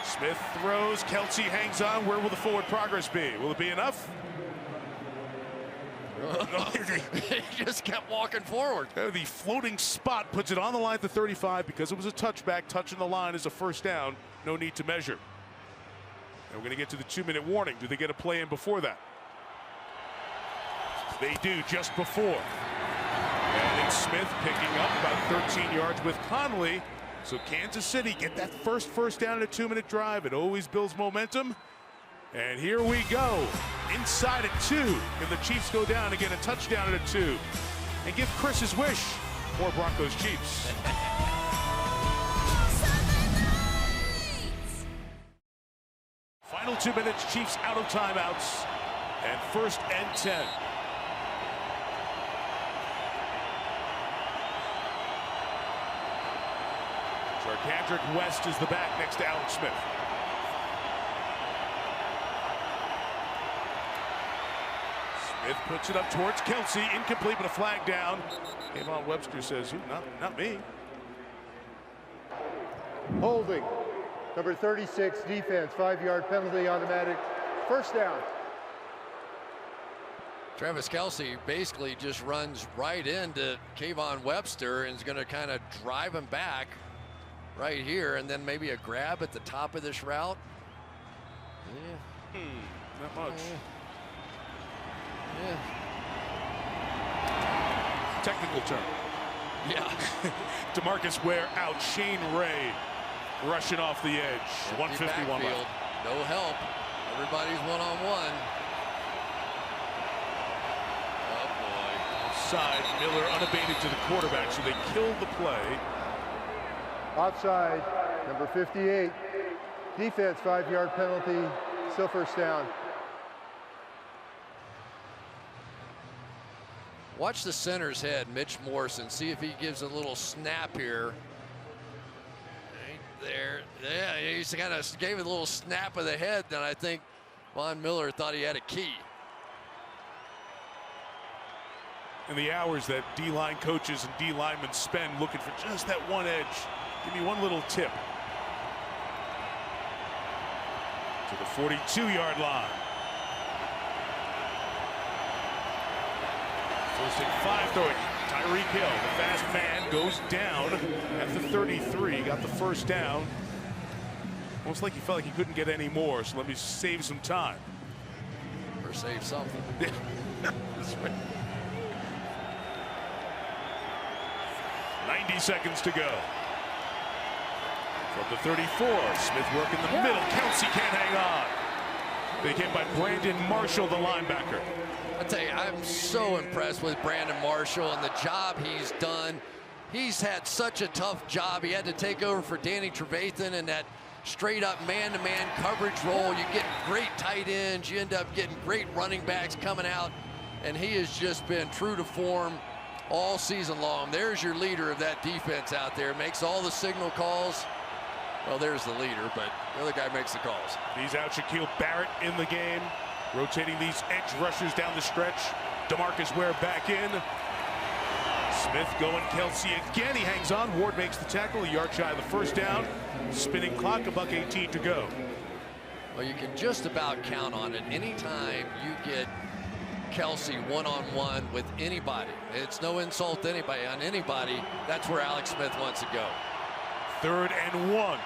Smith throws, Kelsey hangs on. Where will the forward progress be? Will it be enough? He just kept walking forward. The floating spot puts it on the line at the 35 because it was a touchback. Touching the line is a first down. No need to measure. And we're going to get to the 2-minute warning. Do they get a play in before that? They do just before. And it's Smith picking up about 13 yards with Conley. So Kansas City get that first down in a 2-minute drive. It always builds momentum. And here we go. Inside at 2. Can the Chiefs go down and get a touchdown at a 2? And give Chris his wish. More Broncos Chiefs. Final 2 minutes. Chiefs out of timeouts. And 1st and 10. Kendrick West is the back next to Alex Smith. Smith puts it up towards Kelsey, incomplete, but a flag down. Kayvon Webster says, not me. Holding. Number 36, defense, 5-yard penalty, automatic. 1st down. Travis Kelsey basically just runs right into Kayvon Webster and is going to kind of drive him back right here, and then maybe a grab at the top of this route. Yeah. Not much. Yeah. Technical term. Yeah. DeMarcus Ware out. Shane Ray rushing off the edge. 151 left. No help. Everybody's one-on-one. Oh boy. Offside. Miller unabated to the quarterback, so they killed the play. Offside, number 58. Defense, 5-yard penalty, still 1st down. Watch the center's head, Mitch Morrison. See if he gives a little snap here. Right there. Yeah, he kind of gave it a little snap of the head, and I think Von Miller thought he had a key. In the hours that D-line coaches and D-linemen spend looking for just that one edge, give me one little tip. To the 42-yard line. 1st and 5 throwing. Tyreek Hill, the fast man, goes down at the 33. Got the 1st down. Almost like he felt like he couldn't get any more, so let me save some time. Or save something. That's right. 90 seconds to go. From the 34, Smith working the middle. Kelsey can't hang on. They came by Brandon Marshall, the linebacker. I tell you, I'm so impressed with Brandon Marshall and the job he's done. He's had such a tough job. He had to take over for Danny Trevathan in that straight-up man-to-man coverage role. You get great tight ends. You end up getting great running backs coming out. And he has just been true to form all season long. There's your leader of that defense out there. Makes all the signal calls. Well, there's the leader, but the other guy makes the calls. He's out. Shaquille Barrett in the game. Rotating these edge rushers down the stretch. DeMarcus Ware back in. Smith going Kelsey again. He hangs on. Ward makes the tackle. A yard shy of the first down. Spinning clock, $1:18 to go. Well, you can just about count on it. Anytime you get Kelsey one-on-one with anybody, it's no insult to anybody, on anybody, that's where Alex Smith wants to go. 3rd and 1.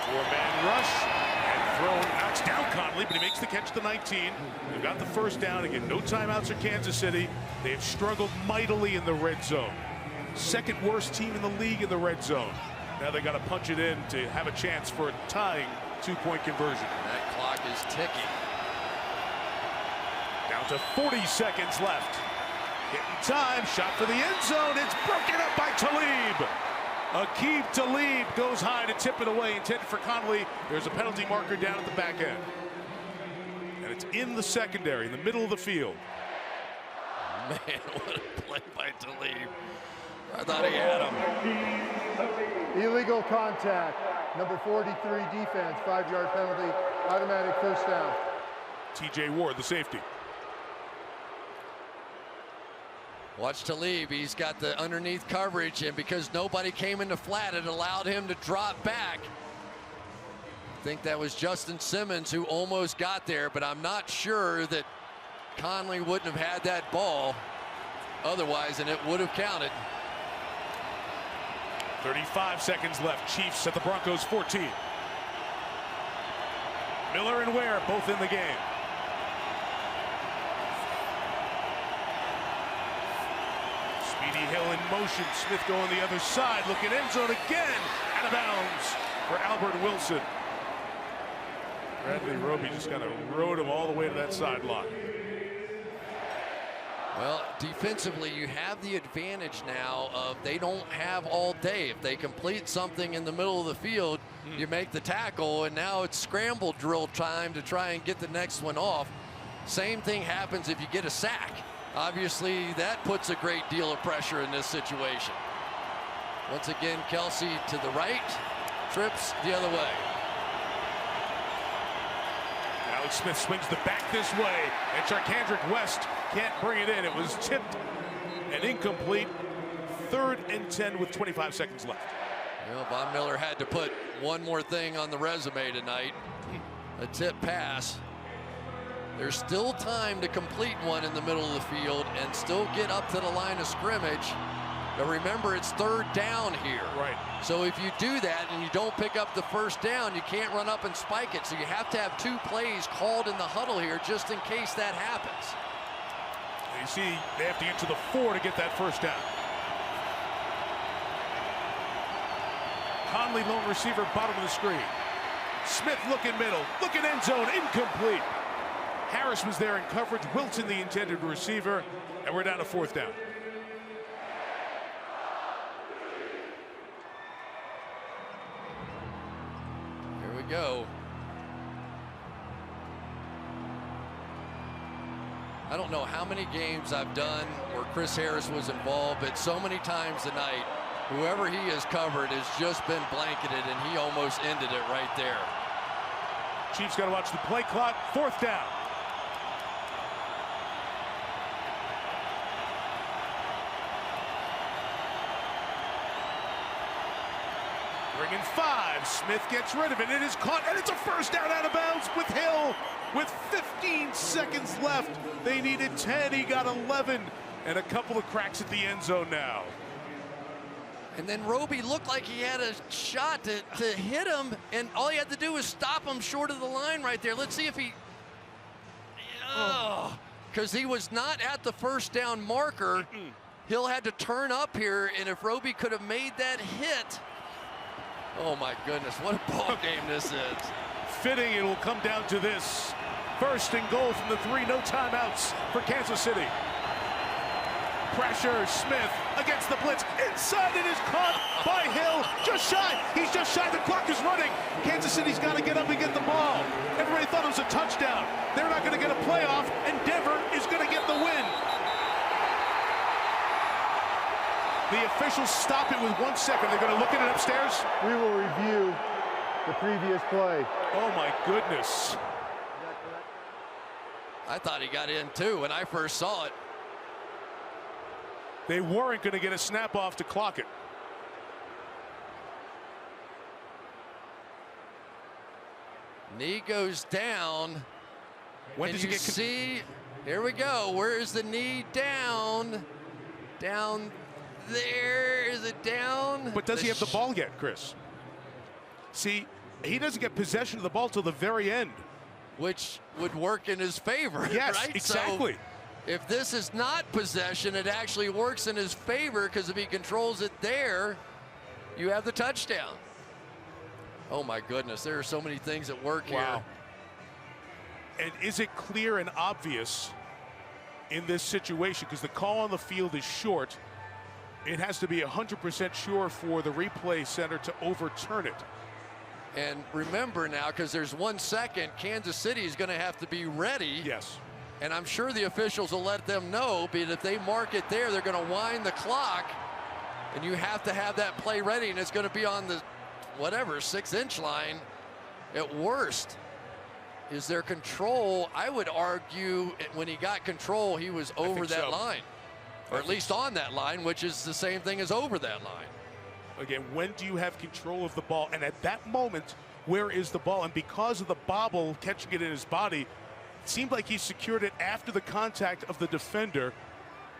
4-man rush. Throw knocks down Conley, but he makes the catch at the 19. They've got the first down. Again, no timeouts for Kansas City. They have struggled mightily in the red zone. 2nd worst team in the league in the red zone. Now they got to punch it in to have a chance for a tying 2-point conversion. That clock is ticking. Down to 40 seconds left. Getting time. Shot for the end zone. It's broken up by Talib. Aqib Talib goes high to tip it away, intended for Conley. There's a penalty marker down at the back end. And it's in the secondary, in the middle of the field. Man, what a play by Talib. I thought he had him. Illegal contact. Number 43 defense, 5-yard penalty, automatic first down. TJ Ward, the safety. Watch Talib, he's got the underneath coverage, and because nobody came into flat, it allowed him to drop back. I think that was Justin Simmons who almost got there, but I'm not sure that Conley wouldn't have had that ball otherwise, and it would have counted. 35 seconds left. Chiefs at the Broncos 14. Miller and Ware both in the game. Hill in motion. Smith going the other side. Looking end zone again. Out of bounds for Albert Wilson. Bradley Roby just kind of rode him all the way to that sideline. Well, defensively, you have the advantage now of they don't have all day. If they complete something in the middle of the field, you make the tackle, and now it's scramble drill time to try and get the next one off. Same thing happens if you get a sack. Obviously, that puts a great deal of pressure in this situation. Once again, Kelsey to the right, trips the other way. Alex Smith swings the back this way, and Charkandrick West can't bring it in. It was tipped and incomplete. 3rd and 10 with 25 seconds left. Well, Von Miller had to put one more thing on the resume tonight. A tip pass. There's still time to complete one in the middle of the field and still get up to the line of scrimmage. But remember, it's 3rd down here. Right. So if you do that and you don't pick up the first down, you can't run up and spike it. So you have to have 2 plays called in the huddle here just in case that happens. And you see, they have to get to the 4 to get that first down. Conley, lone receiver, bottom of the screen. Smith looking middle, looking end zone, incomplete. Harris was there in coverage. Wilson, the intended receiver, and we're down to 4th down. Here we go. I don't know how many games I've done where Chris Harris was involved, but so many times tonight, whoever he has covered has just been blanketed, and he almost ended it right there. Chiefs got to watch the play clock. 4th down. Bringing 5. Smith gets rid of it. It is caught, and it's a first down out of bounds with Hill. With 15 seconds left, they needed 10. He got 11, and a couple of cracks at the end zone now. And then Roby looked like he had a shot to hit him, and all he had to do was stop him short of the line right there. Let's see if he... Because he was not at the first down marker. Hill had to turn up here, and if Roby could have made that hit... Oh my goodness, what a ball game this is. Fitting, it will come down to this. 1st and goal from the 3, no timeouts for Kansas City. Pressure, Smith against the blitz. Inside, it is caught by Hill. Just shy, he's just shy, the clock is running. Kansas City's got to get up and get the ball. Everybody thought it was a touchdown. They're not going to get a playoff, and Denver is going to get the win. The officials stop it with 1 second. They're going to look at it upstairs. We will review the previous play. Oh my goodness. I thought he got in too when I first saw it. They weren't going to get a snap off to clock it. Knee goes down. When does he get see? Here we go. Where is the knee down? Down there. Is it down? But does he have the ball yet, Chris? See, he doesn't get possession of the ball till the very end. Which would work in his favor. Yes, right? exactly. So if this is not possession, it actually works in his favor, because if he controls it there, you have the touchdown. Oh my goodness, there are so many things at work here. And is it clear and obvious in this situation? Because the call on the field is short. It has to be 100% sure for the replay center to overturn it. And remember now, because there's 1 second, Kansas City is going to have to be ready. Yes. And I'm sure the officials will let them know, but if they mark it there, they're going to wind the clock. And you have to have that play ready, and it's going to be on the, whatever, 6-inch line at worst. Is there control? I would argue when he got control, he was over that line. Or at least on that line, which is the same thing as over that line. Again, when do you have control of the ball? And at that moment, where is the ball? And because of the bobble catching it in his body, it seemed like he secured it after the contact of the defender.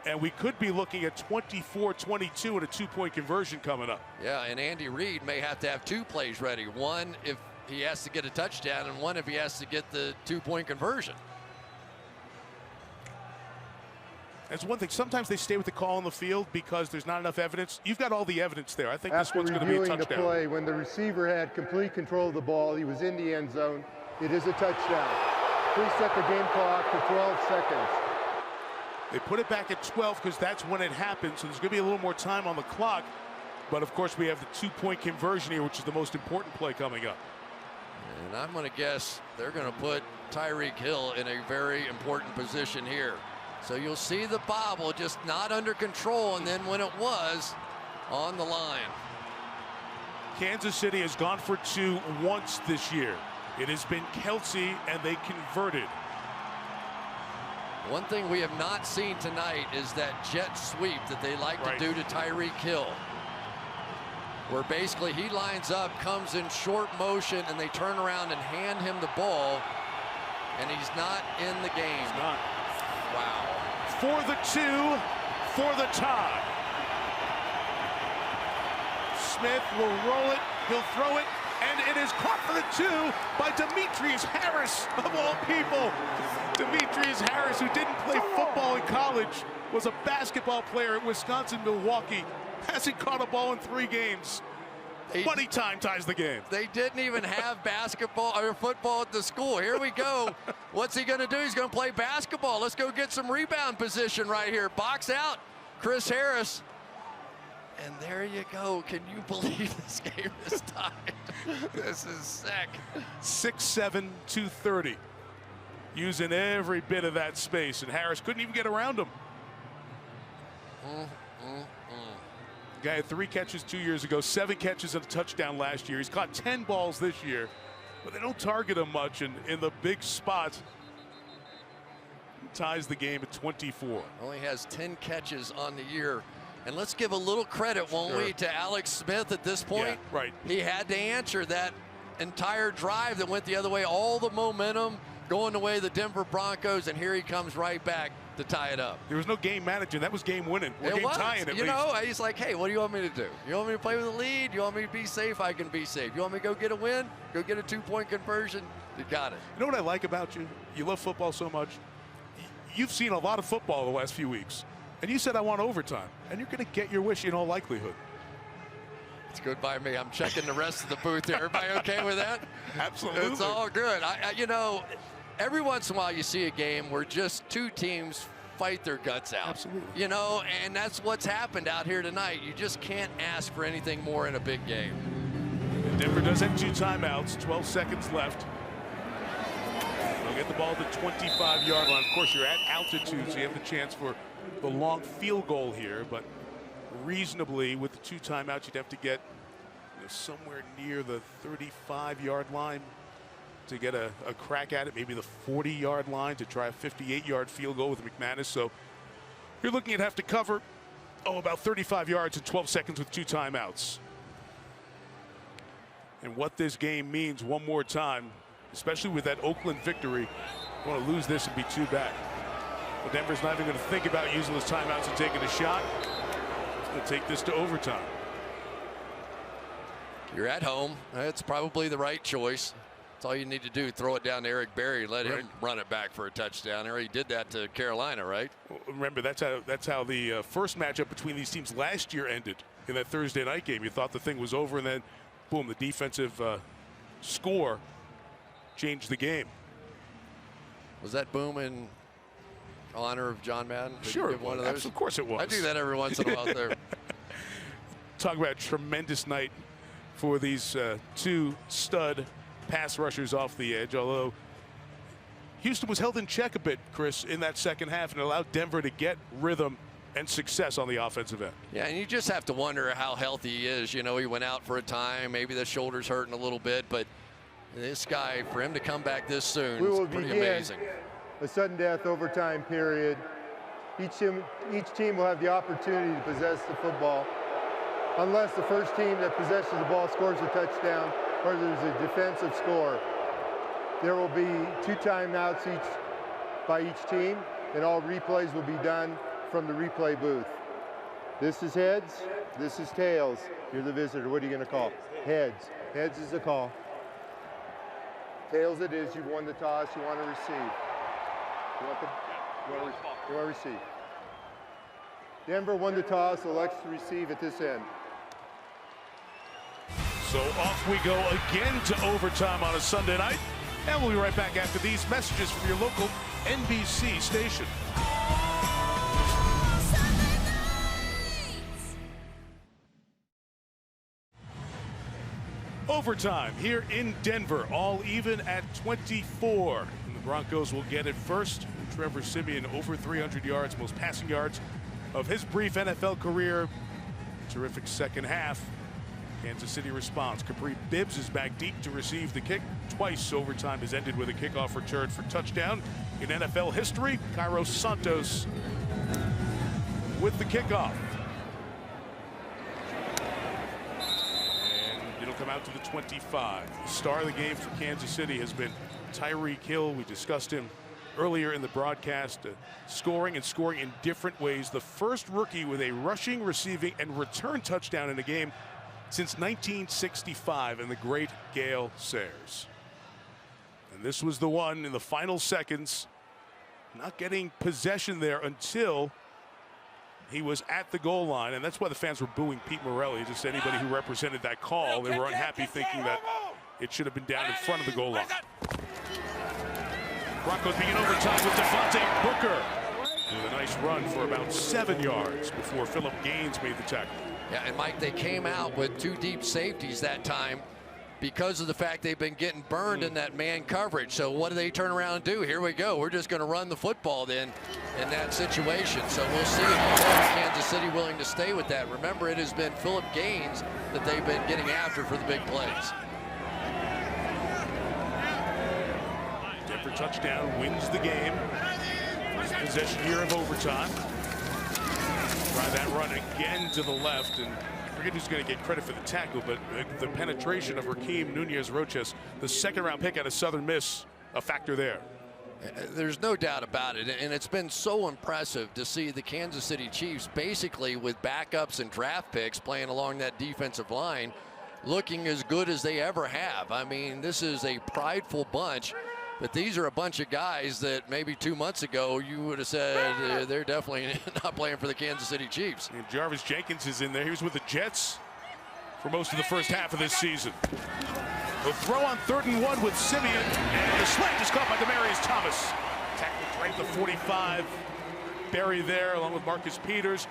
And we could be looking at 24-22 and a 2-point conversion coming up. Yeah, and Andy Reid may have to have 2 plays ready. One if he has to get a touchdown, and one if he has to get the 2-point conversion. That's one thing. Sometimes they stay with the call on the field because there's not enough evidence. You've got all the evidence there. I think this one's going to be a touchdown. After reviewing the play, when the receiver had complete control of the ball, he was in the end zone. It is a touchdown. Please set the game clock to 12 seconds. They put it back at 12 because that's when it happened, so there's going to be a little more time on the clock. But, of course, we have the 2-point conversion here, which is the most important play coming up. And I'm going to guess they're going to put Tyreek Hill in a very important position here. So you'll see the bobble just not under control, and then when it was, on the line. Kansas City has gone for 2 once this year. It has been Kelsey, and they converted. One thing we have not seen tonight is that jet sweep that they like to do to Tyreek Hill, where basically he lines up, comes in short motion, and they turn around and hand him the ball, and he's not in the game. He's not. Wow. For the 2, for the tie. Smith will roll it, he'll throw it, and it is caught for the 2 by Demetrius Harris, of all people. Demetrius Harris, who didn't play football in college, was a basketball player at Wisconsin-Milwaukee. Hasn't caught a ball in 3 games. Money time ties the game. They didn't even have basketball or football at the school. Here we go. What's he going to do? He's going to play basketball. Let's go get some rebound position right here. Box out, Chris Harris. And there you go. Can you believe this game is tied? This is sick. 6'7", 230. Using every bit of that space, and Harris couldn't even get around him. Guy had 3 catches 2 years ago, 7 catches and a touchdown last year. He's caught 10 balls this year, but they don't target him much, and in the big spot, he ties the game at 24. Only has 10 catches on the year. And let's give a little credit, won't we, to Alex Smith at this point? Yeah, right. He had to answer that entire drive that went the other way, all the momentum going the way of the Denver Broncos, and here he comes right back to tie it up. There was no game managing. That was game winning. Or game tying, at least. You know, he's like, hey, what do you want me to do? You want me to play with a lead? You want me to be safe? I can be safe. You want me to go get a win? Go get a 2-point conversion? You got it. You know what I like about you? You love football so much. You've seen a lot of football the last few weeks. And you said, I want overtime. And you're going to get your wish in all likelihood. It's good by me. I'm checking the rest of the booth here. Everybody okay with that? Absolutely. It's all good. You know, every once in a while you see a game where just 2 teams fight their guts out. Absolutely. You know, and that's what's happened out here tonight. You just can't ask for anything more in a big game. And Denver does have 2 timeouts, 12 seconds left. They'll get the ball to the 25-yard line. Of course, you're at altitude, so you have the chance for the long field goal here, but reasonably with the 2 timeouts, you'd have to get somewhere near the 35-yard line to get a crack at it, maybe the 40-yard line to try a 58-yard field goal with McManus. So you're looking at have to cover, about 35 yards in 12 seconds with 2 timeouts. And what this game means one more time, especially with that Oakland victory, you want to lose this and be 2 back. Well, Denver's not even going to think about using those timeouts and taking a shot. It's going to take this to overtime. You're at home. That's probably the right choice. That's all you need to do. Throw it down to Eric Berry. Let him run it back for a touchdown. He already did that to Carolina, right? Well, remember, that's how the first matchup between these teams last year ended in that Thursday night game. You thought the thing was over, and then, boom, the defensive score changed the game. Was that boom in honor of John Madden? Did Sure, you give one of those? Of course it was. I do that every once in a while there. Talk about a tremendous night for these 2 stud pass rushers off the edge, although Houston was held in check a bit, Chris, in that second half, and allowed Denver to get rhythm and success on the offensive end. Yeah, and you just have to wonder how healthy he is. You know, he went out for a time, maybe the shoulder's hurting a little bit, but this guy, for him to come back this soon, is pretty amazing. A sudden death overtime period. Each team will have the opportunity to possess the football, unless the first team that possesses the ball scores a touchdown or there's a defensive score. There will be 2 timeouts by each team, and all replays will be done from the replay booth. This is heads, this is tails. You're the visitor. What are you going to call? Heads. Heads is the call. Tails it is. You've won the toss. You want to receive. You want to receive. Denver won the toss, elects to receive at this end. So off we go again to overtime on a Sunday night. And we'll be right back after these messages from your local NBC station. Overtime here in Denver, all even at 24. And the Broncos will get it first. Trevor Siemian over 300 yards, most passing yards of his brief NFL career. Terrific second half. Kansas City responds. Capri Bibbs is back deep to receive the kick. Twice overtime has ended with a kickoff return for touchdown. In NFL history, Cairo Santos with the kickoff. And it'll come out to the 25. The star of the game for Kansas City has been Tyreek Hill. We discussed him earlier in the broadcast, scoring in different ways. The first rookie with a rushing, receiving, and return touchdown in a game since 1965, and the great Gale Sayers. And this was the one in the final seconds, not getting possession there until he was at the goal line, and that's why the fans were booing Pete Morelli. Just anybody who represented that call, they were unhappy, thinking that it should have been down in front of the goal line. Broncos begin overtime with Devontae Booker with a nice run for about 7 yards before Philip Gaines made the tackle. Yeah, and Mike, they came out with 2 deep safeties that time because of the fact they've been getting burned in that man coverage. So what do they turn around and do? Here we go. We're just going to run the football then in that situation. So we'll see if Kansas City willing to stay with that. Remember, it has been Philip Gaines that they've been getting after for the big plays. Denver touchdown wins the game. First possession here of overtime. Try that run again to the left, and I forget who's going to get credit for the tackle, but the penetration of Raheem Nunez-Roches, the second-round pick out of Southern Miss, a factor there. There's no doubt about it, and it's been so impressive to see the Kansas City Chiefs basically with backups and draft picks playing along that defensive line, looking as good as they ever have. I mean, this is a prideful bunch. But these are a bunch of guys that maybe 2 months ago you would have said they're definitely not playing for the Kansas City Chiefs. And Jarvis Jenkins is in there. He was with the Jets for most of the first half of this season. The throw on 3rd and 1 with Siemian, and the slant is caught by Demaryius Thomas. Tackled right at the 45. Berry there along with Marcus Peters.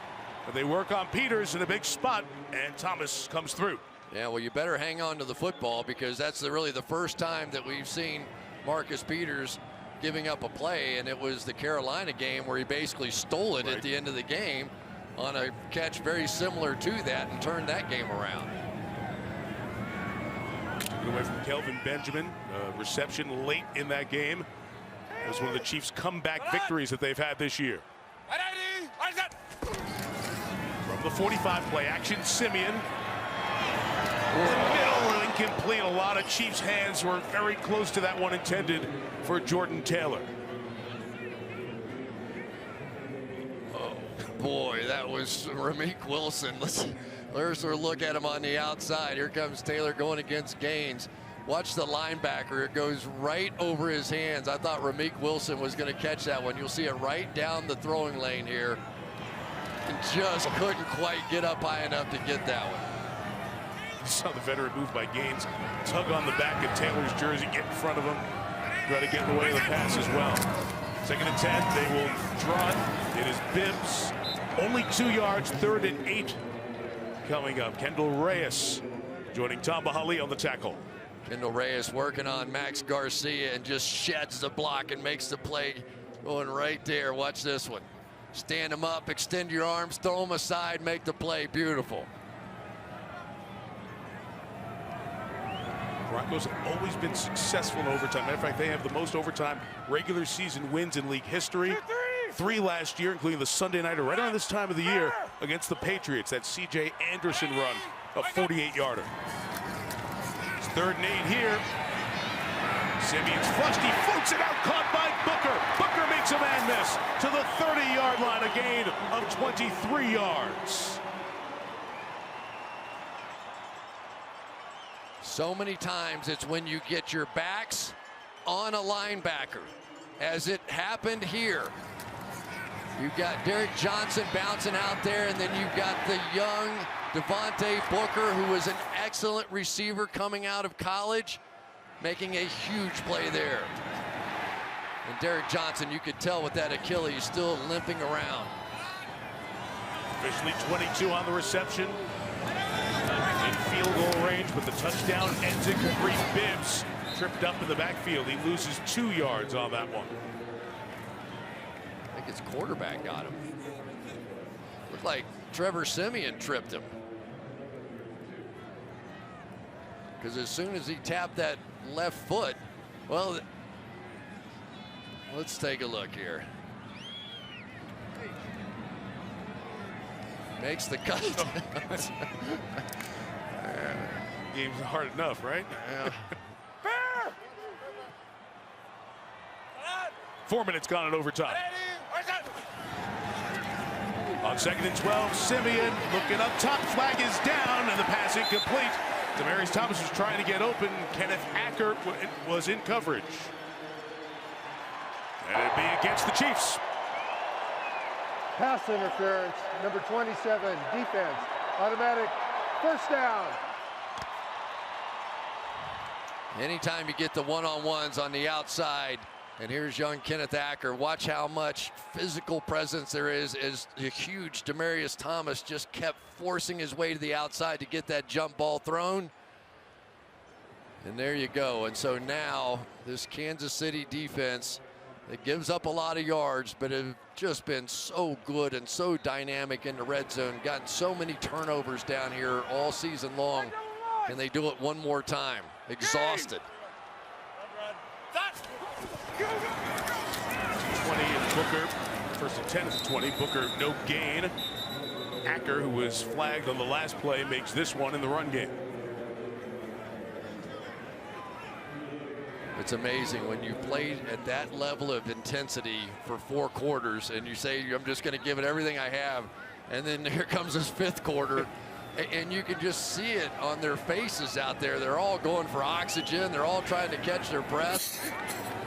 But they work on Peters in a big spot, and Thomas comes through. Yeah, well, you better hang on to the football because that's really the first time that we've seen Marcus Peters giving up a play, and it was the Carolina game where he basically stole it at the end of the game on a catch very similar to that and turned that game around. Took it away from Kelvin Benjamin. Reception late in that game. It was one of the Chiefs' comeback victories that they've had this year. From the 45, play action, Simeon. Middle incomplete. A lot of Chiefs' hands were very close to that one intended for Jordan Taylor. Oh boy, that was Ramik Wilson. There's a look at him on the outside. Here comes Taylor going against Gaines. Watch the linebacker. It goes right over his hands. I thought Ramik Wilson was going to catch that one. You'll see it right down the throwing lane here. And just couldn't quite get up high enough to get that one. You saw the veteran move by Gaines. Tug on the back of Taylor's jersey, get in front of him. Try to get in the way of the pass as well. 2nd and 10, they will draw it. It is Bibbs. Only 2 yards, 3rd and 8 coming up. Kendall Reyes joining Tamba Hali on the tackle. Kendall Reyes working on Max Garcia and just sheds the block and makes the play going right there. Watch this one. Stand him up, extend your arms, throw him aside, make the play. Beautiful. Broncos have always been successful in overtime. Matter of fact, they have the most overtime regular season wins in league history. 3 last year, including the Sunday nighter right around this time of the year against the Patriots. That C.J. Anderson run, a 48-yarder. It's 3rd and 8 here. Simeon's flushed, he floats it out, caught by Booker. Booker makes a man miss to the 30-yard line, a gain of 23 yards. So many times it's when you get your backs on a linebacker, as it happened here. You've got Derek Johnson bouncing out there, and then you've got the young Devontae Booker, who was an excellent receiver coming out of college, making a huge play there. And Derek Johnson, you could tell with that Achilles still limping around. Officially 22 on the reception. In field goal range, but the touchdown ends incomplete. Bibbs tripped up in the backfield. He loses 2 yards on that one. I think his quarterback got him. Looked like Trevor Simeon tripped him. Because as soon as he tapped that left foot, well, let's take a look here. Makes the cut. Game's hard enough, right? Yeah. 4 minutes gone in overtime. On 2nd and 12, Simeon looking up top, flag is down, and the pass incomplete. Demaryius Thomas was trying to get open. Kenneth Acker was in coverage. And it'd be against the Chiefs. Pass interference, number 27, defense, automatic, 1st down. Anytime you get the one-on-ones on the outside, and here's young Kenneth Acker. Watch how much physical presence there is as the huge Demaryius Thomas just kept forcing his way to the outside to get that jump ball thrown. And there you go. And so now this Kansas City defense, it gives up a lot of yards, but have just been so good and so dynamic in the red zone. Gotten so many turnovers down here all season long. And they do it one more time. Exhausted. 20 and Booker. 1st and 10 is 20. Booker, no gain. Acker, who was flagged on the last play, makes this one in the run game. It's amazing when you played at that level of intensity for 4 quarters and you say, I'm just going to give it everything I have. And then here comes this 5th quarter. And you can just see it on their faces out there. They're all going for oxygen. They're all trying to catch their breath.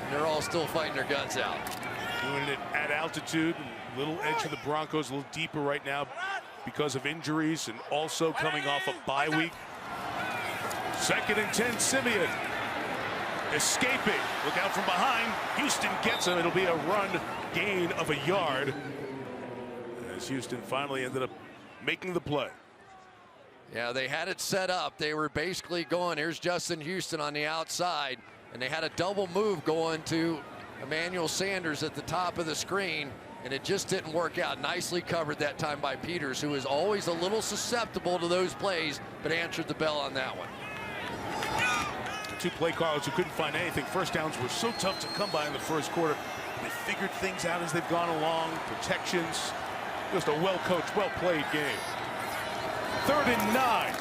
And they're all still fighting their guts out. Doing it at altitude. A little edge of the Broncos, a little deeper right now because of injuries and also coming off a bye week. 2nd and 10, Simeon. Escaping. Look out from behind. Houston gets him. It'll be a run gain of a yard. As Houston finally ended up making the play. Yeah, they had it set up. They were basically going, here's Justin Houston on the outside, and they had a double move going to Emmanuel Sanders at the top of the screen, and it just didn't work out. Nicely covered that time by Peters, who is always a little susceptible to those plays, but answered the bell on that one. Two play callers who couldn't find anything. First downs were so tough to come by in the first quarter. They figured things out as they've gone along. Protections. Just a well-coached, well-played game. 3rd and 9.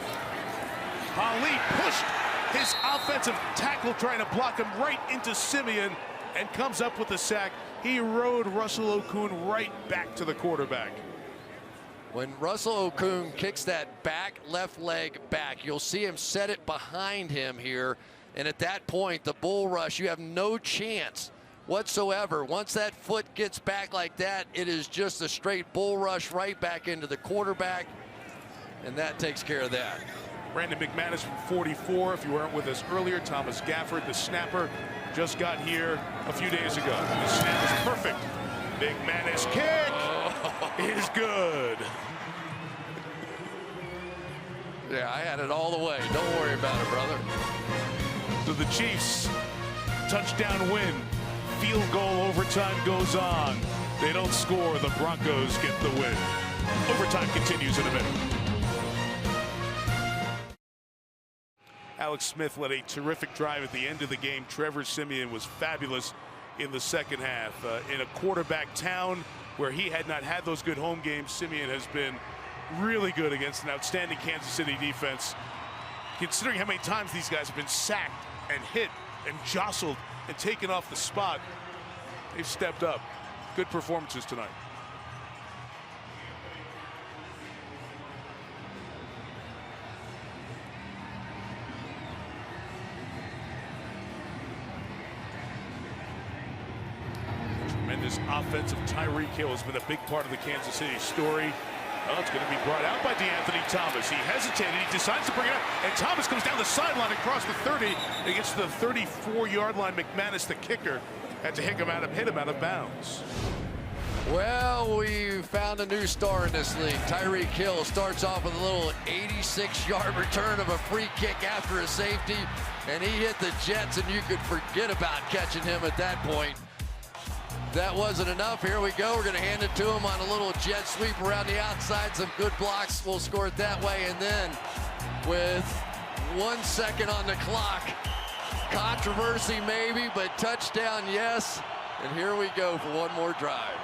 Ali pushed his offensive tackle trying to block him right into Simeon and comes up with the sack. He rode Russell Okung right back to the quarterback. When Russell Okung kicks that back left leg back, you'll see him set it behind him here. And at that point, the bull rush, you have no chance whatsoever. Once that foot gets back like that, it is just a straight bull rush right back into the quarterback. And that takes care of that. Brandon McManus from 44. If you weren't with us earlier, Thomas Gafford, the snapper, just got here a few days ago. The snap is perfect. McManus kick is good. Yeah, I had it all the way. Don't worry about it, brother. So the Chiefs, touchdown win. Field goal, overtime goes on. They don't score. The Broncos get the win. Overtime continues in a minute. Alex Smith led a terrific drive at the end of the game. Trevor Siemian was fabulous in the second half. In a quarterback town where he had not had those good home games, Siemian has been really good against an outstanding Kansas City defense. Considering how many times these guys have been sacked and hit and jostled and taken off the spot, they've stepped up. Good performances tonight. Tremendous offensive Tyreek Hill has been a big part of the Kansas City story. Well, it's going to be brought out by DeAnthony Thomas. He hesitated. He decides to bring it up. And Thomas comes down the sideline across the 30. It gets to the 34-yard line. McManus, the kicker, had to hit him out of bounds. Well, we found a new star in this league. Tyreek Hill starts off with a little 86-yard return of a free kick after a safety. And he hit the Jets, and you could forget about catching him at that point. That wasn't enough. Here we go. We're going to hand it to him on a little jet sweep around the outside. Some good blocks. We'll score it that way. And then with 1 second on the clock, controversy maybe, but touchdown, yes. And here we go for one more drive.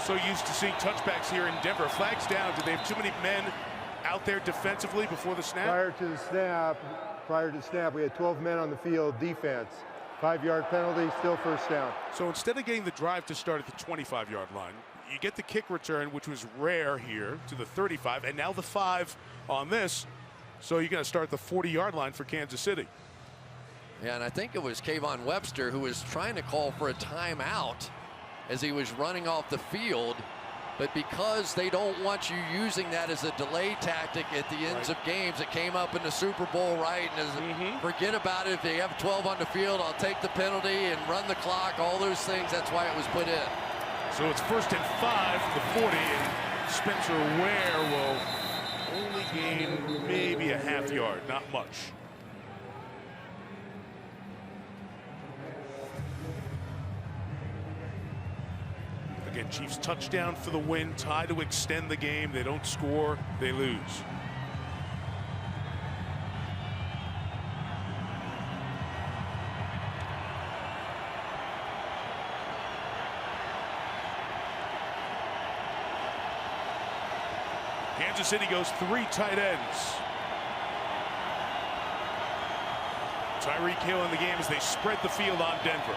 So used to seeing touchbacks here in Denver. Flags down. Did they have too many men out there defensively before the snap? Prior to the snap, we had 12 men on the field defense. 5-yard penalty, still first down. So instead of getting the drive to start at the 25-yard line, you get the kick return, which was rare here, to the 35, and now the 5 on this. So you're going to start the 40-yard line for Kansas City. Yeah, and I think it was Kayvon Webster who was trying to call for a timeout as he was running off the field. But because they don't want you using that as a delay tactic at the ends of games, it came up in the Super Bowl, right? And forget about it. If they have 12 on the field, I'll take the penalty and run the clock, all those things. That's why it was put in. So it's 1st and 5, the 40, and Spencer Ware will only gain maybe a half yard, not much. Again, Chiefs touchdown for the win, tie to extend the game. They don't score, they lose. Kansas City goes 3 tight ends. Tyreek Hill in the game as they spread the field on Denver.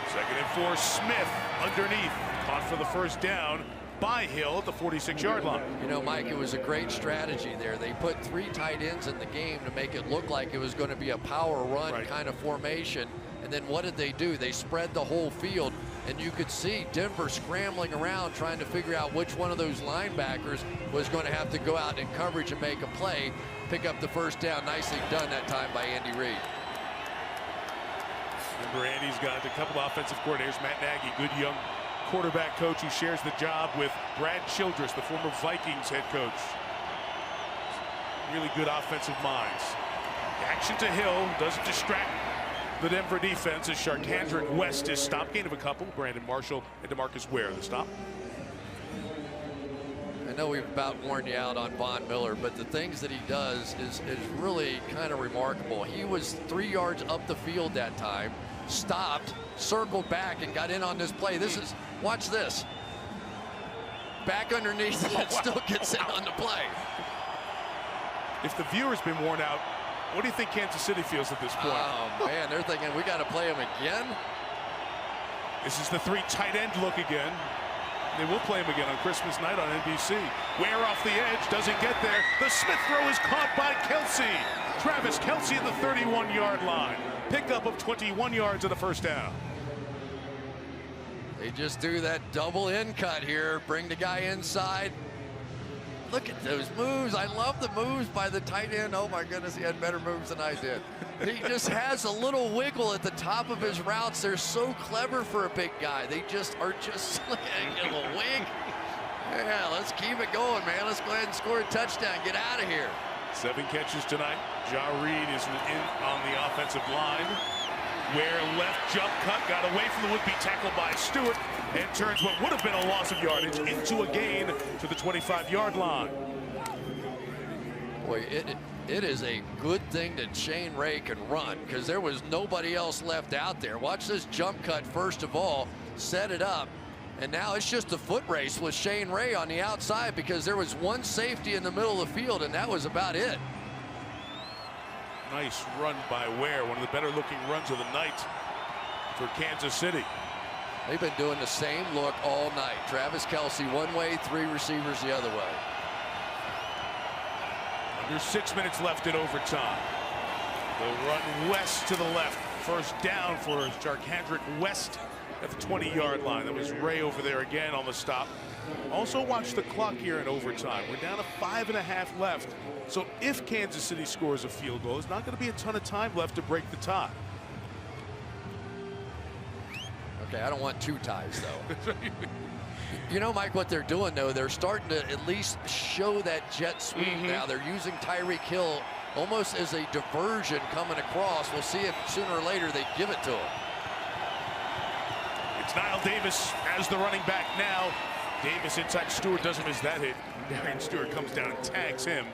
2nd and 4, Smith underneath, caught for the first down by Hill at the 46-yard line. You know, Mike, it was a great strategy there. They put 3 tight ends in the game to make it look like it was going to be a power run kind of formation. And then what did they do? They spread the whole field, and you could see Denver scrambling around trying to figure out which one of those linebackers was going to have to go out in coverage and make a play, pick up the first down. Nicely done that time by Andy Reid. Remember, Andy's got a couple offensive coordinators. Matt Nagy, good young quarterback coach who shares the job with Brad Childress, the former Vikings head coach. Really good offensive minds. Action to Hill, doesn't distract the Denver defense as Sharkhandrick West is stopped. Gain of a couple. Brandon Marshall and DeMarcus Ware the stop. And know we've about worn you out on Von Miller, but the things that he does is really kind of remarkable. He was 3 yards up the field that time, stopped, circled back, and got in on this play. Watch this. Back underneath and still gets in on the play. If the viewer's been worn out, what do you think Kansas City feels at this point? Oh, man, they're thinking we got to play him again. This is the 3 tight end look again. They will play him again on Christmas night on NBC. Ware off the edge, doesn't get there. The Smith throw is caught by Kelsey. Travis Kelsey at the 31-yard line. Pickup of 21 yards and a first down. They just do that double in cut here, bring the guy inside. Look at those moves. I love the moves by the tight end. Oh my goodness, he had better moves than I did. He just has a little wiggle at the top of his routes. They're so clever for a big guy. They just are just like a little wig. Yeah, let's keep it going, man. Let's go ahead and score a touchdown. Get out of here. 7 catches tonight. Ja Reed is in on the offensive line. Ware left jump cut, got away from the would-be tackle by Stewart, and turns what would have been a loss of yardage into a gain to the 25-yard line. Boy, it is a good thing that Shane Ray can run, because there was nobody else left out there. Watch this jump cut first of all, set it up, and now it's just a foot race with Shane Ray on the outside, because there was one safety in the middle of the field, and that was about it. Nice run by Ware, one of the better looking runs of the night for Kansas City. They've been doing the same look all night. Travis Kelsey one way, 3 receivers the other way. Under 6 minutes left in overtime. They'll run west to the left. First down for Jarkhandrick West at the 20-yard line. That was Ray over there again on the stop. Also watch the clock here in overtime. We're down to 5.5 left. So if Kansas City scores a field goal, there's not going to be a ton of time left to break the tie. Okay, I don't want 2 ties, though. You know, Mike, what they're doing, though, they're starting to at least show that jet sweep now. They're using Tyreek Hill almost as a diversion coming across. We'll see if sooner or later they give it to him. It's Niall Davis as the running back now. Davis inside Stewart, doesn't miss that hit. Darian Stewart comes down and tags him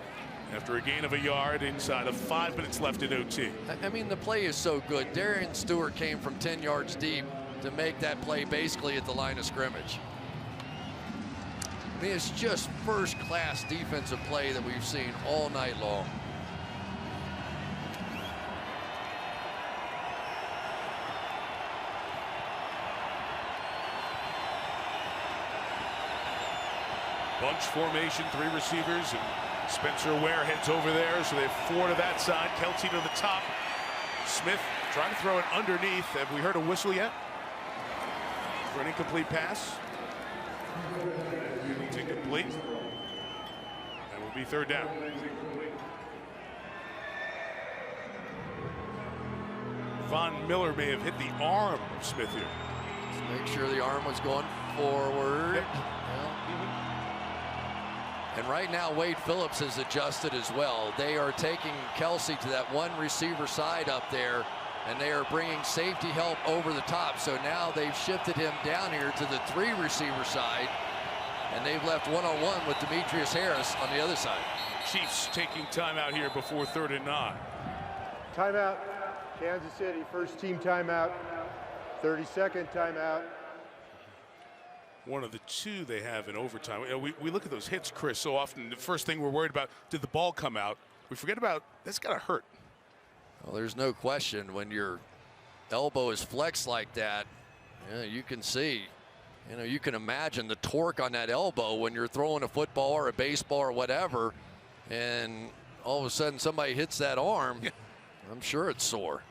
after a gain of a yard inside of 5 minutes left in OT. I mean, the play is so good. Darian Stewart came from 10 yards deep to make that play basically at the line of scrimmage. I mean, it's just first-class defensive play that we've seen all night long. Bunch formation, 3 receivers, and Spencer Ware heads over there, so they have 4 to that side. Kelsey to the top. Smith trying to throw it underneath. Have we heard a whistle yet for an incomplete pass? It's incomplete. That will be 3rd down. Von Miller may have hit the arm of Smith here. Let's make sure the arm was going forward. Yep. And right now, Wade Phillips has adjusted as well. They are taking Kelsey to that 1 receiver side up there, and they are bringing safety help over the top. So now they've shifted him down here to the 3 receiver side, and they've left one-on-one with Demetrius Harris on the other side. Chiefs taking timeout here before 3rd and 9. Timeout, Kansas City, first team timeout, 30-second timeout. One of the 2 they have in overtime. You know, we look at those hits, Chris, so often. The first thing we're worried about, did the ball come out? We forget about, that's got to hurt. Well, there's no question when your elbow is flexed like that, you can see, you can imagine the torque on that elbow when you're throwing a football or a baseball or whatever, and all of a sudden somebody hits that arm. I'm sure it's sore.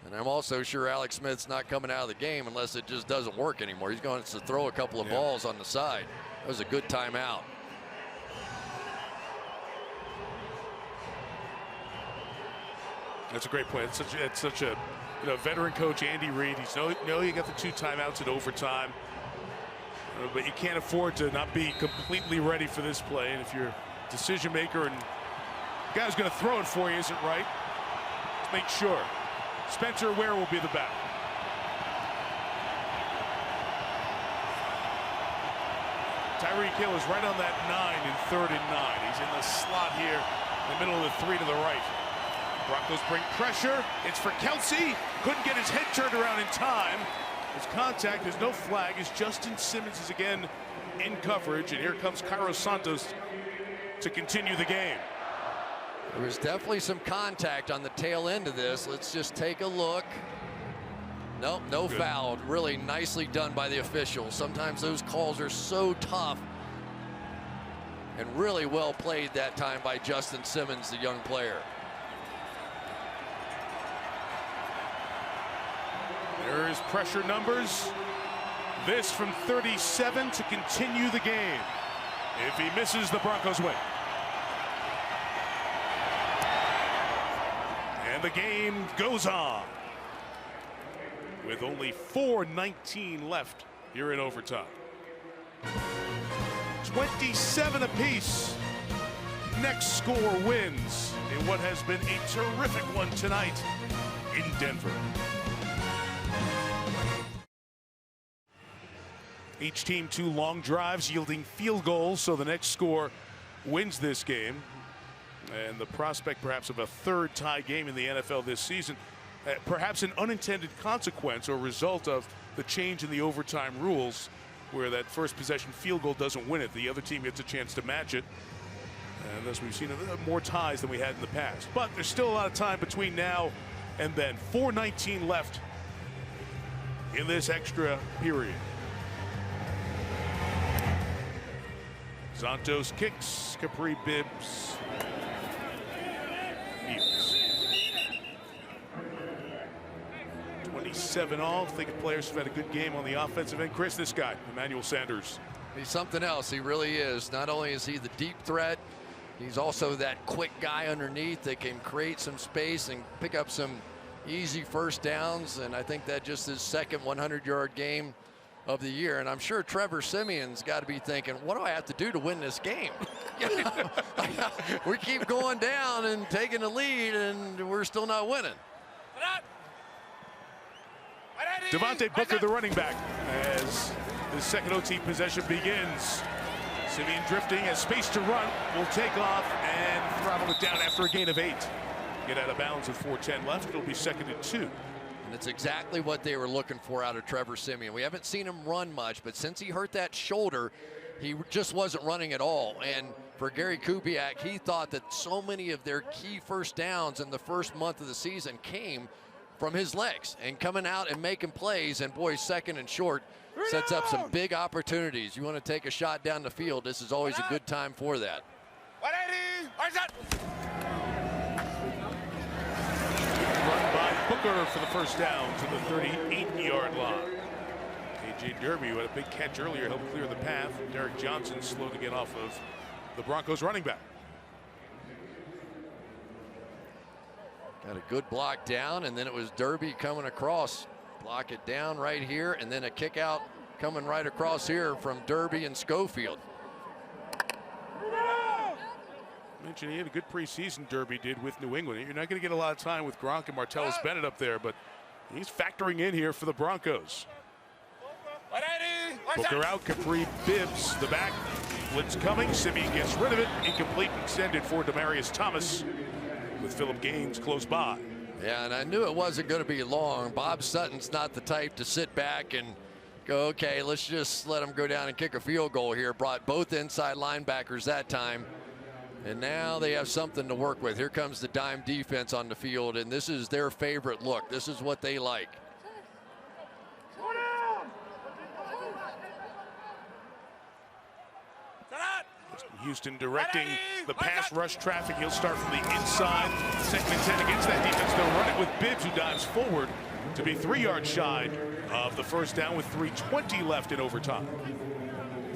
And I'm also sure Alex Smith's not coming out of the game unless it just doesn't work anymore. He's going to throw a couple of balls on the side. That was a good timeout. That's a great play. It's such a veteran coach, Andy Reid. He's you got the 2 timeouts in overtime, but you can't afford to not be completely ready for this play. And if you're a decision maker and the guy who's going to throw it for you isn't right, let's make sure. Spencer Ware will be the back. Tyreek Hill is right on that 9 in 3rd and 9. He's in the slot here, in the middle of the 3 to the right. Broncos bring pressure. It's for Kelsey. Couldn't get his head turned around in time. There's contact. There's no flag. As Justin Simmons is again in coverage. And here comes Cairo Santos to continue the game. There was definitely some contact on the tail end of this. Let's just take a look. Nope, no foul. Really nicely done by the officials. Sometimes those calls are so tough. And really well played that time by Justin Simmons, the young player. There is pressure numbers. This from 37 to continue the game. If he misses, the Broncos win. And the game goes on with only 4:19 left here in overtime. 27 apiece. Next score wins in what has been a terrific one tonight in Denver. Each team 2 long drives yielding field goals, so the next score wins this game. And the prospect perhaps of a 3rd tie game in the NFL this season, perhaps an unintended consequence or result of the change in the overtime rules, where that first possession field goal doesn't win it. The other team gets a chance to match it. And thus we've seen more ties than we had in the past. But there's still a lot of time between now and then. 4:19 left in this extra period. Santos kicks, Capri Bibbs kneels. 27 all. I think the players have had a good game on the offensive end. Chris, this guy, Emmanuel Sanders. He's something else. He really is. Not only is he the deep threat, he's also that quick guy underneath that can create some space and pick up some easy first downs. And I think that just his second 100-yard game of the year. And I'm sure Trevor Siemian's got to be thinking, what do I have to do to win this game? You know, we keep going down and taking the lead, and we're still not winning. Devontae Booker, the running back, as the second OT possession begins. Siemian drifting, has space to run, will take off and throttle it down after a gain of 8. Get out of bounds with 4:10 left. It'll be 2nd and 2. And it's exactly what they were looking for out of Trevor Siemian. We haven't seen him run much, but since he hurt that shoulder, he just wasn't running at all. And for Gary Kubiak, he thought that so many of their key first downs in the first month of the season came from his legs and coming out and making plays. And boy, 2nd and short sets up some big opportunities. You want to take a shot down the field, this is always a good time for that. Run by Booker for the first down to the 38-yard line. A.J. Derby, who had a big catch earlier, helped clear the path. Derek Johnson slow to get off of the Broncos running back. Got a good block down, and then it was Derby coming across. Block it down right here, and then a kick out coming right across here from Derby and Schofield. Mentioned he had a good preseason, Derby did, with New England. You're not going to get a lot of time with Gronk and Martellus Bennett up there, but he's factoring in here for the Broncos. Booker out, Capri Bibbs, the back. Blitz coming, Siemian gets rid of it. Incomplete, extended for Demaryius Thomas with Phillip Gaines close by. Yeah, and I knew it wasn't going to be long. Bob Sutton's not the type to sit back and go, okay, let's just let him go down and kick a field goal here. Brought both inside linebackers that time. And now they have something to work with. Here comes the dime defense on the field, and this is their favorite look. This is what they like. Houston directing the pass rush traffic. He'll start from the inside. 2nd and 10 against that defense. They'll run it with Bibbs, who dives forward to be 3 yards shy of the first down with 3:20 left in overtime.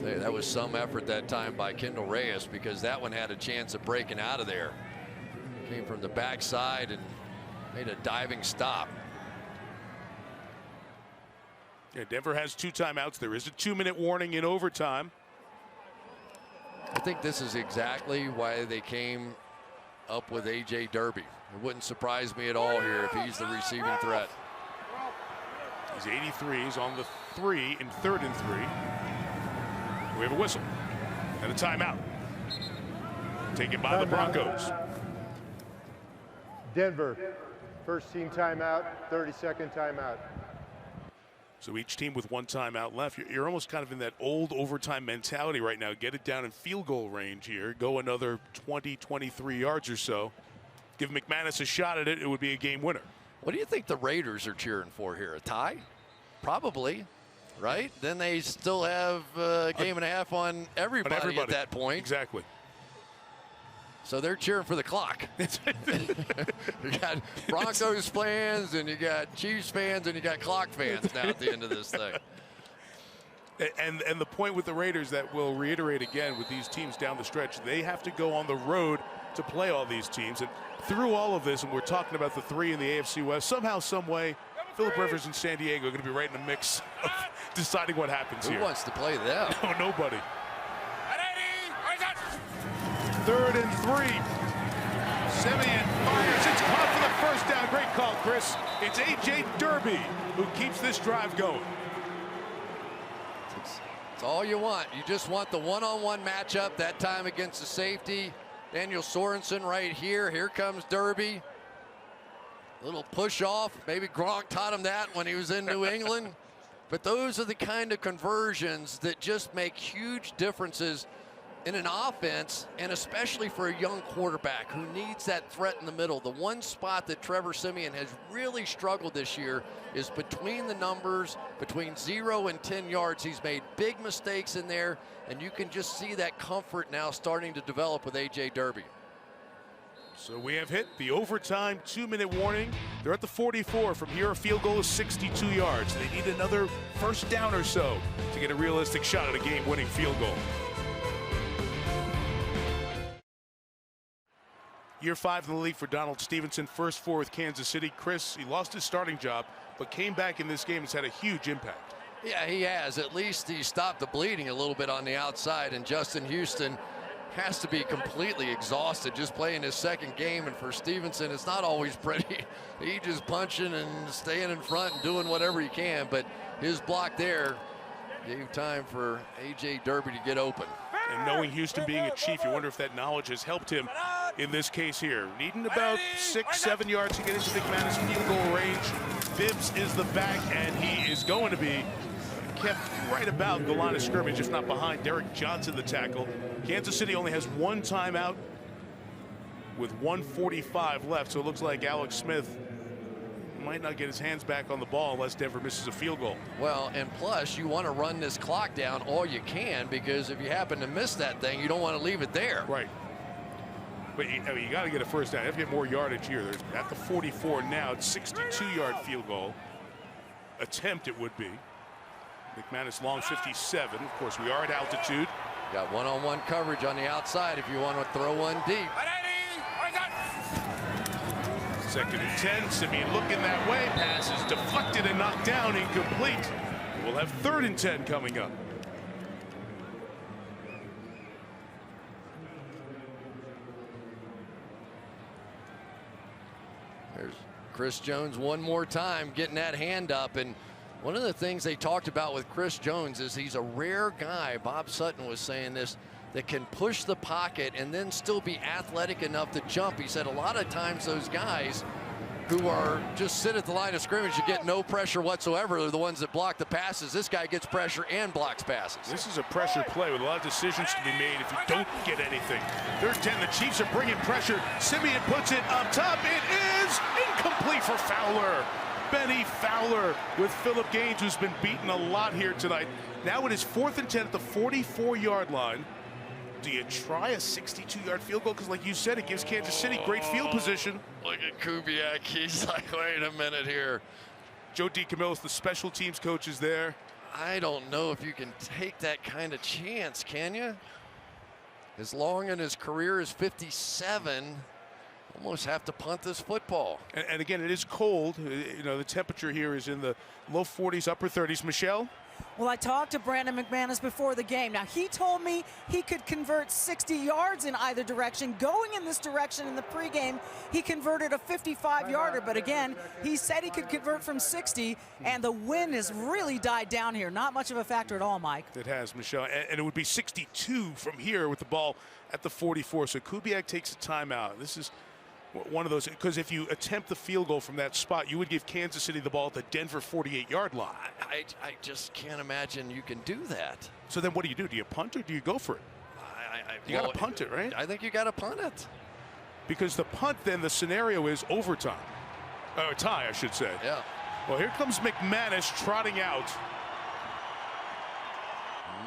That was some effort that time by Kendall Reyes, because that one had a chance of breaking out of there. Came from the backside and made a diving stop. Yeah, Denver has 2 timeouts. There is a 2-minute warning in overtime. I think this is exactly why they came up with A.J. Derby. It wouldn't surprise me at all here if he's the receiving threat. He's 83. He's on the 3 in 3rd and 3. We have a whistle. And a timeout. Taken by the Broncos. Denver, first team timeout, 30-second timeout. So each team with one timeout left. You're almost kind of in that old overtime mentality right now. Get it down in field goal range here. Go another 20, 23 yards or so. Give McManus a shot at it. It would be a game winner. What do you think the Raiders are cheering for here? A tie? Probably, right? Then they still have a game and a half on everybody at that point. Exactly. So they're cheering for the clock. You got Broncos fans, and you got Chiefs fans, and you got clock fans now at the end of this thing. And the point with the Raiders that we'll reiterate again with these teams down the stretch, they have to go on the road to play all these teams. And through all of this, and we're talking about the three in the AFC West, somehow, some way, Philip Rivers and San Diego are going to be right in the mix of deciding what happens here. Who wants to play them? No, nobody. 3rd and 3. Simeon fires. It's caught for the first down. Great call, Chris. It's A.J. Derby who keeps this drive going. It's all you want. You just want the one-on-one matchup, that time against the safety. Daniel Sorensen right here. Here comes Derby. Little push off. Maybe Gronk taught him that when he was in New England. But those are the kind of conversions that just make huge differences in an offense, and especially for a young quarterback who needs that threat in the middle. The one spot that Trevor Siemian has really struggled this year is between the numbers, between 0 and 10 yards. He's made big mistakes in there, and you can just see that comfort now starting to develop with A.J. Derby. So we have hit the overtime 2-minute warning. They're at the 44. From here, a field goal is 62 yards. They need another first down or so to get a realistic shot at a game-winning field goal. Year 5 in the league for Donald Stevenson, first 4 with Kansas City. Chris, he lost his starting job, but came back in this game and has had a huge impact. Yeah, he has. At least he stopped the bleeding a little bit on the outside, and Justin Houston has to be completely exhausted just playing his second game. And for Stevenson, it's not always pretty. He just punching and staying in front and doing whatever he can, but his block there gave time for A.J. Derby to get open. And knowing Houston being a Chief, you wonder if that knowledge has helped him in this case here. Needing about 6-7 yards to get into McManus field goal range. Bibbs is the back, and he is going to be kept right about the line of scrimmage, if not behind. Derek Johnson, the tackle. Kansas City only has one timeout with 1:45 left, so it looks like Alex Smith might not get his hands back on the ball unless Denver misses a field goal. Well, and plus, you want to run this clock down all you can, because if you happen to miss that thing, you don't want to leave it there. Right. But you got to get a first down. You have to get more yardage here. There's at the 44 now. It's 62-yard field goal attempt. It would be. McManus long 57. Of course, we are at altitude. Got one-on-one coverage on the outside if you want to throw one deep. 2nd and 10. Simeon looking that way. Pass is deflected and knocked down, incomplete. We'll have 3rd and 10 coming up. There's Chris Jones one more time getting that hand up. And one of the things they talked about with Chris Jones is he's a rare guy, Bob Sutton was saying this, that can push the pocket and then still be athletic enough to jump. He said a lot of times those guys who are just sit at the line of scrimmage, you get no pressure whatsoever, they're the ones that block the passes. This guy gets pressure and blocks passes. This is a pressure play with a lot of decisions to be made if you don't get anything. 3rd 10, the Chiefs are bringing pressure. Simeon puts it up top. It is incomplete for Fowler. Benny Fowler with Philip Gaines, who's been beaten a lot here tonight. Now it is 4th and 10 at the 44-yard line. Do you try a 62-yard field goal? Because like you said, it gives Kansas City great field position. Look at Kubiak. He's like, wait a minute here. Joe DiCamillo's the special teams coach is there. I don't know if you can take that kind of chance, can you? As long in his career is 57. Almost have to punt this football. And again, it is cold. You know, the temperature here is in the low 40s, upper 30s. Michelle? Well, I talked to Brandon McManus before the game. Now, he told me he could convert 60 yards in either direction. Going in this direction in the pregame, he converted a 55-yarder. But again, he said he could convert from 60, and the wind has really died down here. Not much of a factor at all, Mike. It has, Michelle. And it would be 62 from here with the ball at the 44. So Kubiak takes a timeout. This is one of those, because if you attempt the field goal from that spot, you would give Kansas City the ball at the Denver 48-yard line. I just can't imagine you can do that. So then what do you do? Do you punt or do you go for it? You got to punt it, right? I think you got to punt it. Because the punt, then the scenario is overtime. Or tie, I should say. Yeah. Well, here comes McManus trotting out.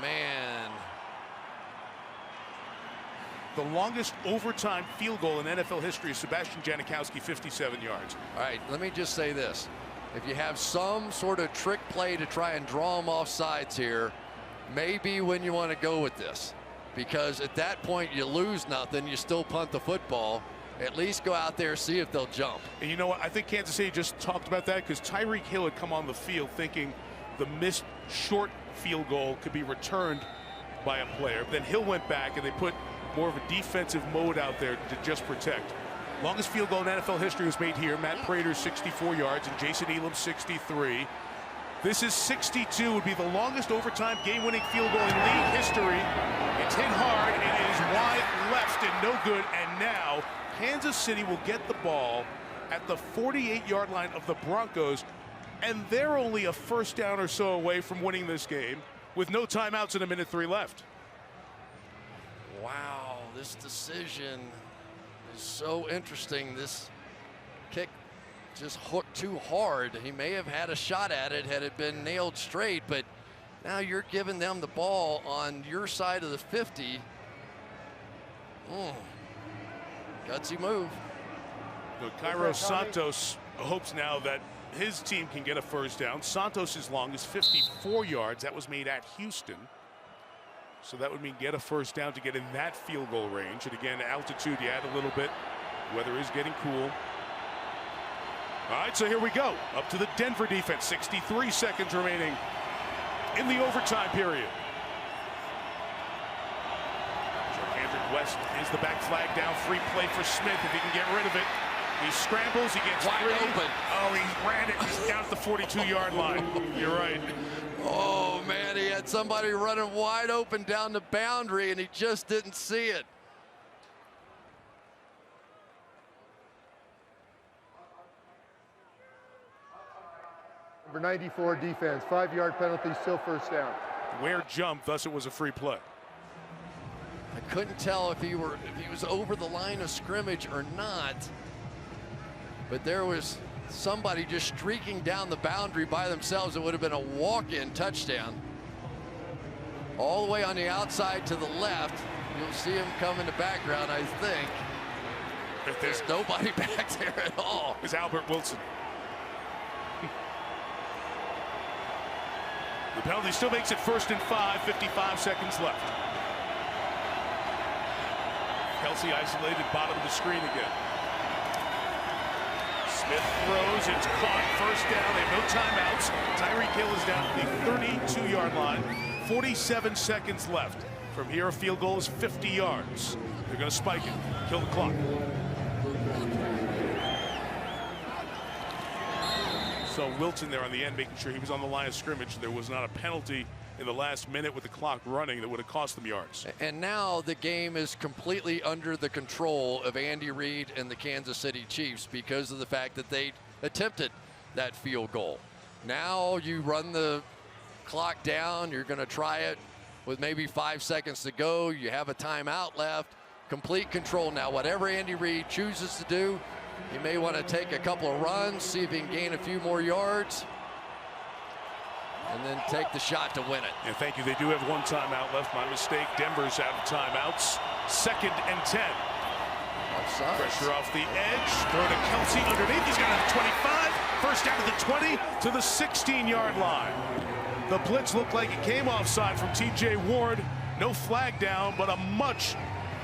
Man. The longest overtime field goal in NFL history is Sebastian Janikowski, 57 yards. All right, let me just say this. If you have some sort of trick play to try and draw them off sides here, maybe when you want to go with this. Because at that point, you lose nothing. You still punt the football. At least go out there, see if they'll jump. And you know what? I think Kansas City just talked about that because Tyreek Hill had come on the field thinking the missed short field goal could be returned by a player. Then Hill went back and they put more of a defensive mode out there to just protect. Longest field goal in NFL history was made here. Matt Prater, 64 yards, and Jason Elam, 63. This is 62, would be the longest overtime game-winning field goal in league history. It's hit hard, it is wide left and no good, and now Kansas City will get the ball at the 48-yard line of the Broncos, and they're only a first down or so away from winning this game with no timeouts and 1:03 left. Wow, this decision is so interesting. This kick just hooked too hard. He may have had a shot at it had it been nailed straight, but now you're giving them the ball on your side of the 50. Gutsy move. Cairo Santos hopes now that his team can get a first down. Santos' long is 54 yards. That was made at Houston. So that would mean get a first down to get in that field goal range. And again, altitude, you add a little bit. Weather is getting cool. All right, so here we go. Up to the Denver defense. 63 seconds remaining in the overtime period. Andrew West is the back flag down. Free play for Smith if he can get rid of it. He scrambles, he gets wide open. Oh, he ran it. He's down at the 42-yard line. You're right. Oh, man, he had somebody running wide open down the boundary, and he just didn't see it. Number 94 defense, 5-yard penalty, still first down. Ware jumped, thus it was a free play. I couldn't tell if he was over the line of scrimmage or not, but there was somebody just streaking down the boundary by themselves. It would have been a walk-in touchdown. All the way on the outside to the left. You'll see him come in the background, I think. Right there. There's nobody back there at all. It's Albert Wilson. The penalty still makes it 1st and 5, 55 seconds left. Kelsey isolated, bottom of the screen again. Smith throws, it's caught, first down, they have no timeouts. Tyreek Hill is down at the 32-yard line, 47 seconds left. From here, a field goal is 50 yards. They're going to spike it, kill the clock. So Wilson there on the end, making sure he was on the line of scrimmage. There was not a penalty in the last minute with the clock running that would have cost them yards. And now the game is completely under the control of Andy Reid and the Kansas City Chiefs because of the fact that they attempted that field goal. Now you run the clock down. You're going to try it with maybe 5 seconds to go. You have a timeout left. Complete control now. Whatever Andy Reid chooses to do, he may want to take a couple of runs, see if he can gain a few more yards, and then take the shot to win it. Yeah, thank you. They do have one timeout left. My mistake. Denver's out of timeouts. 2nd and 10. Offside. Pressure off the edge. Throw to Kelsey underneath. He's got it at 25. First down to the 20 to the 16-yard line. The blitz looked like it came offside from T.J. Ward. No flag down, but a much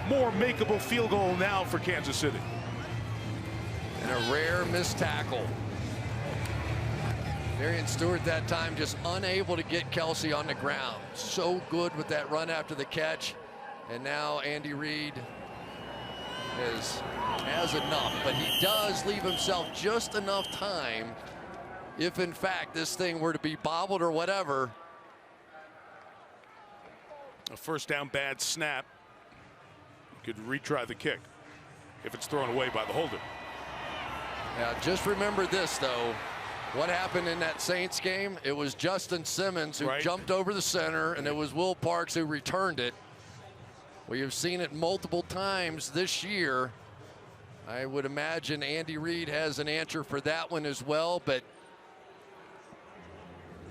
more makeable field goal now for Kansas City. And a rare missed tackle. Marion Stewart that time just unable to get Kelsey on the ground. So good with that run after the catch. And now Andy Reid has enough, but he does leave himself just enough time if in fact this thing were to be bobbled or whatever. A first down bad snap. Could retry the kick if it's thrown away by the holder. Now just remember this though. What happened in that Saints game? It was Justin Simmons who jumped over the center, and it was Will Parks who returned it. We have seen it multiple times this year. I would imagine Andy Reid has an answer for that one as well, but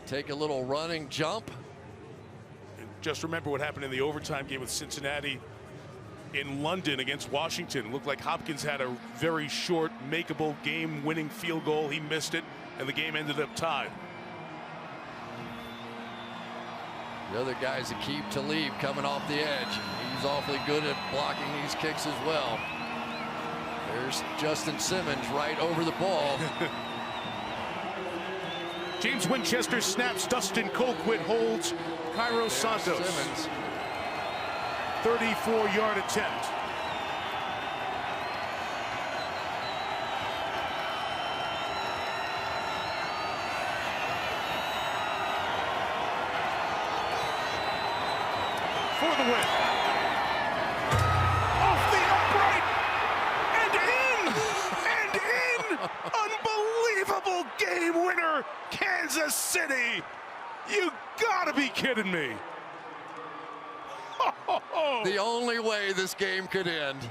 take a little running jump. And just remember what happened in the overtime game with Cincinnati in London against Washington. It looked like Hopkins had a very short, makeable game-winning field goal. He missed it, and the game ended up tied. The other guy's Aqib Talib coming off the edge. He's awfully good at blocking these kicks as well. There's Justin Simmons right over the ball. James Winchester snaps. Dustin Colquitt holds. Cairo Santos. Simmons. 34-yard attempt. For the win. Off the upright and in! And in! Unbelievable game winner, Kansas City! You gotta be kidding me! The only way this game could end.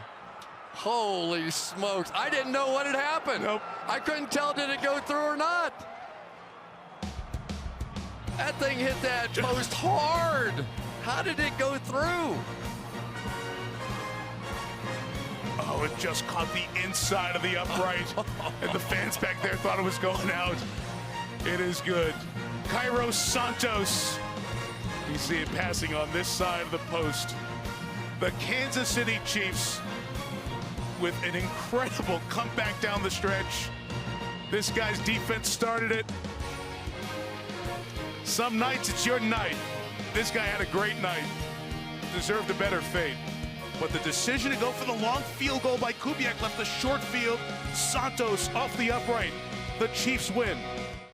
Holy smokes. I didn't know what had happened. Nope. I couldn't tell did it go through or not. That thing hit that post hard. How did it go through? Oh, it just caught the inside of the upright. And the fans back there thought it was going out. It is good. Cairo Santos. You see it passing on this side of the post. The Kansas City Chiefs with an incredible comeback down the stretch. This guy's defense started it. Some nights it's your night. This guy had a great night. Deserved a better fate. But the decision to go for the long field goal by Kubiak left the short field. Santos off the upright. The Chiefs win.